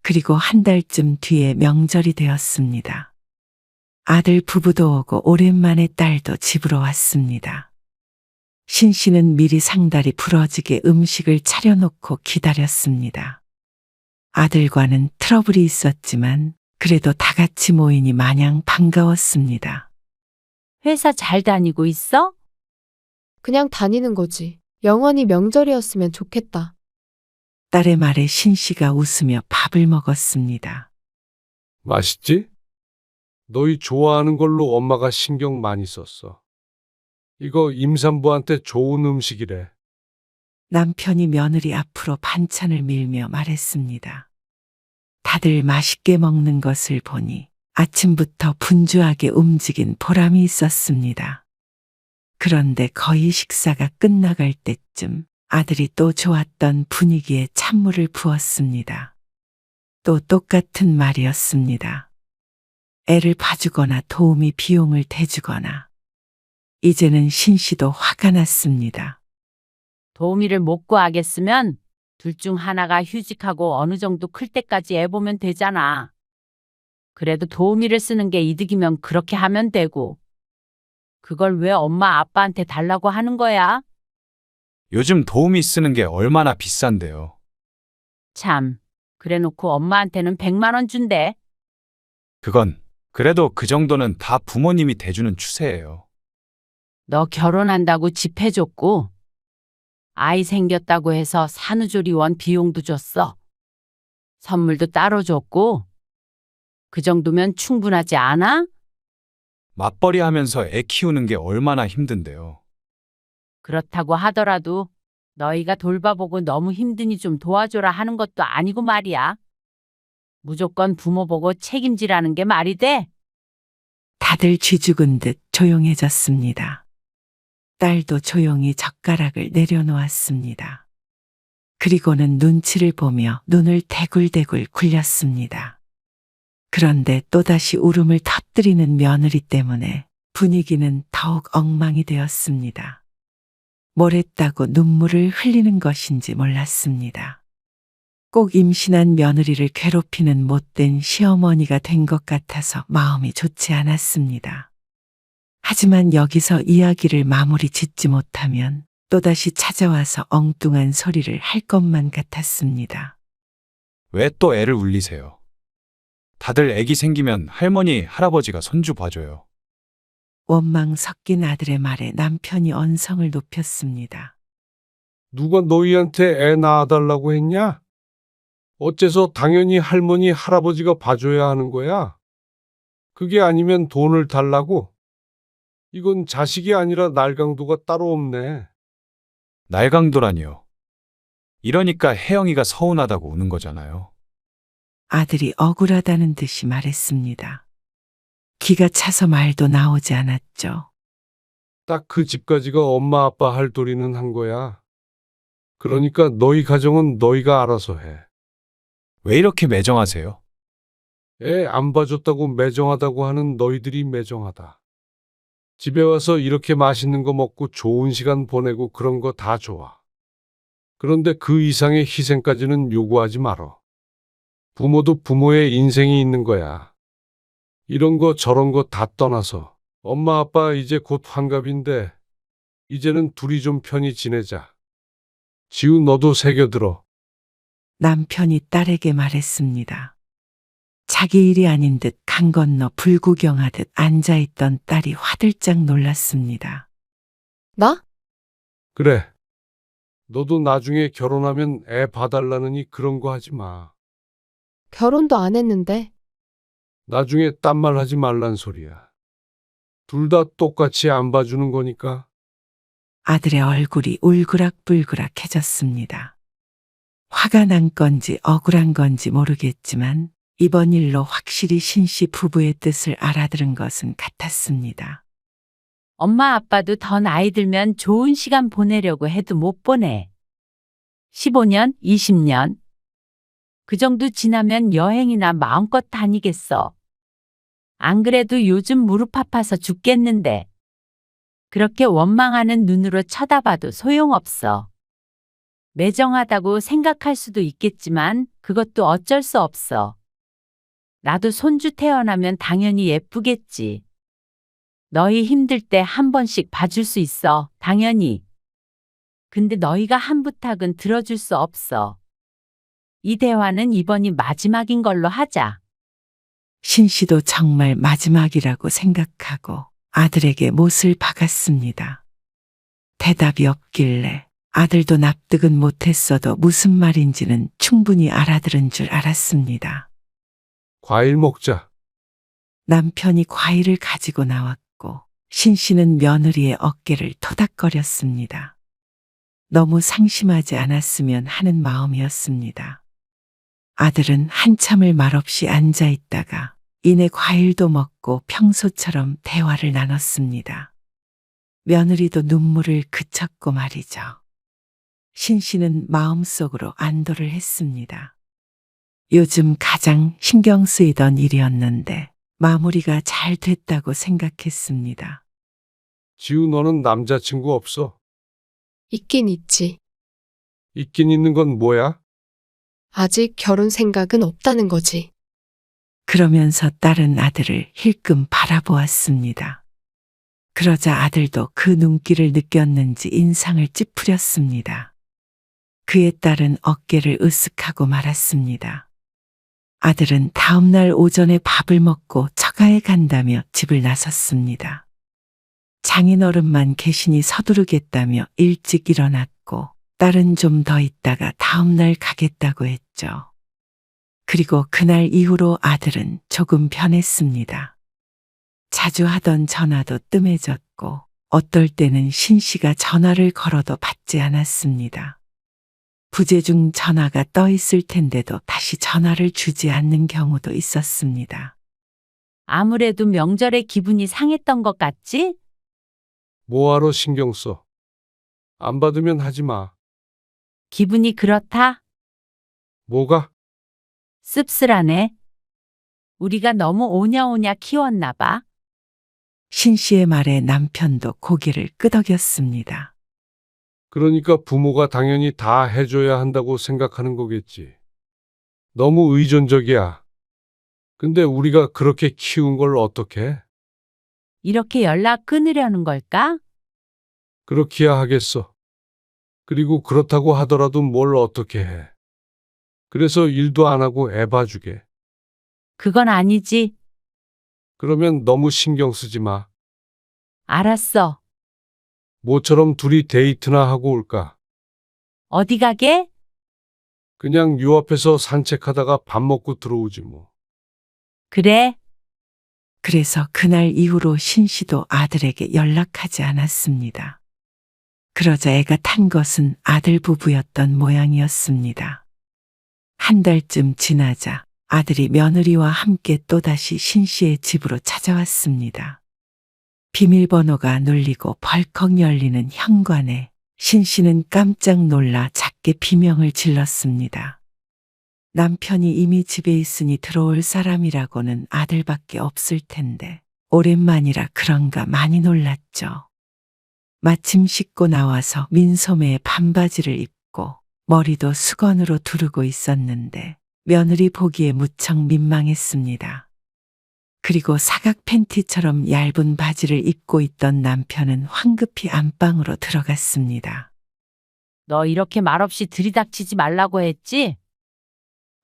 그리고 한 달쯤 뒤에 명절이 되었습니다. 아들 부부도 오고 오랜만에 딸도 집으로 왔습니다. 신씨는 미리 상다리 부러지게 음식을 차려놓고 기다렸습니다. 아들과는 트러블이 있었지만 그래도 다 같이 모이니 마냥 반가웠습니다. 회사 잘 다니고 있어? 그냥 다니는 거지. 영원히 명절이었으면 좋겠다. 딸의 말에 신씨가 웃으며 밥을 먹었습니다. 맛있지? 너희 좋아하는 걸로 엄마가 신경 많이 썼어. 이거 임산부한테 좋은 음식이래. 남편이 며느리 앞으로 반찬을 밀며 말했습니다. 다들 맛있게 먹는 것을 보니 아침부터 분주하게 움직인 보람이 있었습니다. 그런데 거의 식사가 끝나갈 때쯤 아들이 또 좋았던 분위기에 찬물을 부었습니다. 또 똑같은 말이었습니다. 애를 봐주거나 도우미 비용을 대주거나. 이제는 신씨도 화가 났습니다. 도우미를 못 구하겠으면 둘 중 하나가 휴직하고 어느 정도 클 때까지 애 보면 되잖아. 그래도 도우미를 쓰는 게 이득이면 그렇게 하면 되고. 그걸 왜 엄마 아빠한테 달라고 하는 거야? 요즘 도우미 쓰는 게 얼마나 비싼데요. 참, 그래놓고 엄마한테는 100만 원 준대. 그건 그래도 그 정도는 다 부모님이 대주는 추세예요. 너 결혼한다고 집 해줬고, 아이 생겼다고 해서 산후조리원 비용도 줬어. 선물도 따로 줬고, 그 정도면 충분하지 않아? 맞벌이 하면서 애 키우는 게 얼마나 힘든데요. 그렇다고 하더라도 너희가 돌봐보고 너무 힘드니 좀 도와줘라 하는 것도 아니고 말이야. 무조건 부모 보고 책임지라는 게 말이 돼? 다들 쥐죽은 듯 조용해졌습니다. 딸도 조용히 젓가락을 내려놓았습니다. 그리고는 눈치를 보며 눈을 대굴대굴 굴렸습니다. 그런데 또다시 울음을 터뜨리는 며느리 때문에 분위기는 더욱 엉망이 되었습니다. 뭘 했다고 눈물을 흘리는 것인지 몰랐습니다. 꼭 임신한 며느리를 괴롭히는 못된 시어머니가 된 것 같아서 마음이 좋지 않았습니다. 하지만 여기서 이야기를 마무리 짓지 못하면 또다시 찾아와서 엉뚱한 소리를 할 것만 같았습니다. 왜 또 애를 울리세요? 다들 애기 생기면 할머니, 할아버지가 손주 봐줘요. 원망 섞인 아들의 말에 남편이 언성을 높였습니다. 누가 너희한테 애 낳아달라고 했냐? 어째서 당연히 할머니, 할아버지가 봐줘야 하는 거야? 그게 아니면 돈을 달라고? 이건 자식이 아니라 날강도가 따로 없네. 날강도라니요. 이러니까 혜영이가 서운하다고 우는 거잖아요. 아들이 억울하다는 듯이 말했습니다. 기가 차서 말도 나오지 않았죠. 딱 그 집까지가 엄마 아빠 할 도리는 한 거야. 그러니까 너희 가정은 너희가 알아서 해. 왜 이렇게 매정하세요? 애 안 봐줬다고 매정하다고 하는 너희들이 매정하다. 집에 와서 이렇게 맛있는 거 먹고 좋은 시간 보내고 그런 거 다 좋아. 그런데 그 이상의 희생까지는 요구하지 말어. 부모도 부모의 인생이 있는 거야. 이런 거 저런 거 다 떠나서 엄마 아빠 이제 곧 환갑인데 이제는 둘이 좀 편히 지내자. 지우 너도 새겨들어. 남편이 딸에게 말했습니다. 자기 일이 아닌 듯 강 건너 불구경하듯 앉아있던 딸이 화들짝 놀랐습니다. 나? 그래. 너도 나중에 결혼하면 애 봐달라느니 그런 거 하지 마. 결혼도 안 했는데. 나중에 딴 말 하지 말란 소리야. 둘 다 똑같이 안 봐주는 거니까. 아들의 얼굴이 울그락불그락해졌습니다. 화가 난 건지 억울한 건지 모르겠지만 이번 일로 확실히 신씨 부부의 뜻을 알아들은 것은 같았습니다. 엄마 아빠도 더 나이 들면 좋은 시간 보내려고 해도 못 보내. 15년, 20년. 그 정도 지나면 여행이나 마음껏 다니겠어. 안 그래도 요즘 무릎 아파서 죽겠는데. 그렇게 원망하는 눈으로 쳐다봐도 소용없어. 매정하다고 생각할 수도 있겠지만 그것도 어쩔 수 없어. 나도 손주 태어나면 당연히 예쁘겠지. 너희 힘들 때 한 번씩 봐줄 수 있어, 당연히. 근데 너희가 한 부탁은 들어줄 수 없어. 이 대화는 이번이 마지막인 걸로 하자. 신씨도 정말 마지막이라고 생각하고 아들에게 못을 박았습니다. 대답이 없길래 아들도 납득은 못했어도 무슨 말인지는 충분히 알아들은 줄 알았습니다. 과일 먹자. 남편이 과일을 가지고 나왔고 신씨는 며느리의 어깨를 토닥거렸습니다. 너무 상심하지 않았으면 하는 마음이었습니다. 아들은 한참을 말없이 앉아 있다가 이내 과일도 먹고 평소처럼 대화를 나눴습니다. 며느리도 눈물을 그쳤고 말이죠. 신씨는 마음속으로 안도를 했습니다. 요즘 가장 신경 쓰이던 일이었는데 마무리가 잘 됐다고 생각했습니다. 지우 너는 남자친구 없어? 있긴 있지. 있긴 있는 건 뭐야? 아직 결혼 생각은 없다는 거지. 그러면서 딸은 아들을 힐끔 바라보았습니다. 그러자 아들도 그 눈길을 느꼈는지 인상을 찌푸렸습니다. 그의 딸은 어깨를 으쓱하고 말았습니다. 아들은 다음날 오전에 밥을 먹고 처가에 간다며 집을 나섰습니다. 장인어른만 계시니 서두르겠다며 일찍 일어났고 딸은 좀 더 있다가 다음날 가겠다고 했죠. 그리고 그날 이후로 아들은 조금 변했습니다. 자주 하던 전화도 뜸해졌고 어떨 때는 신 씨가 전화를 걸어도 받지 않았습니다. 부재중 전화가 떠 있을 텐데도 다시 전화를 주지 않는 경우도 있었습니다. 아무래도 명절에 기분이 상했던 것 같지? 뭐하러 신경 써? 안 받으면 하지 마. 기분이 그렇다? 뭐가? 씁쓸하네. 우리가 너무 오냐오냐 키웠나 봐. 신 씨의 말에 남편도 고개를 끄덕였습니다. 그러니까 부모가 당연히 다 해줘야 한다고 생각하는 거겠지. 너무 의존적이야. 근데 우리가 그렇게 키운 걸 어떡해? 이렇게 연락 끊으려는 걸까? 그렇기야 하겠어. 그리고 그렇다고 하더라도 뭘 어떻게 해. 그래서 일도 안 하고 애 봐주게. 그건 아니지. 그러면 너무 신경 쓰지 마. 알았어. 모처럼 둘이 데이트나 하고 올까? 어디 가게? 그냥 유 앞에서 산책하다가 밥 먹고 들어오지 뭐. 그래. 그래서 그날 이후로 신 씨도 아들에게 연락하지 않았습니다. 그러자 애가 탄 것은 아들 부부였던 모양이었습니다. 한 달쯤 지나자 아들이 며느리와 함께 또다시 신 씨의 집으로 찾아왔습니다. 비밀번호가 눌리고 벌컥 열리는 현관에 신 씨는 깜짝 놀라 작게 비명을 질렀습니다. 남편이 이미 집에 있으니 들어올 사람이라고는 아들밖에 없을 텐데 오랜만이라 그런가 많이 놀랐죠. 마침 씻고 나와서 민소매에 반바지를 입고 머리도 수건으로 두르고 있었는데 며느리 보기에 무척 민망했습니다. 그리고 사각 팬티처럼 얇은 바지를 입고 있던 남편은 황급히 안방으로 들어갔습니다. 너 이렇게 말없이 들이닥치지 말라고 했지?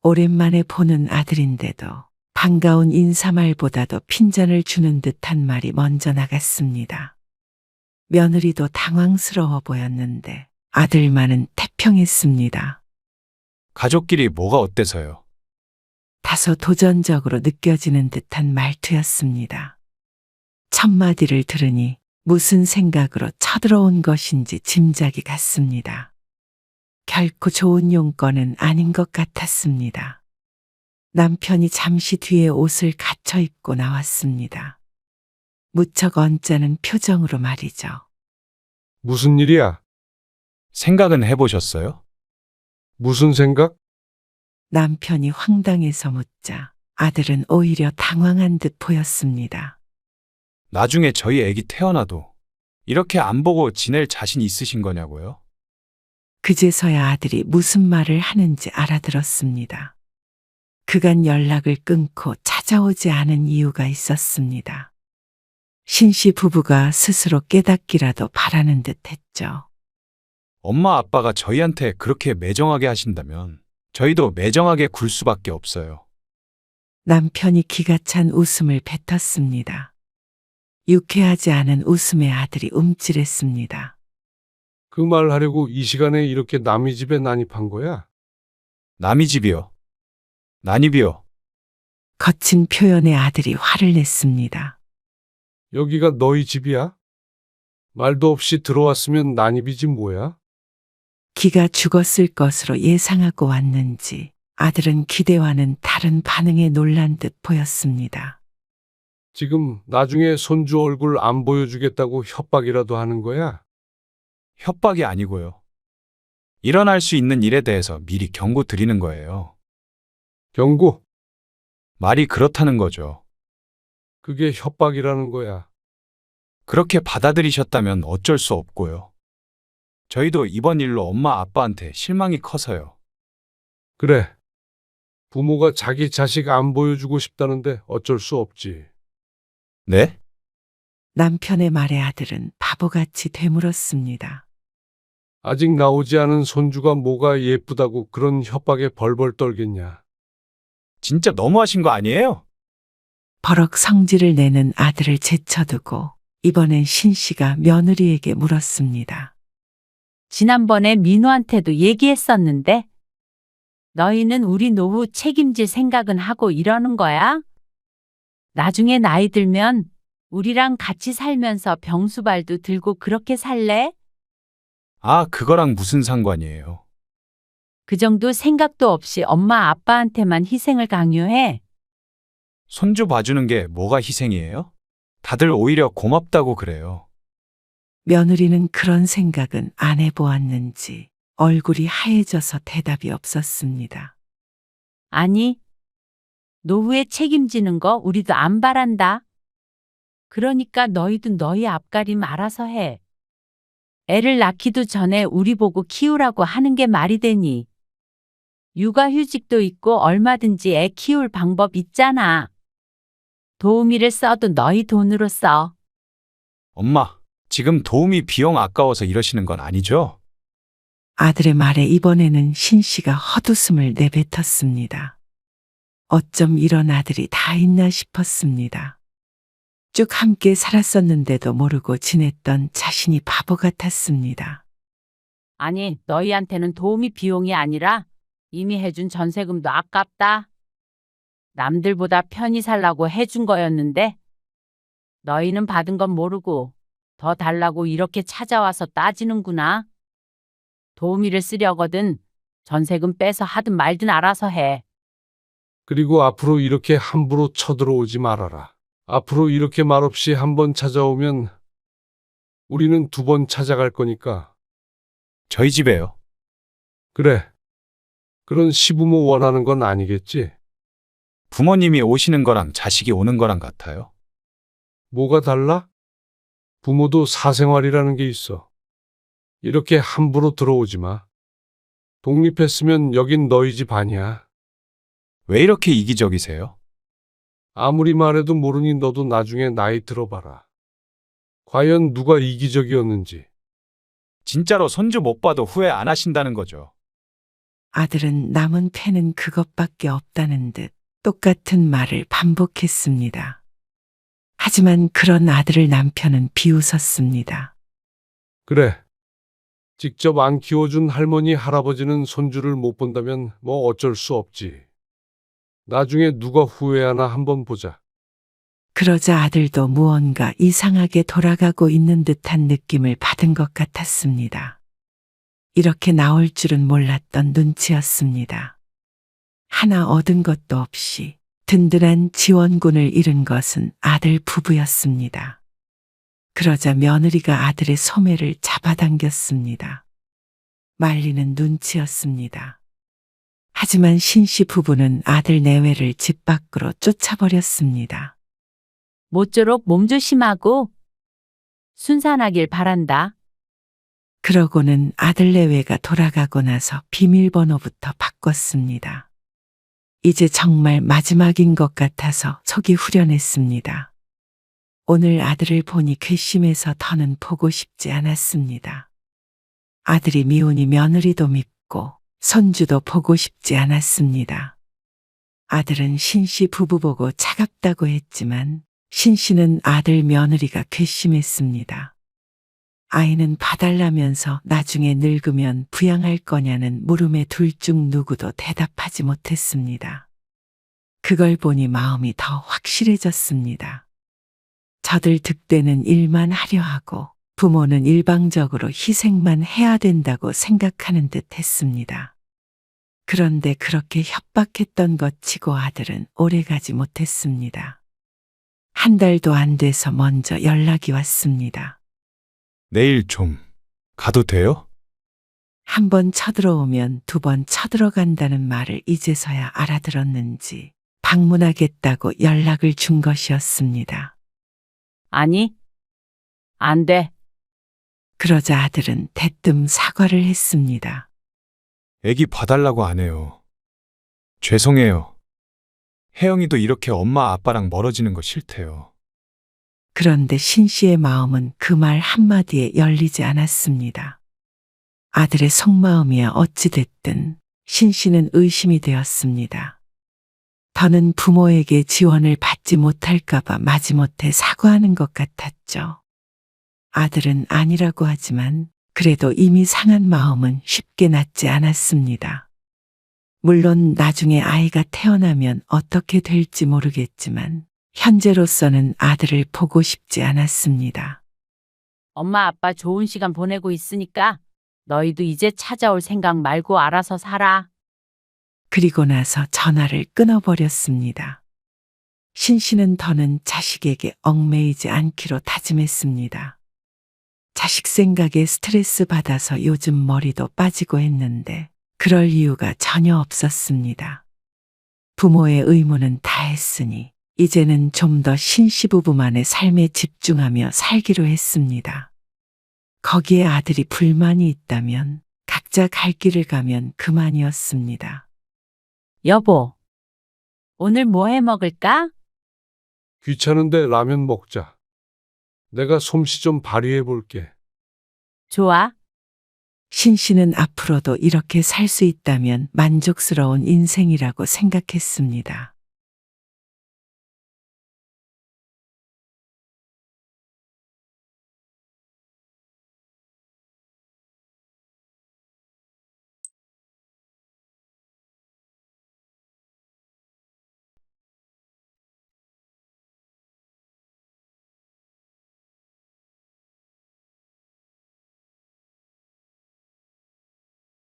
오랜만에 보는 아들인데도 반가운 인사말보다도 핀잔을 주는 듯한 말이 먼저 나갔습니다. 며느리도 당황스러워 보였는데 아들만은 태평했습니다. 가족끼리 뭐가 어때서요? 다소 도전적으로 느껴지는 듯한 말투였습니다. 첫 마디를 들으니 무슨 생각으로 쳐들어온 것인지 짐작이 갔습니다. 결코 좋은 용건은 아닌 것 같았습니다. 남편이 잠시 뒤에 옷을 갖춰 입고 나왔습니다. 무척 언짢은 표정으로 말이죠. 무슨 일이야? 생각은 해보셨어요? 무슨 생각? 남편이 황당해서 묻자 아들은 오히려 당황한 듯 보였습니다. 나중에 저희 애기 태어나도 이렇게 안 보고 지낼 자신 있으신 거냐고요? 그제서야 아들이 무슨 말을 하는지 알아들었습니다. 그간 연락을 끊고 찾아오지 않은 이유가 있었습니다. 신씨 부부가 스스로 깨닫기라도 바라는 듯 했죠. 엄마 아빠가 저희한테 그렇게 매정하게 하신다면 저희도 매정하게 굴 수밖에 없어요. 남편이 기가 찬 웃음을 뱉었습니다. 유쾌하지 않은 웃음에 아들이 움찔했습니다. 그 말 하려고 이 시간에 이렇게 남의 집에 난입한 거야? 남의 집이요. 난입이요. 거친 표현에 아들이 화를 냈습니다. 여기가 너희 집이야? 말도 없이 들어왔으면 난입이지 뭐야? 기가 죽었을 것으로 예상하고 왔는지 아들은 기대와는 다른 반응에 놀란 듯 보였습니다. 지금 나중에 손주 얼굴 안 보여주겠다고 협박이라도 하는 거야? 협박이 아니고요. 일어날 수 있는 일에 대해서 미리 경고 드리는 거예요. 경고? 말이 그렇다는 거죠. 그게 협박이라는 거야. 그렇게 받아들이셨다면 어쩔 수 없고요. 저희도 이번 일로 엄마 아빠한테 실망이 커서요. 그래. 부모가 자기 자식 안 보여주고 싶다는데 어쩔 수 없지. 네? 남편의 말에 아들은 바보같이 되물었습니다. 아직 나오지 않은 손주가 뭐가 예쁘다고 그런 협박에 벌벌 떨겠냐. 진짜 너무하신 거 아니에요? 버럭 성질을 내는 아들을 제쳐두고 이번엔 신 씨가 며느리에게 물었습니다. 지난번에 민호한테도 얘기했었는데 너희는 우리 노후 책임질 생각은 하고 이러는 거야? 나중에 나이 들면 우리랑 같이 살면서 병수발도 들고 그렇게 살래? 아, 그거랑 무슨 상관이에요? 그 정도 생각도 없이 엄마 아빠한테만 희생을 강요해? 손주 봐주는 게 뭐가 희생이에요? 다들 오히려 고맙다고 그래요. 며느리는 그런 생각은 안 해보았는지 얼굴이 하얘져서 대답이 없었습니다. 아니, 노후에 책임지는 거 우리도 안 바란다. 그러니까 너희도 너희 앞가림 알아서 해. 애를 낳기도 전에 우리 보고 키우라고 하는 게 말이 되니. 육아휴직도 있고 얼마든지 애 키울 방법 있잖아. 도우미를 써도 너희 돈으로 써. 엄마, 지금 도우미 비용 아까워서 이러시는 건 아니죠? 아들의 말에 이번에는 신 씨가 헛웃음을 내뱉었습니다. 어쩜 이런 아들이 다 있나 싶었습니다. 쭉 함께 살았었는데도 모르고 지냈던 자신이 바보 같았습니다. 아니, 너희한테는 도우미 비용이 아니라 이미 해준 전세금도 아깝다. 남들보다 편히 살라고 해준 거였는데 너희는 받은 건 모르고 더 달라고 이렇게 찾아와서 따지는구나. 도우미를 쓰려거든 전세금 빼서 하든 말든 알아서 해. 그리고 앞으로 이렇게 함부로 쳐들어오지 말아라. 앞으로 이렇게 말없이 한 번 찾아오면 우리는 2번 찾아갈 거니까. 저희 집에요. 그래. 그런 시부모 원하는 건 아니겠지? 부모님이 오시는 거랑 자식이 오는 거랑 같아요. 뭐가 달라? 부모도 사생활이라는 게 있어. 이렇게 함부로 들어오지 마. 독립했으면 여긴 너희 집 아니야. 왜 이렇게 이기적이세요? 아무리 말해도 모르니 너도 나중에 나이 들어봐라. 과연 누가 이기적이었는지. 진짜로 손주 못 봐도 후회 안 하신다는 거죠. 아들은 남은 패는 그것밖에 없다는 듯 똑같은 말을 반복했습니다. 하지만 그런 아들을 남편은 비웃었습니다. 그래. 직접 안 키워준 할머니, 할아버지는 손주를 못 본다면 뭐 어쩔 수 없지. 나중에 누가 후회하나 한번 보자. 그러자 아들도 무언가 이상하게 돌아가고 있는 듯한 느낌을 받은 것 같았습니다. 이렇게 나올 줄은 몰랐던 눈치였습니다. 하나 얻은 것도 없이 든든한 지원군을 잃은 것은 아들 부부였습니다. 그러자 며느리가 아들의 소매를 잡아당겼습니다. 말리는 눈치였습니다. 하지만 신씨 부부는 아들 내외를 집 밖으로 쫓아버렸습니다. 모쪼록 몸조심하고 순산하길 바란다. 그러고는 아들 내외가 돌아가고 나서 비밀번호부터 바꿨습니다. 이제 정말 마지막인 것 같아서 속이 후련했습니다. 오늘 아들을 보니 괘씸해서 더는 보고 싶지 않았습니다. 아들이 미우니 며느리도 밉고 손주도 보고 싶지 않았습니다. 아들은 신씨 부부 보고 차갑다고 했지만 신씨는 아들 며느리가 괘씸했습니다. 아이는 봐달라면서 나중에 늙으면 부양할 거냐는 물음에 둘 중 누구도 대답하지 못했습니다. 그걸 보니 마음이 더 확실해졌습니다. 저들 득대는 일만 하려 하고 부모는 일방적으로 희생만 해야 된다고 생각하는 듯 했습니다. 그런데 그렇게 협박했던 것 치고 아들은 오래가지 못했습니다. 1달도 안 돼서 먼저 연락이 왔습니다. 내일 좀 가도 돼요? 1번 쳐들어오면 2번 쳐들어간다는 말을 이제서야 알아들었는지 방문하겠다고 연락을 준 것이었습니다. 아니, 안 돼. 그러자 아들은 대뜸 사과를 했습니다. 애기 봐달라고 안 해요. 죄송해요. 혜영이도 이렇게 엄마 아빠랑 멀어지는 거 싫대요. 그런데 신씨의 마음은 그 말 한마디에 열리지 않았습니다. 아들의 속마음이야 어찌됐든 신씨는 의심이 되었습니다. 더는 부모에게 지원을 받지 못할까봐 마지못해 사과하는 것 같았죠. 아들은 아니라고 하지만 그래도 이미 상한 마음은 쉽게 낫지 않았습니다. 물론 나중에 아이가 태어나면 어떻게 될지 모르겠지만 현재로서는 아들을 보고 싶지 않았습니다. 엄마 아빠 좋은 시간 보내고 있으니까 너희도 이제 찾아올 생각 말고 알아서 살아. 그리고 나서 전화를 끊어버렸습니다. 신 씨는 더는 자식에게 얽매이지 않기로 다짐했습니다. 자식 생각에 스트레스 받아서 요즘 머리도 빠지고 했는데 그럴 이유가 전혀 없었습니다. 부모의 의무는 다 했으니 이제는 좀 더 신씨 부부만의 삶에 집중하며 살기로 했습니다. 거기에 아들이 불만이 있다면 각자 갈 길을 가면 그만이었습니다. 여보, 오늘 뭐 해 먹을까? 귀찮은데 라면 먹자. 내가 솜씨 좀 발휘해 볼게. 좋아. 신 씨는 앞으로도 이렇게 살 수 있다면 만족스러운 인생이라고 생각했습니다.